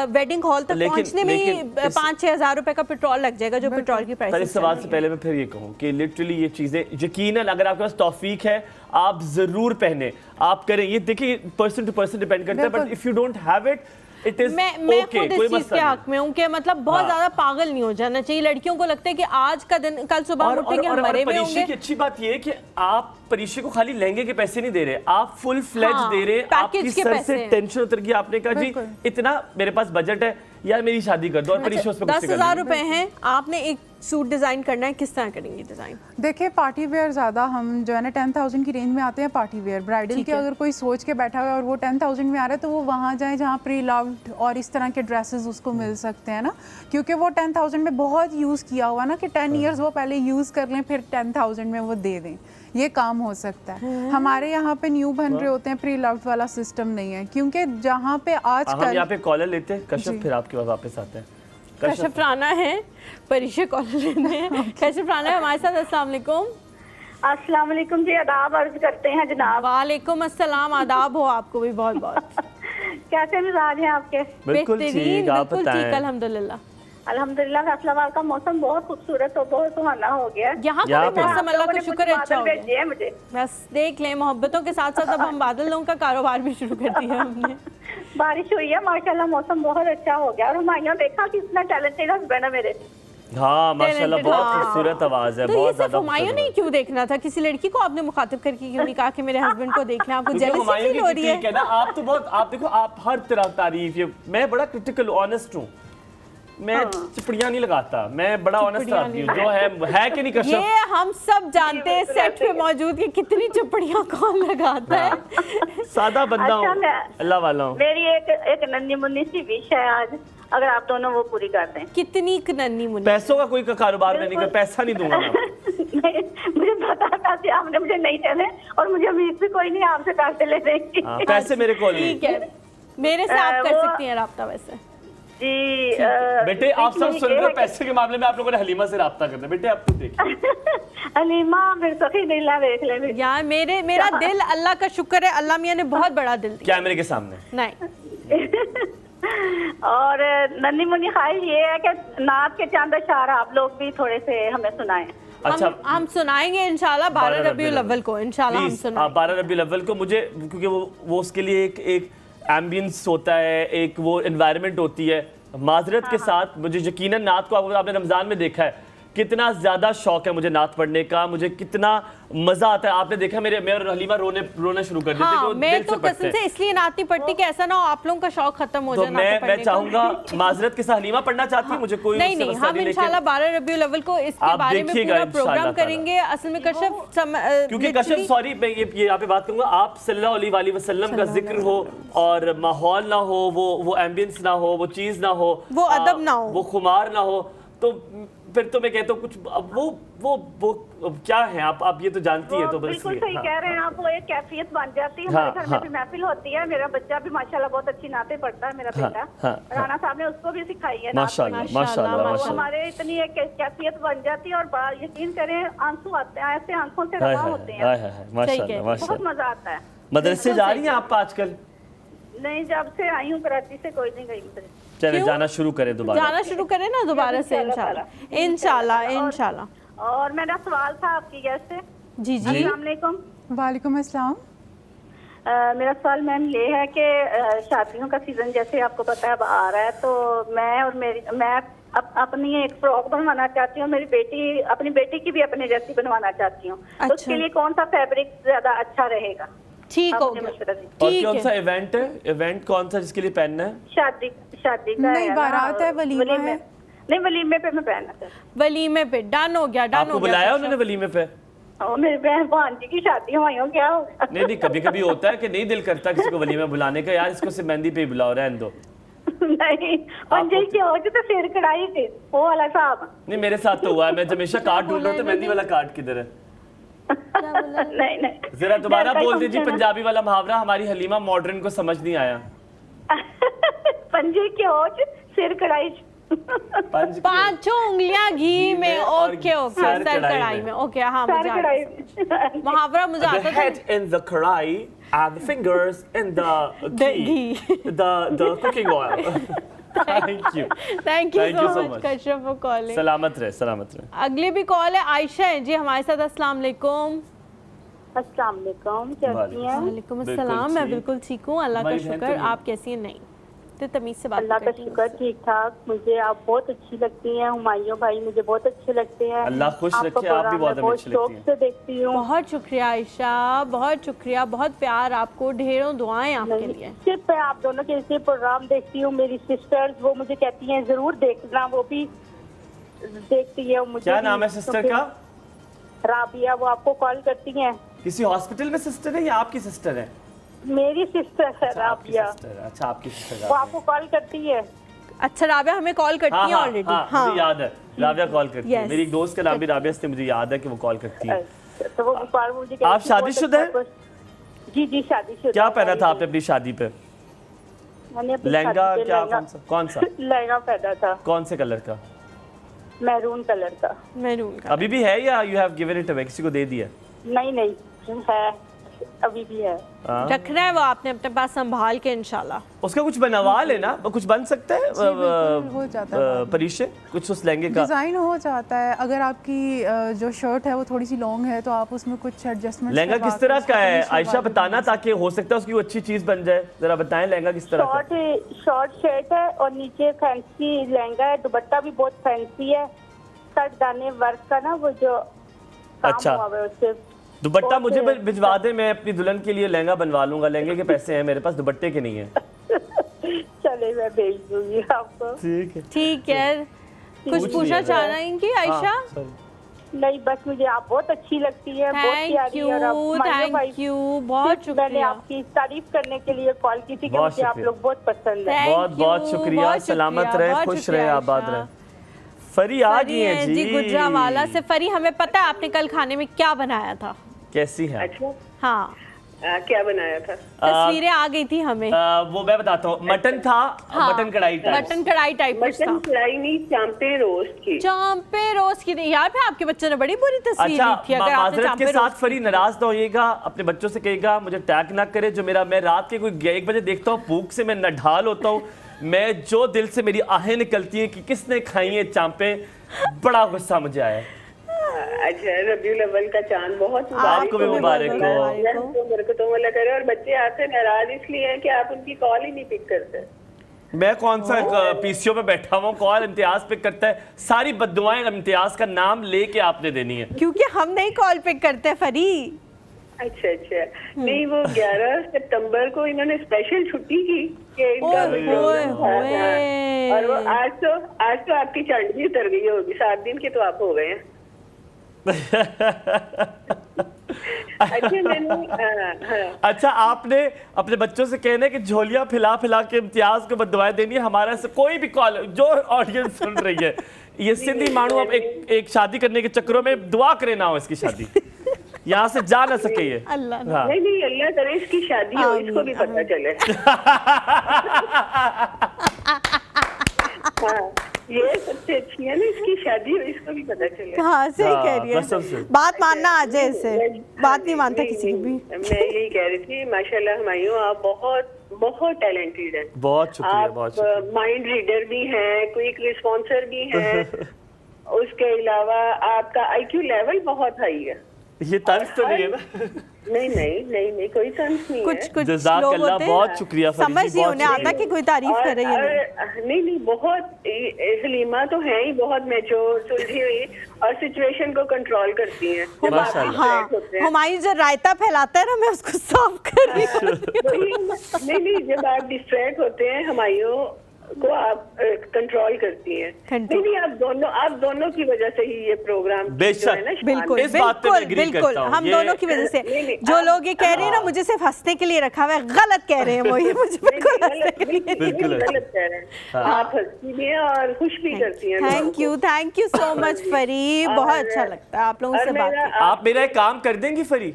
वेडिंग हॉल तक पहुंचने में ही 5-6 हज़ार रुपए का पेट्रोल लग जाएगा, जो पेट्रोल की प्राइस। इस सवाल से पहले मैं फिर ये कहूँ कि लिटरली ये चीजें यकीनन अगर आपके पास तौफीक है आप जरूर पहने, आप करें। ये देखिए पर्सन टू पर्सन डिपेंड करता है, but if you don't have it, मैं खुद इस चीज के हक में हूँ कि मतलब बहुत ज्यादा पागल नहीं हो जाना चाहिए। लड़कियों को लगता है कि आज का दिन, कल सुबह उठेंगे हम मरे में होंगे। की अच्छी बात ये है कि आप परीक्षा को खाली लहंगे के पैसे नहीं दे रहे, आप फुल फ्लेज दे रहे, आपकी सर से टेंशन उतर गई। आपने कहा जी इतना मेरे पास बजट है यार, मेरी शादी कर दो, और परीक्षा उस पर 10,000 रुपए हैं, आपने एक सूट डिजाइन करना है, किस तरह करेंगे डिजाइन? देखिए पार्टी वेयर ज़्यादा हम जो है ना 10,000 की रेंज में आते हैं पार्टी वेयर। ब्राइडल के अगर कोई सोच के बैठा हुआ है और वो 10,000 में आ रहा है, तो वो वहाँ जाए जहाँ प्री लव्ड और इस तरह के ड्रेसेस उसको मिल सकते हैं ना, क्योंकि वो 10,000 में बहुत यूज़ किया हुआ ना, कि 10 ईयर्स वो पहले यूज़ कर लें फिर 10,000 में वो दे दें, ये काम हो सकता है। हमारे यहाँ पे न्यू बन रहे होते हैं, प्री लव्ड वाला सिस्टम नहीं है, क्योंकि जहाँ पे आजकल हम यहाँ पे कॉलर लेते हैं कश्यप, फिर आपके पास वापस आते हैं। कश्यप राना है, परीक्षा कॉलर लेते हैं। कश्यप राना है हमारे साथ। अस्सलाम वालेकुम। अस्सलाम वालेकुम जी, आदाब अर्ज करते हैं जनाब। वालेकुम अस्सलाम, आदाब हो आपको भी बहुत बहुत। कैसे मिजाज हैं आपके? बिल्कुल ठीक, आप बताएं। अल्हम्दुलिल्लाह अल्हम्दुलिल्लाह। फैसलाबाद का मौसम बहुत खूबसूरत और बहुत सुहाना हो गया। यहाँ का मौसम अल्लाह का शुक्र है अच्छा हो गया। मुझे बस देख लें, मोहब्बतों के साथ साथ अब हम बादलों का कारोबार भी शुरू कर दिया हमने। बारिश हुई है माशाल्लाह, मौसम बहुत अच्छा हो गया। और हुमायूं देखा कितना टैलेंटेड हस्बैंड है मेरे। हाँ माशाल्लाह, बहुत खूबसूरत आवाज है, बहुत ज्यादा। हुमायूं नहीं क्यों देखना था? किसी लड़की को आपने मुखातिब करके क्यों नहीं कहा कि मेरे हस्बैंड को देख लें? आपको जेलसी फील हो रही है ना? आप तो बहुत, आप देखो आप हर तरह तारीफ, मैं बड़ा क्रिटिकल ऑनेस्ट हूँ, मैं चिपड़ियाँ नहीं लगाता, मैं बड़ा ऑनेस्ट आदमी हूँ, जो है कि नहीं कश्यप? ये हम सब जानते हैं सेट पे मौजूद कि कितनी चिपड़ियाँ कौन लगाता है। सादा बंदा हूँ, अल्लाह वाला हूँ। मेरी एक नन्ही मुन्नी सी विश है आज, अगर आप दोनों वो पूरी कर दें। कितनी नन्ही मुन्नी? पैसों का कोई कारोबार में नहीं कर, पैसा नहीं दूंगा मैं। मुझे पता है पैसे आपने मुझे नहीं देने, और मुझे उम्मीद भी कोई नहीं आपसे पैसे ले देंगे। पैसे मेरे को नहीं। ठीक है, मेरे से आप कर सकती हैं राब्ता। वैसे जी बेटे आप सब सुन रहे हो, पैसे के मामले में आप लोगों ने हलीमा से राब्ता करना। बेटे आप तो देखिए हलीमा फिर सखी दिला देख ले यार, मेरा दिल अल्लाह का शुक्र है, अल्लाह मियां ने बहुत बड़ा दिल दिया। कैमरे के सामने नहीं। और नन्ही मुन्नी ख्वाहिश ये है कि नात के चंद अशार आप लोग भी थोड़े से हमें सुनाएं। अच्छा हम सुनाएंगे इंशाल्लाह 12 रबीउल अव्वल को, इंशाल्लाह हम सुनाएंगे 12 रबीउल अव्वल को। मुझे क्योंकि वो उसके लिए एक एम्बियंस होता है, एक वो एनवायरनमेंट होती है। माजरत के साथ मुझे यकीनन नात को आपने रमज़ान में देखा है कितना ज़्यादा शौक है मुझे नात पढ़ने का, मुझे कितना मज़ा आता है। आपने देखा मैं और हलीमा रोना शुरू कर देते हाँ, मैं तो कसम से इसलिए नात नहीं पढ़ती कि ऐसा ना हो आप लोगों का शौक खत्म हो जाए। तो मैं चाहूंगा माजरत के साथ हलीमा पढ़ना चाहती है, मुझे कोई नहीं, हम इंशाल्लाह 12 रबीउल अव्वल को इसके बारे में पूरा प्रोग्राम करेंगे। असल में कश्यप, क्योंकि कश्यप सॉरी मैं ये यहाँ पे बात करूंगा, आप सल्लल्लाहु अलैहि वसल्लम का जिक्र हो और माहौल ना हो, वो एम्बियंस ना हो, वो चीज़ ना हो, वो अदब ना हो, वो खुमार ना हो, तो फिर तो मैं कहता हूँ कुछ वो क्या है आप ये तो जानती है। तो बिल्कुल सही कह रहे हैं आप, वो एक कैफियत बन जाती है। हमारे घर में भी महफिल होती है, मेरा बच्चा भी माशाल्लाह बहुत अच्छी नाते पढ़ता है, मेरा बेटा राना साहब ने उसको भी सिखाई है माशाल्लाह। हमारे इतनी एक कैफियत बन जाती है और बड़ा यकीन करें आंसू आते हैं, ऐसे आंखों से रवा होते हैं, बहुत मजा आता है। मदरसे जा रही हैं आप आजकल? नहीं, जब से आई हूँ कराची से कोई नहीं गई। चले जाना शुरू करें दोबारा, जाना शुरू करें ना दोबारा से इंशाल्लाह। और मेरा सवाल था आपकी गेस्ट से। जी अस्सलाम वालेकुम। वालेकुम अस्सलाम। मेरा सवाल मैम ये है कि शादियों का सीजन जैसे आपको पता है अब आ रहा है, तो मैं अपनी एक फ्रॉक बनवाना चाहती हूँ, मेरी बेटी अपनी बेटी की भी अपने जैसी बनवाना चाहती हूँ। तो उसके लिए कौन सा फैब्रिक ज्यादा अच्छा रहेगा? ठीक हो गया। और कौन सा इवेंट है? इवेंट कौन सा जिसके लिए पहनना है? शादी का नहीं, बारात है, वलीमा है। नहीं, वलीमे पे मैं पहनना चाहती हूँ। वलीमे पे डन हो गया, डन हो गया। आपको बुलाया उन्होंने वलीमे पे? मेरी बहन भांजी की शादी हुई हो, क्या होगा? नहीं, कभी कभी होता है कि नहीं दिल करता किसी को वलीमे बुलाने का, यार इसको सिर्फ मेहंदी पे ही बुलाओ, रहने दो। नहीं, पंजे की हो तो सिर कढ़ाई थी वो वाला साहब। नहीं, मेरे साथ तो हुआ है, मैं हमेशा कार्ड ढूंढ रहा हूँ, तो मेहंदी वाला कार्ड किधर है? नहीं जरा दोबारा बोल दीजिए पंजाबी वाला मुहावरा, हमारी हलीमा मॉडर्न को समझ नहीं आया। पंजे की हो सिर कढ़ाई, पांचों उंगलियां घी में, ओके ओके, सर कढ़ाई में, ओके। हाँ, मुझे मुहावरा मुझे आता है। head in the कढ़ाई and the fingers in the ghee, the cooking oil. Thank you so much Kashyap for calling. सलामत रहे। अगली भी कॉल है, आयशा है जी हमारे साथ। अस्सलाम वालेकुम। अस्सलाम वालेकुम, कैसी हैं? वालेकुम अस्सलाम, मैं बिल्कुल ठीक हूँ, अल्लाह का शुक्र। आप कैसी हैं? नहीं तो तमीज से बात। अल्लाह का शुक्र, ठीक ठाक। मुझे आप बहुत अच्छी लगती हैं, हुमायूं भाई मुझे बहुत अच्छे लगते हैं। अल्लाह खुश रखे, आप भी बहुत अच्छी लगती हैं। से देखती हूँ। बहुत शुक्रिया आयशा, बहुत शुक्रिया, बहुत प्यार आपको, ढेरों दुआएं आपके लिए। सिर्फ मैं आप दोनों के इसे प्रोग्राम देखती हूँ। मेरी सिस्टर्स वो मुझे कहती हैं जरूर देखना, वो भी देखती है। मुझे क्या नाम है सिस्टर का? राबिया, वो आपको कॉल करती हैं। किसी हॉस्पिटल में सिस्टर है या आपकी सिस्टर है? मेरी सिस्टर है राबिया। अच्छा, आपकी सिस्टर। वो आपको कॉल करती है? अच्छा, राबिया हमें कॉल करती है ऑलरेडी। हाँ, मुझे याद है, राबिया कॉल करती है। मेरी एक दोस्त का नाम भी राबिया, इसलिए मुझे याद है कि वो कॉल करती है। तो वो कॉल मुझे। आप शादीशुदा हैं? जी शादीशुदा। क्या पहना था आपने अपनी शादी पे? लहंगा? क्या कौन सा लहंगा पहना था? कौन से कलर का? मैरून कलर का। मैरून का। अभी भी है या you have given it away, किसी को दे दिया? नहीं है, अभी भी है। रखना है वो आपने अपने पास संभाल के, इंशाल्लाह। उसका कुछ बनवा लेना, कुछ बन सकता है। हो जाता है परीक्षे कुछ उस लहंगे का डिजाइन हो जाता है। अगर आपकी जो शर्ट है वो थोड़ी सी लॉन्ग है तो आप उसमें कुछ एडजस्टमेंट। लहंगा किस तरह का है आयशा, बताना, ताकि हो सकता है उसकी अच्छी चीज बन जाए। जरा बताएं लहंगा किस तरह का? शॉर्ट शर्ट है और नीचे फैंसी लहंगा है। दुपट्टा भी बहुत फैंसी है, कट दाने वर्क का ना, वो जो अच्छा हुआ है उससे। दुपट्टा मुझे भिजवा दे, मैं अपनी दुल्हन के लिए लहंगा बनवा लूंगा। लहंगे के पैसे हैं मेरे पास, दुपट्टे के नहीं है। चले, मैं भेज दूंगी आपको। ठीक है। कुछ पूछना चाह रही हैं कि आयशा? नहीं, बस मुझे आप बहुत अच्छी लगती है, बहुत प्यारी। थैंक यू, बहुत शुक्रिया। मैंने आपकी तारीफ करने के लिए कॉल की थी कि मुझे आप लोग बहुत पसंद है। बहुत बहुत शुक्रिया। सलामत रहे, खुश रहे, आबाद रहे। फरी आ गई है जी गुजरावाला से। फरी, हमें पता है आपने कल खाने में क्या बनाया था। कैसी है? अच्छा, हाँ, क्या बनाया था? तस्वीरें आ गई थी हमें। वो मैं बताता हूँ। मटन था। हाँ, मटन कढ़ाई टाइप। मटन कढ़ाई टाइप कुछ था। मटन कढ़ाई नहीं, चांपे रोस्ट की। चांपे रोस्ट की यार, फिर आपके बच्चे ने बड़ी बुरी तस्वीर ली थी। अगर आपने माजरत के साथ फरी नाराज ना होइएगा, अपने बच्चों से कहिएगा मुझे टैग ना करे। जो मैं रात के कोई 1 बजे देखता हूँ, भूख से मैं नढाल होता हूँ। मैं जो दिल से मेरी आहें निकलती हैं कि किसने खाई है चांपे, बड़ा गुस्सा मुझे आया। अच्छा, रबीउल अव्वल का चांद बहुत आपको भी मुबारक हो। मेरे को तो वो लग रहा है। और बच्चे आपसे नाराज इसलिए हैं कि आप उनकी कॉल ही नहीं पिक करते। मैं कौन सा पीसीओ पे बैठा हुआ, कॉल इम्तियाज पिक करता है। सारी बद्दुआएं इम्तियाज का नाम लेके आपने देनी है, क्योंकि हम नहीं कॉल पिक करते फरी। अच्छा नहीं, वो 11 सितंबर को इन्होंने स्पेशल छुट्टी की कि इनका और वो आज तो आपकी चंड भी उतर गई होगी। 7 दिन के तो आप हो गए हैं। अच्छा, आपने अपने बच्चों से कहना है कि झोलियां फिला फिला के इम्तियाज को बददुआएं देनी है। हमारा से कोई भी कॉल, जो ऑडियंस सुन रही है, ये सिंधी मानू अब एक शादी करने के चक्करों में दुआ करे ना हो इसकी शादी, यहाँ से जा ना सके ये। अल्लाह नहीं, अल्लाह करे इसकी शादी हो, इसको भी पता चले। हाँ, ये सबसे अच्छी है ना, इसकी शादी हो, इसको भी पता चले। हाँ, सही कह रही है। बात मानना आ जाए इससे, बात नहीं मानता किसी भी। मैं यही कह रही थी, माशाल्लाह हुमायूं, आप बहुत टैलेंटेड हैं। बहुत शुक्रिया, बहुत शुक्रिया। आप माइंड रीडर भी हैं, क्विक रिस्पॉन्सर भी हैं। उसके अलावा आपका IQ लेवल बहुत हाई है। ये तर्ज तो नहीं है ना? नहीं कोई तंज नहीं कुछ है। कुछ जज़ाक अल्लाह, बहुत शुक्रिया फरीद जी, समझ नहीं बहुत उन्हें आता कि कोई तारीफ कर रही है। नहीं बहुत हलीमा तो है ही बहुत मैच्योर, सुलझी हुई और सिचुएशन को कंट्रोल करती हैं। जब आप हाँ, हुमायूं जो रायता फैलाता है ना, मैं उसको साफ कर रही हूँ। नहीं जब आप डिस्ट्रैक्ट होते हैं हुमायूं को आप कंट्रोल करती हैं। नहीं आप दोनों की वजह से ही ये प्रोग्राम जो है ना, बिल्कुल बिल्कुल हम दोनों की वजह से। जो लोग ये कह रहे हैं ना मुझे सिर्फ हंसने के लिए रखा हुआ है, गलत कह रहे हैं वो, ये मुझे बिल्कुल गलत कह रहे हैं। आप हंसती भी हैं और खुश भी करती हैं। थैंक यू सो मच फरी, बहुत अच्छा लगता है आप लोगों से बात करके। आप मेरा एक काम कर देंगी फरी?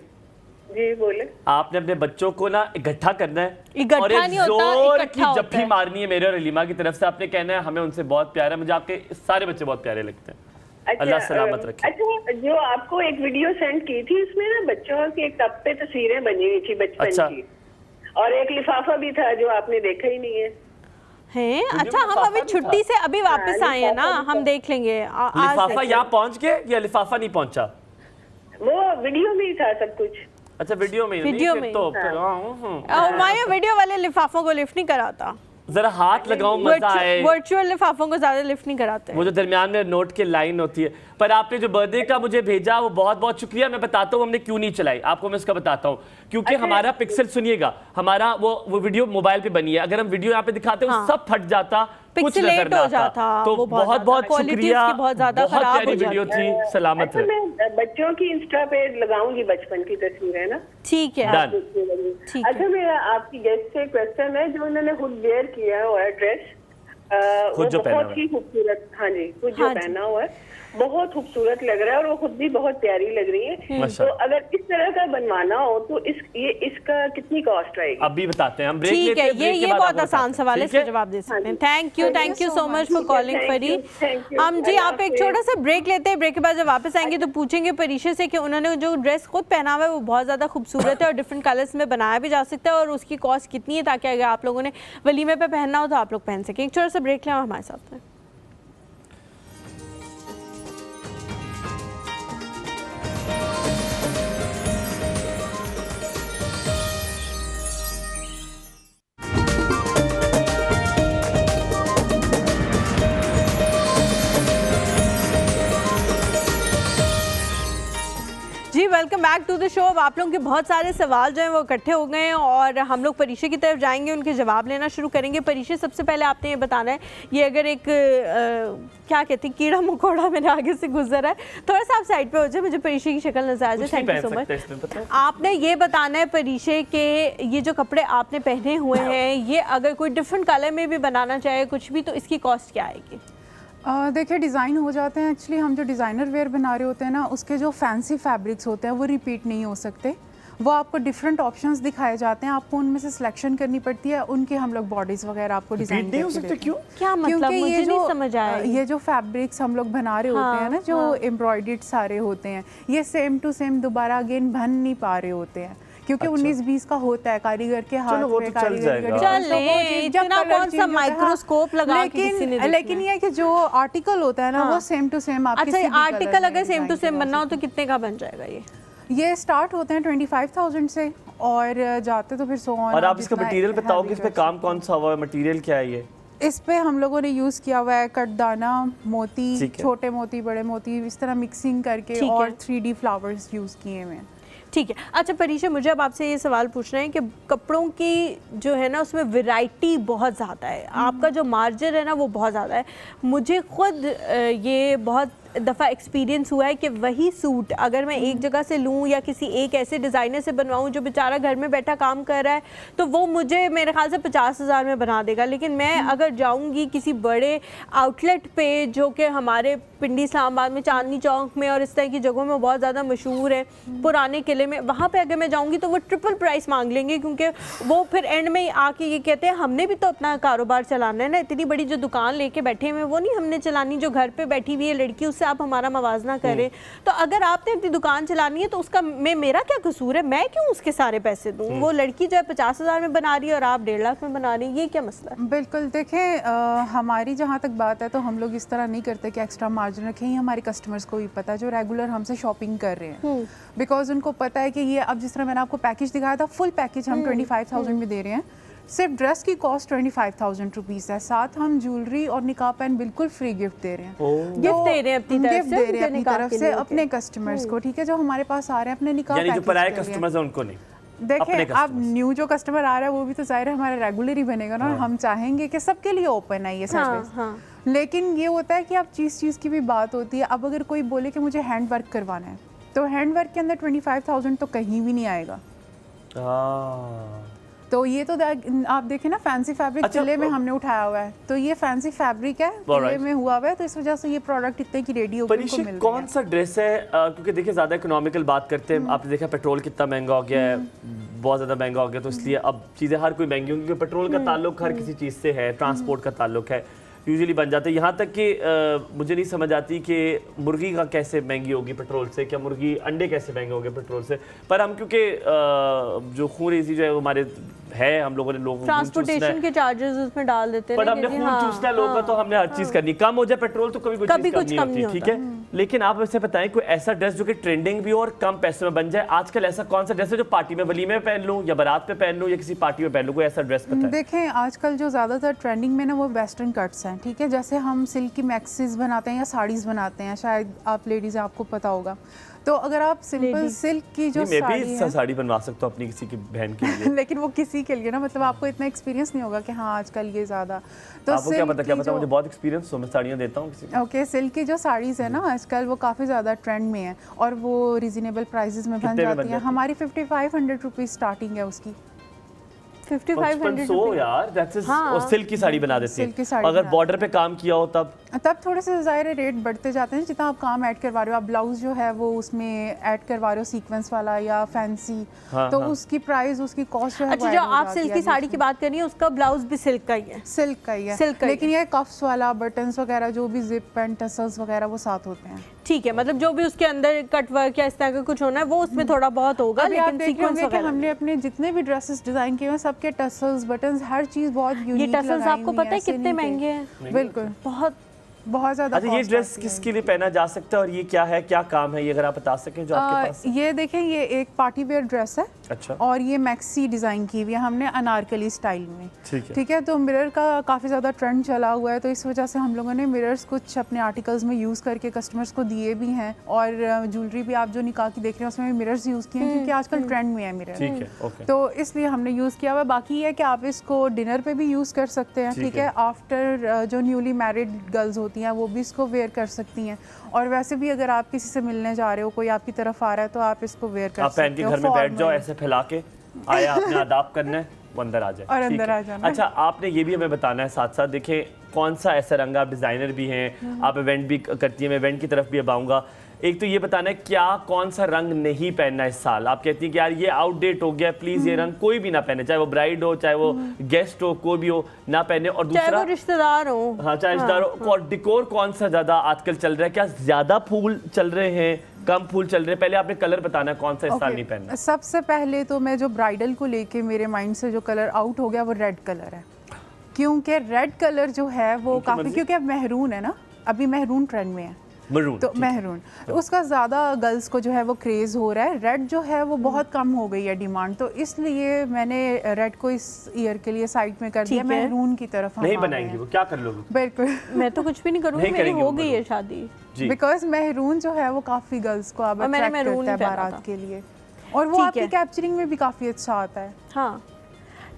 जी बोले। आपने अपने बच्चों को ना इकट्ठा करना है और एक जोर की जप्पी मारनी है मेरे और अलीमा की तरफ से। आपने कहना है हमें उनसे बहुत प्यार है, मुझे आपके सारे बच्चे बहुत प्यारे लगते हैं। अल्लाह सलामत रखे। अच्छा, जो आपको एक वीडियो सेंड की थी इसमें ना बच्चों की एक टब पे तस्वीरें बनी हुई थी बचपन की, और एक लिफाफा भी था जो आपने देखा ही नहीं है। अच्छा, हम अभी छुट्टी से अभी वापस आए हैं ना, हम देख लेंगे। लिफाफा यहाँ पहुँच गए या लिफाफा नहीं पहुँचा? वो वीडियो में ही था सब कुछ। अच्छा, वीडियो में तो वीडियो वाले लिफाफों को लिफ्ट नहीं कराता। जरा हाथ लगाओ, मजा आए। वर्चुअल लिफाफों को ज्यादा लिफ्ट नहीं कराते। वो जो दरमियान में नोट की लाइन होती है। पर आपने जो बर्थडे का मुझे भेजा वो बहुत बहुत शुक्रिया। मैं बताता हूँ हमने क्यों नहीं चलाई, आपको मैं इसका बताता हूँ। क्योंकि हमारा पिक्सल, सुनिएगा, हमारा वो वीडियो मोबाइल पे बनी है, अगर हम वीडियो यहाँ पे दिखाते हो सब फट जाता, कुछ नजर ना आता। तो बहुत बहुत शुक्रिया, बहुत प्यारी वीडियो थी। सलामत रहे। मैं बच्चों की इंस्टा पे लगाऊंगी बचपन की तस्वीर, है ना? ठीक है। अच्छा, मेरा आपकी गेस्ट से क्वेश्चन है, जो उन्होंने खुद वेयर किया हुआ है ड्रेस, खुद जो पहना बहुत ही खूबसूरत। हाँ जी, खुद जो पहना हुआ है बहुत खूबसूरत लग रहा है और वो खुद भी बहुत प्यारी लग रही है। तो अगर इस तरह का बनवाना हो तो इसका कितनी कॉस्ट आएगी? अभी बताते हैं हम। ठीक है, ये बहुत आसान सवाल है, इसका जवाब दे सकते हैं। Thank you so much for calling फरी। हम जी आप एक छोटा सा ब्रेक लेते हैं, ब्रेक के बाद जब वापस आएंगे तो पूछेंगे परीक्षा से कि उन्होंने जो ड्रेस खुद पहना हुआ है वो बहुत ज़्यादा खूबसूरत है और डिफरेंट कलर्स में बनाया भी जा सकता है, और उसकी कॉस्ट कितनी है, ताकि अगर आप लोगों ने वलीमे पे पहनना हो तो आप लोग पहन सकें। एक छोटा सा ब्रेक लें और हमारे साथ हैं। जी welcome back to the show. अब आप लोगों के बहुत सारे सवाल जो हैं वो इकट्ठे हो गए हैं और हम लोग परीक्षा की तरफ जाएंगे, उनके जवाब लेना शुरू करेंगे। परीक्षा, सबसे पहले आपने ये बताना है, ये अगर एक क्या कहते हैं कीड़ा मकोड़ा मेरे आगे से गुजर रहा है, थोड़ा सा आप साइड पे हो जाए, मुझे परीक्षा की शक्ल नजर आ जाए। Thank you so much. आपने ये बताना है परीक्षा के ये जो कपड़े आपने पहने हुए हैं, ये अगर कोई डिफरेंट कलर में भी बनाना चाहे कुछ भी, तो इसकी कॉस्ट क्या आएगी? देखिए, डिज़ाइन हो जाते हैं। एक्चुअली हम जो डिज़ाइनर वेयर बना रहे होते हैं ना, उसके जो फैंसी फैब्रिक्स होते हैं वो रिपीट नहीं हो सकते। वो आपको डिफरेंट ऑप्शंस दिखाए जाते हैं, आपको उनमें से सिलेक्शन करनी पड़ती है, उनके हम लोग बॉडीज़ वगैरह आपको डिज़ाइन नहीं हो सकते। क्यों? क्या मतलब? मुझे नहीं समझ आया। ये जो फैब्रिक्स हम लोग बना रहे होते हैं ना, जो एम्ब्रॉयडर्ड सारे होते हैं, ये सेम टू सेम दोबारा अगेन बन नहीं पा रहे होते हैं, क्योंकि 19-20 का होता है कारीगर के हाथ में, लेकिन ये कि जो आर्टिकल होता है ना वो सेम टू सेम आपके। अच्छा, आर्टिकल अगर सेम टू सेम बनना हो तो कितने का बन जाएगा? ये स्टार्ट होते हैं 25,000 से और जाते तो फिर 100। और आप इसका मटेरियल बताओ कि इस पे काम कौन सा हुआ है, मटेरियल क्या है ये? इस पे हम लोगों ने यूज़ किया हुआ है कटदाना, मोती, छोटे मोती, बड़े मोती, इस तरह मिक्सिंग करके और 3D फ्लावर्स यूज़ किए हुए हैं। ठीक है। अच्छा परीक्षा, मुझे अब आपसे ये सवाल पूछना है कि कपड़ों की जो है ना उसमें वैरायटी बहुत ज़्यादा है, आपका जो मार्जिन है ना वो बहुत ज़्यादा है। मुझे खुद ये बहुत दफ़ा एक्सपीरियंस हुआ है कि वही सूट अगर मैं एक जगह से लूँ या किसी एक ऐसे डिज़ाइनर से बनवाऊँ जो बेचारा घर में बैठा काम कर रहा है, तो वो मुझे मेरे ख्याल से 50,000 में बना देगा। लेकिन मैं अगर जाऊँगी किसी बड़े आउटलेट पे जो कि हमारे पिंडी इस्लामाबाद में, चांदनी चौक में और इस तरह की जगहों में बहुत ज़्यादा मशहूर है, पुराने किले में, वहाँ पे अगर मैं जाऊँगी तो वो ट्रिपल प्राइस मांग लेंगे, क्योंकि वो फिर एंड में आके ये कहते हैं हमने भी तो अपना कारोबार चलाना है ना, इतनी बड़ी जो दुकान लेके बैठे हुए वो नहीं हमने चलानी, जो घर पे बैठी हुई है लड़की उससे आप हमारा मवाजना करें। तो अगर आपने अपनी दुकान चलानी है तो उसका मेरा क्या कसूर है, मैं क्यों उसके सारे पैसे दूँ? वो लड़की जो है 50,000 में बना रही है और आप 1.5 लाख में बना रही है, ये क्या मसला है? बिल्कुल, देखें हमारी जहाँ तक बात है तो हम लोग इस तरह नहीं करते कि एक्स्ट्रा मार्जिन रखें। हमारे कस्टमर्स को भी पता है जो रेगुलर हमसे शॉपिंग कर रहे हैं, बिकॉज उनको पता है कि ये अब जिस तरह मैंने आपको पैकेज दिखाया था, फुल पैकेज हम 25,000 में दे रहे हैं। सिर्फ ड्रेस की कॉस्ट 25,000 रुपीज़ है, साथ हम ज्वेलरी और निकाह पेन बिल्कुल फ्री गिफ्ट दे रहे हैं। गिफ्ट दे रहे हैं अपनी तरफ से अपने कस्टमर्स को, ठीक है, जो हमारे पास आ रहे हैं अपने निकाह यानी जो पराए कस्टमर्स हैं उनको नहीं। देखिए अब न्यू जो कस्टमर आ रहा है वो भी तो जाहिर है हमारा रेगुलर ही बनेगा ना। हम चाहेंगे कि सबके लिए ओपन है ये सर्विस। लेकिन ये होता है कि अब चीज़ की भी बात होती है। अब अगर कोई बोले कि मुझे हैंड वर्क करवाना है तो हैंड वर्क के अंदर 25,000 तो कहीं भी नहीं आएगा। तो ये तो आप देखें ना, फैंसी फैब्रिक किले में हमने उठाया हुआ है, तो ये फैंसी फैब्रिक है, किले में हुआ हुआ है, तो इस वजह से ये प्रोडक्ट इतने की रेडी होकर मिल रही है। कौन सा ड्रेस है, क्योंकि देखिए ज़्यादा इकोनॉमिकल बात करते हैं, आपने देखा पेट्रोल कितना महंगा हो गया है, बहुत ज़्यादा महंगा हो गया, तो इसलिए अब चीज़ें हर कोई महंगी होंगी, क्योंकि पेट्रोल का ताल्लुक हर किसी चीज़ से है, ट्रांसपोर्ट का ताल्लुक है, यूजुअली बन जाते हैं। यहाँ तक कि मुझे नहीं समझ आती कि मुर्गी का कैसे महंगी होगी पेट्रोल से, क्या मुर्गी अंडे कैसे महंगे होंगे पेट्रोल से। पर हम क्योंकि जो खून रेजी जो है वो हमारे है, हम लोगों ने लोगों ट्रांसपोर्टेशन के चार्जेस उसमें डाल देते हैं, पर हमने खून चूसना है लोगों का, तो हमने हर चीज़ करनी। कम हो जाए पेट्रोल तो कभी कुछ कम नहीं होती, ठीक है। लेकिन आप वैसे बताएं कोई ऐसा ड्रेस जो कि ट्रेंडिंग भी हो और कम पैसे में बन जाए। आजकल ऐसा कौन सा ड्रेस है जो पार्टी में, वलीमे में पहन लूँ या बारात पे पहन लूँ या किसी पार्टी में पहन लूँ, कोई ऐसा ड्रेस बताएं। देखें आजकल जो ज़्यादातर ट्रेंडिंग में ना वो वेस्टर्न कट्स हैं, ठीक है। जैसे हम सिल्क की मैक्सीज बनाते हैं या साड़ीज़ बनाते हैं, शायद आप लेडीज़ आपको पता होगा। तो अगर आप सिंपल सिल्क की जो साड़ी है, साड़ी बनवा सकता हूँ अपनी किसी की बहन के लिए लेकिन वो किसी के लिए ना, मतलब आपको इतना एक्सपीरियंस नहीं होगा कि हाँ आजकल ये ज़्यादा। तो आपको क्या पता मुझे बहुत एक्सपीरियंस हो, मैं साड़ियाँ देता हूँ किसी को। ओके, सिल्क की जो साड़ीज़ है ना आजकल वो काफ़ी ज़्यादा ट्रेंड में है और वो रीजनेबल प्राइसेस में बन जाती है। हमारी 5500 रुपीज़ स्टार्टिंग है उसकी। 5500 यार, दैट्स सिल्क की साड़ी बना देती है। अगर बॉर्डर पे काम किया हो तब थोड़े से ज़ाहिर रेट बढ़ते जाते हैं जितना आप काम ऐड करवा रहे हो। आप ब्लाउज जो है वो उसमें ऐड करवा रहे हो सीक्वेंस वाला या फैंसी, तो उसकी प्राइस, उसकी कॉस्ट जो है। अच्छा, जो आप सिल्क की साड़ी की बात कर रही है उसका ब्लाउज भी सिल्क का ही है? सिल्क का ही है, लेकिन ये कफ्स वाला, बटन्स वगैरह जो भी जिप एंड टसल्स वगैरह वो साथ होते हैं, ठीक है। मतलब जो भी उसके अंदर कट वर्क या इस तरह का कुछ होना है वो उसमें थोड़ा बहुत होगा, लेकिन सीक्वेंस वगैरह हमने अपने जितने भी ड्रेसेस डिजाइन किए हैं सबके टसल्स, बटन्स, हर चीज बहुत यूनिक। ये टसल्स आपको पता है कितने महंगे हैं? बिल्कुल, बहुत ज़्यादा। अच्छा, ये ड्रेस किसके लिए पहना जा सकता है और ये क्या है, क्या काम है, ये अगर आप बता सकें जो आपके पास? ये देखें, ये एक पार्टी वेयर ड्रेस है। अच्छा। और ये मैक्सी डिज़ाइन की हुई है हमने अनारकली स्टाइल में, ठीक है। तो मिरर का काफ़ी ज़्यादा ट्रेंड चला हुआ है, तो इस वजह से हम लोगों ने मिरर्स कुछ अपने आर्टिकल्स में यूज़ करके कस्टमर्स को दिए भी हैं। और ज्वेलरी भी आप जो निकाह की देख रहे हैं उसमें भी मिरर्स यूज़ किए हैं, क्योंकि आजकल ट्रेंड में है मिरर, तो इसलिए हमने यूज़ किया हुआ। बाकी ये कि आप इसको डिनर पर भी यूज़ कर सकते हैं, ठीक है। आफ्टर जो न्यूली मैरिड गर्ल्स होती हैं वो भी इसको वेयर कर सकती हैं, और वैसे भी अगर आप किसी से मिलने जा रहे हो, कोई आपकी तरफ आ रहा है, तो आप इसको वेयर कर सकते हो। आप पहन के घर में बैठ जाओ, ऐसे फैला के आया आपने आदाब करना है, वो अंदर आ जाए और अंदर आ जाना। अच्छा, आपने ये भी हमें बताना है साथ साथ, देखें कौन सा ऐसा रंग, आप डिज़ाइनर भी हैं, आप इवेंट भी करती हैं, मैं इवेंट की तरफ भी अब आऊँगा। एक तो ये बताना है क्या कौन सा रंग नहीं पहनना इस साल। आप कहती हैं कि यार ये आउटडेट हो गया, प्लीज़ ये रंग कोई भी ना पहने, चाहे वो ब्राइड हो, चाहे वो गेस्ट हो, कोई भी हो, ना पहने। और दूसरा, चाहे वो रिश्तेदार हो, हाँ चाहे रिश्तेदार हो। और डिकोर कौन सा ज़्यादा आजकल चल रहा है, क्या ज़्यादा फूल चल रहे हैं, कम फूल चल रहे हैं? पहले आपने कलर बताना है कौन सा इस साल नहीं पहनना। सबसे पहले तो मैं जो ब्राइडल को लेके मेरे माइंड से जो कलर आउट हो गया वो रेड कलर है, क्योंकि रेड कलर जो है वो काफ़ी, क्योंकि अब महरून है ना, अभी महरून ट्रेंड में है, मरून, तो महरून, तो उसका ज़्यादा गर्ल्स को जो है वो क्रेज़ हो रहा है। रेड जो है वो बहुत कम हो गई है डिमांड, तो इसलिए मैंने रेड को इस ईयर के लिए साइड में कर दिया, महरून की तरफ नहीं बनाएंगे। वो क्या कर लोगे? बिल्कुल, मैं तो कुछ भी नहीं करूँगी, मेरी हो गई है शादी, बिकॉज महरून जो है वो काफ़ी गर्ल्स को अब अट्रैक्ट करता है बारात के लिए, और वो आपकी कैप्चरिंग में भी काफ़ी अच्छा आता है। हाँ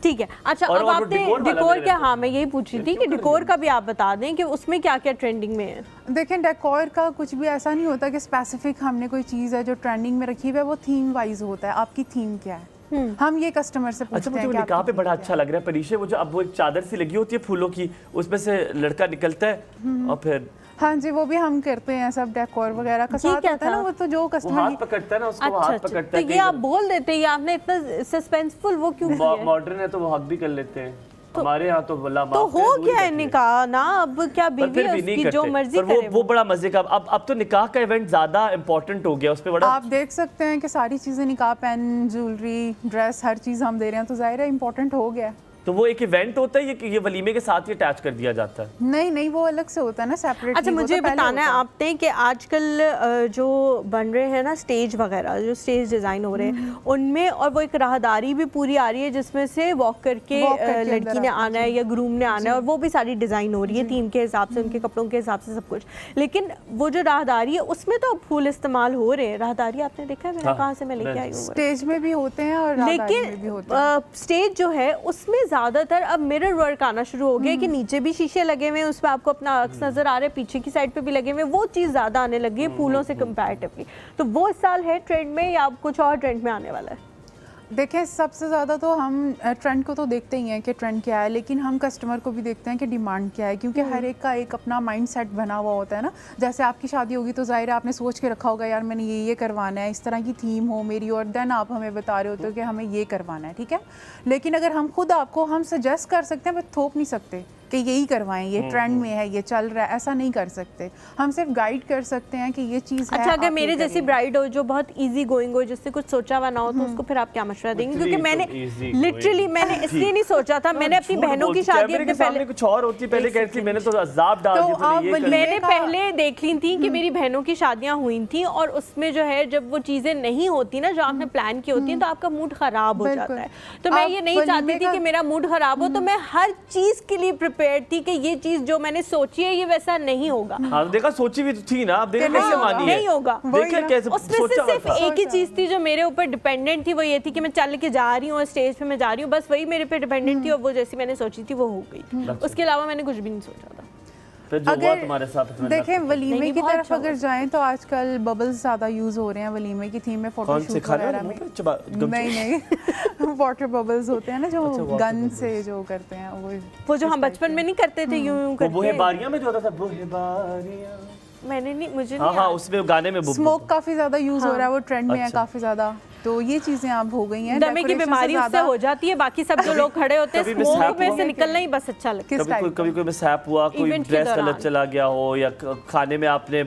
ठीक है। अच्छा, अब आपने डिकोर क्या, हाँ मैं यही पूछ रही थी कि डिकोर का भी आप बता दें कि उसमें क्या क्या ट्रेंडिंग में है। देखें, डेकोर का कुछ भी ऐसा नहीं होता कि स्पेसिफिक हमने कोई चीज़ है जो ट्रेंडिंग में रखी हुई है, वो थीम वाइज होता है। आपकी थीम क्या है, हम ये कस्टमर से पूछते हैं। मुझे निकाह पे बड़ा अच्छा लग रहा है परीशे, वो जो अब वो एक चादर सी लगी होती है फूलों की, उसमें से लड़का निकलता है और फिर हाँ जी, वो भी हम करते हैं सब डेकोर वगैरह का साथ होता है ना, वो तो जो कस्टमर हाथ पकड़ता है ना उसको, हाथ पकड़ता है। तो ये आप बोल देते हैं, आपने इतना सस्पेंसफुल वो क्यों किया? मॉडर्न है तो वो हक भी कर लेते हैं। हमारे यहाँ तो तो हो गया है निकाह ना, अब क्या बीवी है उसकी जो मर्जी करे। वो बड़ा मजे का, अब तो निकाह का इवेंट ज्यादा इम्पोर्टेंट हो गया, उस पे बड़ा आप देख सकते हैं कि सारी चीजें, निकाह, पेन, ज्वेलरी, ड्रेस, हर चीज हम दे रहे हैं, तो जाहिर है इम्पोर्टेंट हो गया। तो वो एक इवेंट होता है ये वलीमे के साथ ही अटैच कर दिया जाता है? नहीं नहीं, वो अलग से होता है ना, सेपरेट। अच्छा मुझे बताना है आपने कि आजकल जो बन रहे हैं ना स्टेज वगैरह, जो स्टेज डिज़ाइन हो रहे हैं उनमें, और वो एक राहदारी भी पूरी आ रही है जिसमें से वॉक करके लड़की ने आना है या ग्रूम ने आना है, और वो भी सारी डिज़ाइन हो रही है थीम के हिसाब से, उनके कपड़ों के हिसाब से सब कुछ। लेकिन वो जो राहदारी है उसमें तो फूल इस्तेमाल हो रहे हैं। राहदारी आपने देखा है? मैंने कहाँ से मैं लेके आई हूँ। स्टेज में भी होते हैं और लेकिन स्टेज जो है उसमें ज़्यादातर अब मिरर वर्क आना शुरू हो गया कि नीचे भी शीशे लगे हुए हैं, उसमें आपको अपना अक्स नजर आ रहा है, पीछे की साइड पे भी लगे हुए हैं, वो चीज़ ज़्यादा आने लगी है फूलों से कंपैरेटिवली। तो वो इस साल है ट्रेंड में या कुछ और ट्रेंड में आने वाला है? देखें, सबसे ज़्यादा तो हम ट्रेंड को तो देखते ही हैं कि ट्रेंड क्या है, लेकिन हम कस्टमर को भी देखते हैं कि डिमांड क्या है, क्योंकि हर एक का एक अपना माइंड सेट बना हुआ होता है ना। जैसे आपकी शादी होगी तो ज़ाहिर है आपने सोच के रखा होगा यार मैंने ये करवाना है, इस तरह की थीम हो मेरी, और देन आप हमें बता रहे होते हो कि हमें ये करवाना है, ठीक है। लेकिन अगर हम खुद आपको हम सजेस्ट कर सकते हैं, बट थोप नहीं सकते कि यही करवाएं, ये ट्रेंड में है, ये चल रहा है, ऐसा नहीं कर सकते। हम सिर्फ गाइड कर सकते हैं कि ये चीज़ है। अच्छा, अगर मेरे जैसी ब्राइड हो जो बहुत इजी गोइंग हो, जिससे कुछ सोचा हुआ ना हो, तो उसको फिर आप क्या मशवरा देंगे? क्योंकि मैंने लिटरली मैंने इसलिए नहीं सोचा था, मैंने अपनी बहनों की शादी अपने पहले कुछ और होती है, पहले कहती मैंने तो अज़ाब डाल दी, मैंने पहले देख ली थी कि मेरी बहनों की शादियां हुई थी, और उसमें जो है जब वो चीजें नहीं होती ना जो आपने प्लान की होती है, तो आपका मूड खराब हो जाता है। तो मैं ये नहीं चाहती थी कि मेरा मूड खराब हो, तो मैं हर चीज के लिए प्रिपेयर थी कि ये चीज जो मैंने सोची है ये वैसा नहीं होगा। हाँ, देखा सोची भी तो थी ना, आप देखा कैसे मानी है? नहीं होगा, देखा कैसे उसमें से सिर्फ एक ही चीज थी जो मेरे ऊपर डिपेंडेंट थी, वो ये थी कि मैं चल के जा रही हूँ और स्टेज पे मैं जा रही हूँ, बस वही मेरे पे डिपेंडेंट थी, और वो जैसी मैंने सोची थी वो हो गई। उसके अलावा मैंने कुछ भी नहीं सोचा था। फिर जो हुआ तुम्हारे साथ देखें, वलीमे की तरफ अगर जाएं तो आजकल बबल्स ज़्यादा यूज़ हो रहे हैं वलीमे की थीम में, फोटोशूट वगैरह में। नहीं वाटर बबल्स होते हैं ना जो गन से जो करते हैं, वो जो हम बचपन में नहीं करते थे, यूं करते। वो बारियां में जो होता था, वो बारियां मैंने नहीं, मुझे हाँ, उसमें गाने में स्मोक काफी ज्यादा यूज हो रहा है, वो ट्रेंड में है काफी ज्यादा। तो ये चीजें अब हो गई हैं। दमे की बीमारी उससे हो जाती है, बाकी सब जो लोग खड़े होते हैं स्मोक में से निकलना ही बस अच्छा लगता है। कभी कोई मिसहैप हुआ, कोई ड्रेस गलत चला गया हो, या खाने में आपने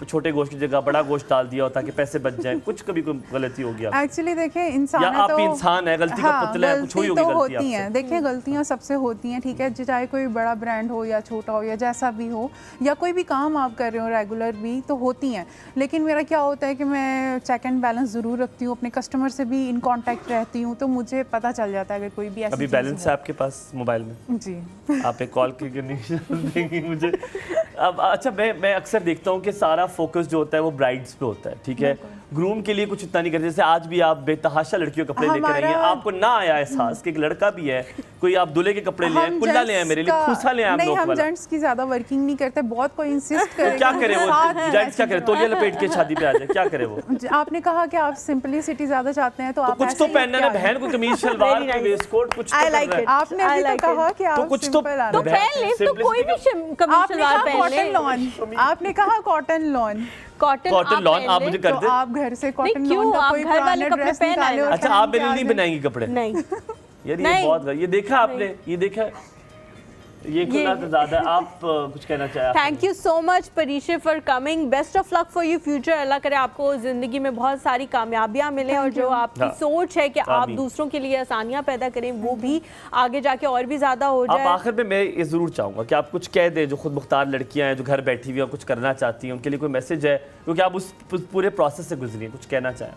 छोटे गोश्त की जगह बड़ा गोश्त डाल दिया हो ताकि पैसे बच जाएं, कुछ कभी कोई गलती हो गया? एक्चुअली देखिए, इंसान या आप इंसान है, गलती का पुतला है, कुछ हुई होगी गलती होती है। देखिए, गलतियां सबसे होती हैं, ठीक है, चाहे कोई बड़ा ब्रांड हो या छोटा हो या जैसा भी हो, या कोई भी काम आप कर रहे हो रेगुलर भी, तो होती हैं। लेकिन मेरा क्या होता है कि मैं चेक एंड बैलेंस ज़रूर रखती हूँ, अपने कस्टमर से भी इन कॉन्टैक्ट रहती हूँ, तो मुझे पता चल जाता है अगर कोई भी ऐसी अभी बैलेंस है आपके पास मोबाइल में? जी, आप एक कॉल देंगी मुझे। अब अच्छा, मैं अक्सर देखता हूँ कि सारा फोकस जो होता है वो ब्राइड्स पे होता है, ठीक है, ग्रूम के लिए कुछ इतना नहीं करते। जैसे आज भी आप बेतहाशा लड़कियों के कपड़े लेकर आई हैं, आपको ना आया एहसास कि एक लड़का भी है, कोई आप दूल्हे के कपड़े ले आए, कुल्ला ले आए, मेरे लिए खूसा ले आए। नहीं, हम जेंट्स की ज्यादा वर्किंग नहीं करते, बहुत कोई इंसिस्ट करे। क्या करे वो जेंट्स, क्या करे? तोलिया लपेट के शादी पे आ जाए, क्या करे वो? आपने कहा कि आप सिंपलिसिटी ज्यादा चाहते हैं, तो आप कुछ तो पहनना है बहन को, कमीज शलवार के वेस्ट कोट, कुछ तो आपने अभी तो कहा कि आप कुछ तो पहन ले, तो कोई भी कमीज शलवार पहन ले। आपने कहा कॉटन लॉन, कॉटन लॉन आप मुझे कर दे। तो आप घर से कॉटन लॉन का कोई पुराना ड्रेस निकाले। अच्छा, आप मेरे लिए नहीं बनाएंगी कपड़े? नहीं यार, ये बहुत, ये देखा आपने, ये देखा, ये खुला तो ज्यादा। आप कुछ कहना चाहे? Thank you so much Parishay for coming, best of luck for you future. Allah करे आपको जिंदगी में बहुत सारी कामयाबियां मिले, और जो आपकी सोच है कि आप दूसरों के लिए आसानियां पैदा करें, वो भी आगे जाके और भी ज्यादा हो जाए। आप आखिर में मैं ये जरूर चाहूंगा कि आप कुछ कह दें, जो खुद मुख्तार लड़कियां हैं जो घर बैठी हुई हैं कुछ करना चाहती हैं, उनके लिए कोई मैसेज है, क्योंकि आप उस पूरे प्रोसेस से गुजरी हैं, कुछ कहना चाहें?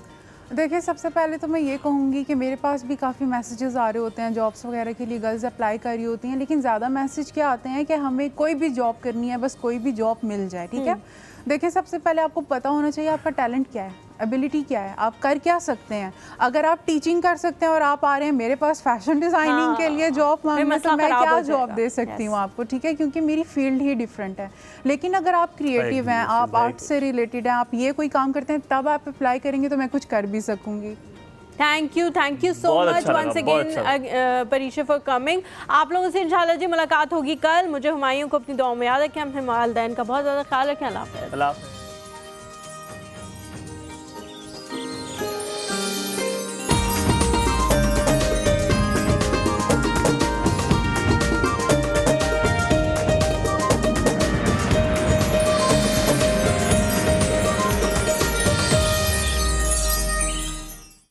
देखिए, सबसे पहले तो मैं ये कहूँगी कि मेरे पास भी काफ़ी मैसेजेस आ रहे होते हैं, जॉब्स वगैरह के लिए गर्ल्स अप्लाई कर रही होती हैं, लेकिन ज़्यादा मैसेज क्या आते हैं कि हमें कोई भी जॉब करनी है, बस कोई भी जॉब मिल जाए, ठीक है। देखिए, सबसे पहले आपको पता होना चाहिए आपका टैलेंट क्या है, एबिलिटी क्या है, आप कर क्या सकते हैं। अगर आप टीचिंग कर सकते हैं और आप आ रहे हैं मेरे पास फैशन डिज़ाइनिंग के लिए जॉब मांगने, तो मैं क्या जॉब दे सकती हूँ आपको, ठीक है, क्योंकि मेरी फील्ड ही डिफरेंट है। लेकिन अगर आप क्रिएटिव हैं, आप आर्ट से रिलेटेड हैं, आप ये कोई काम करते हैं, तब आप अप्लाई करेंगे तो मैं कुछ कर भी सकूँगी। Thank you so much once again Parisha for coming. आप लोगों से इंशाल्लाह जी मुलाकात होगी कल। मुझे हुमायूं को अपनी दुआओं में याद रखें, अपने वालिदैन का बहुत ज़्यादा ख्याल रखें। अल्लाह हाफ़िज़।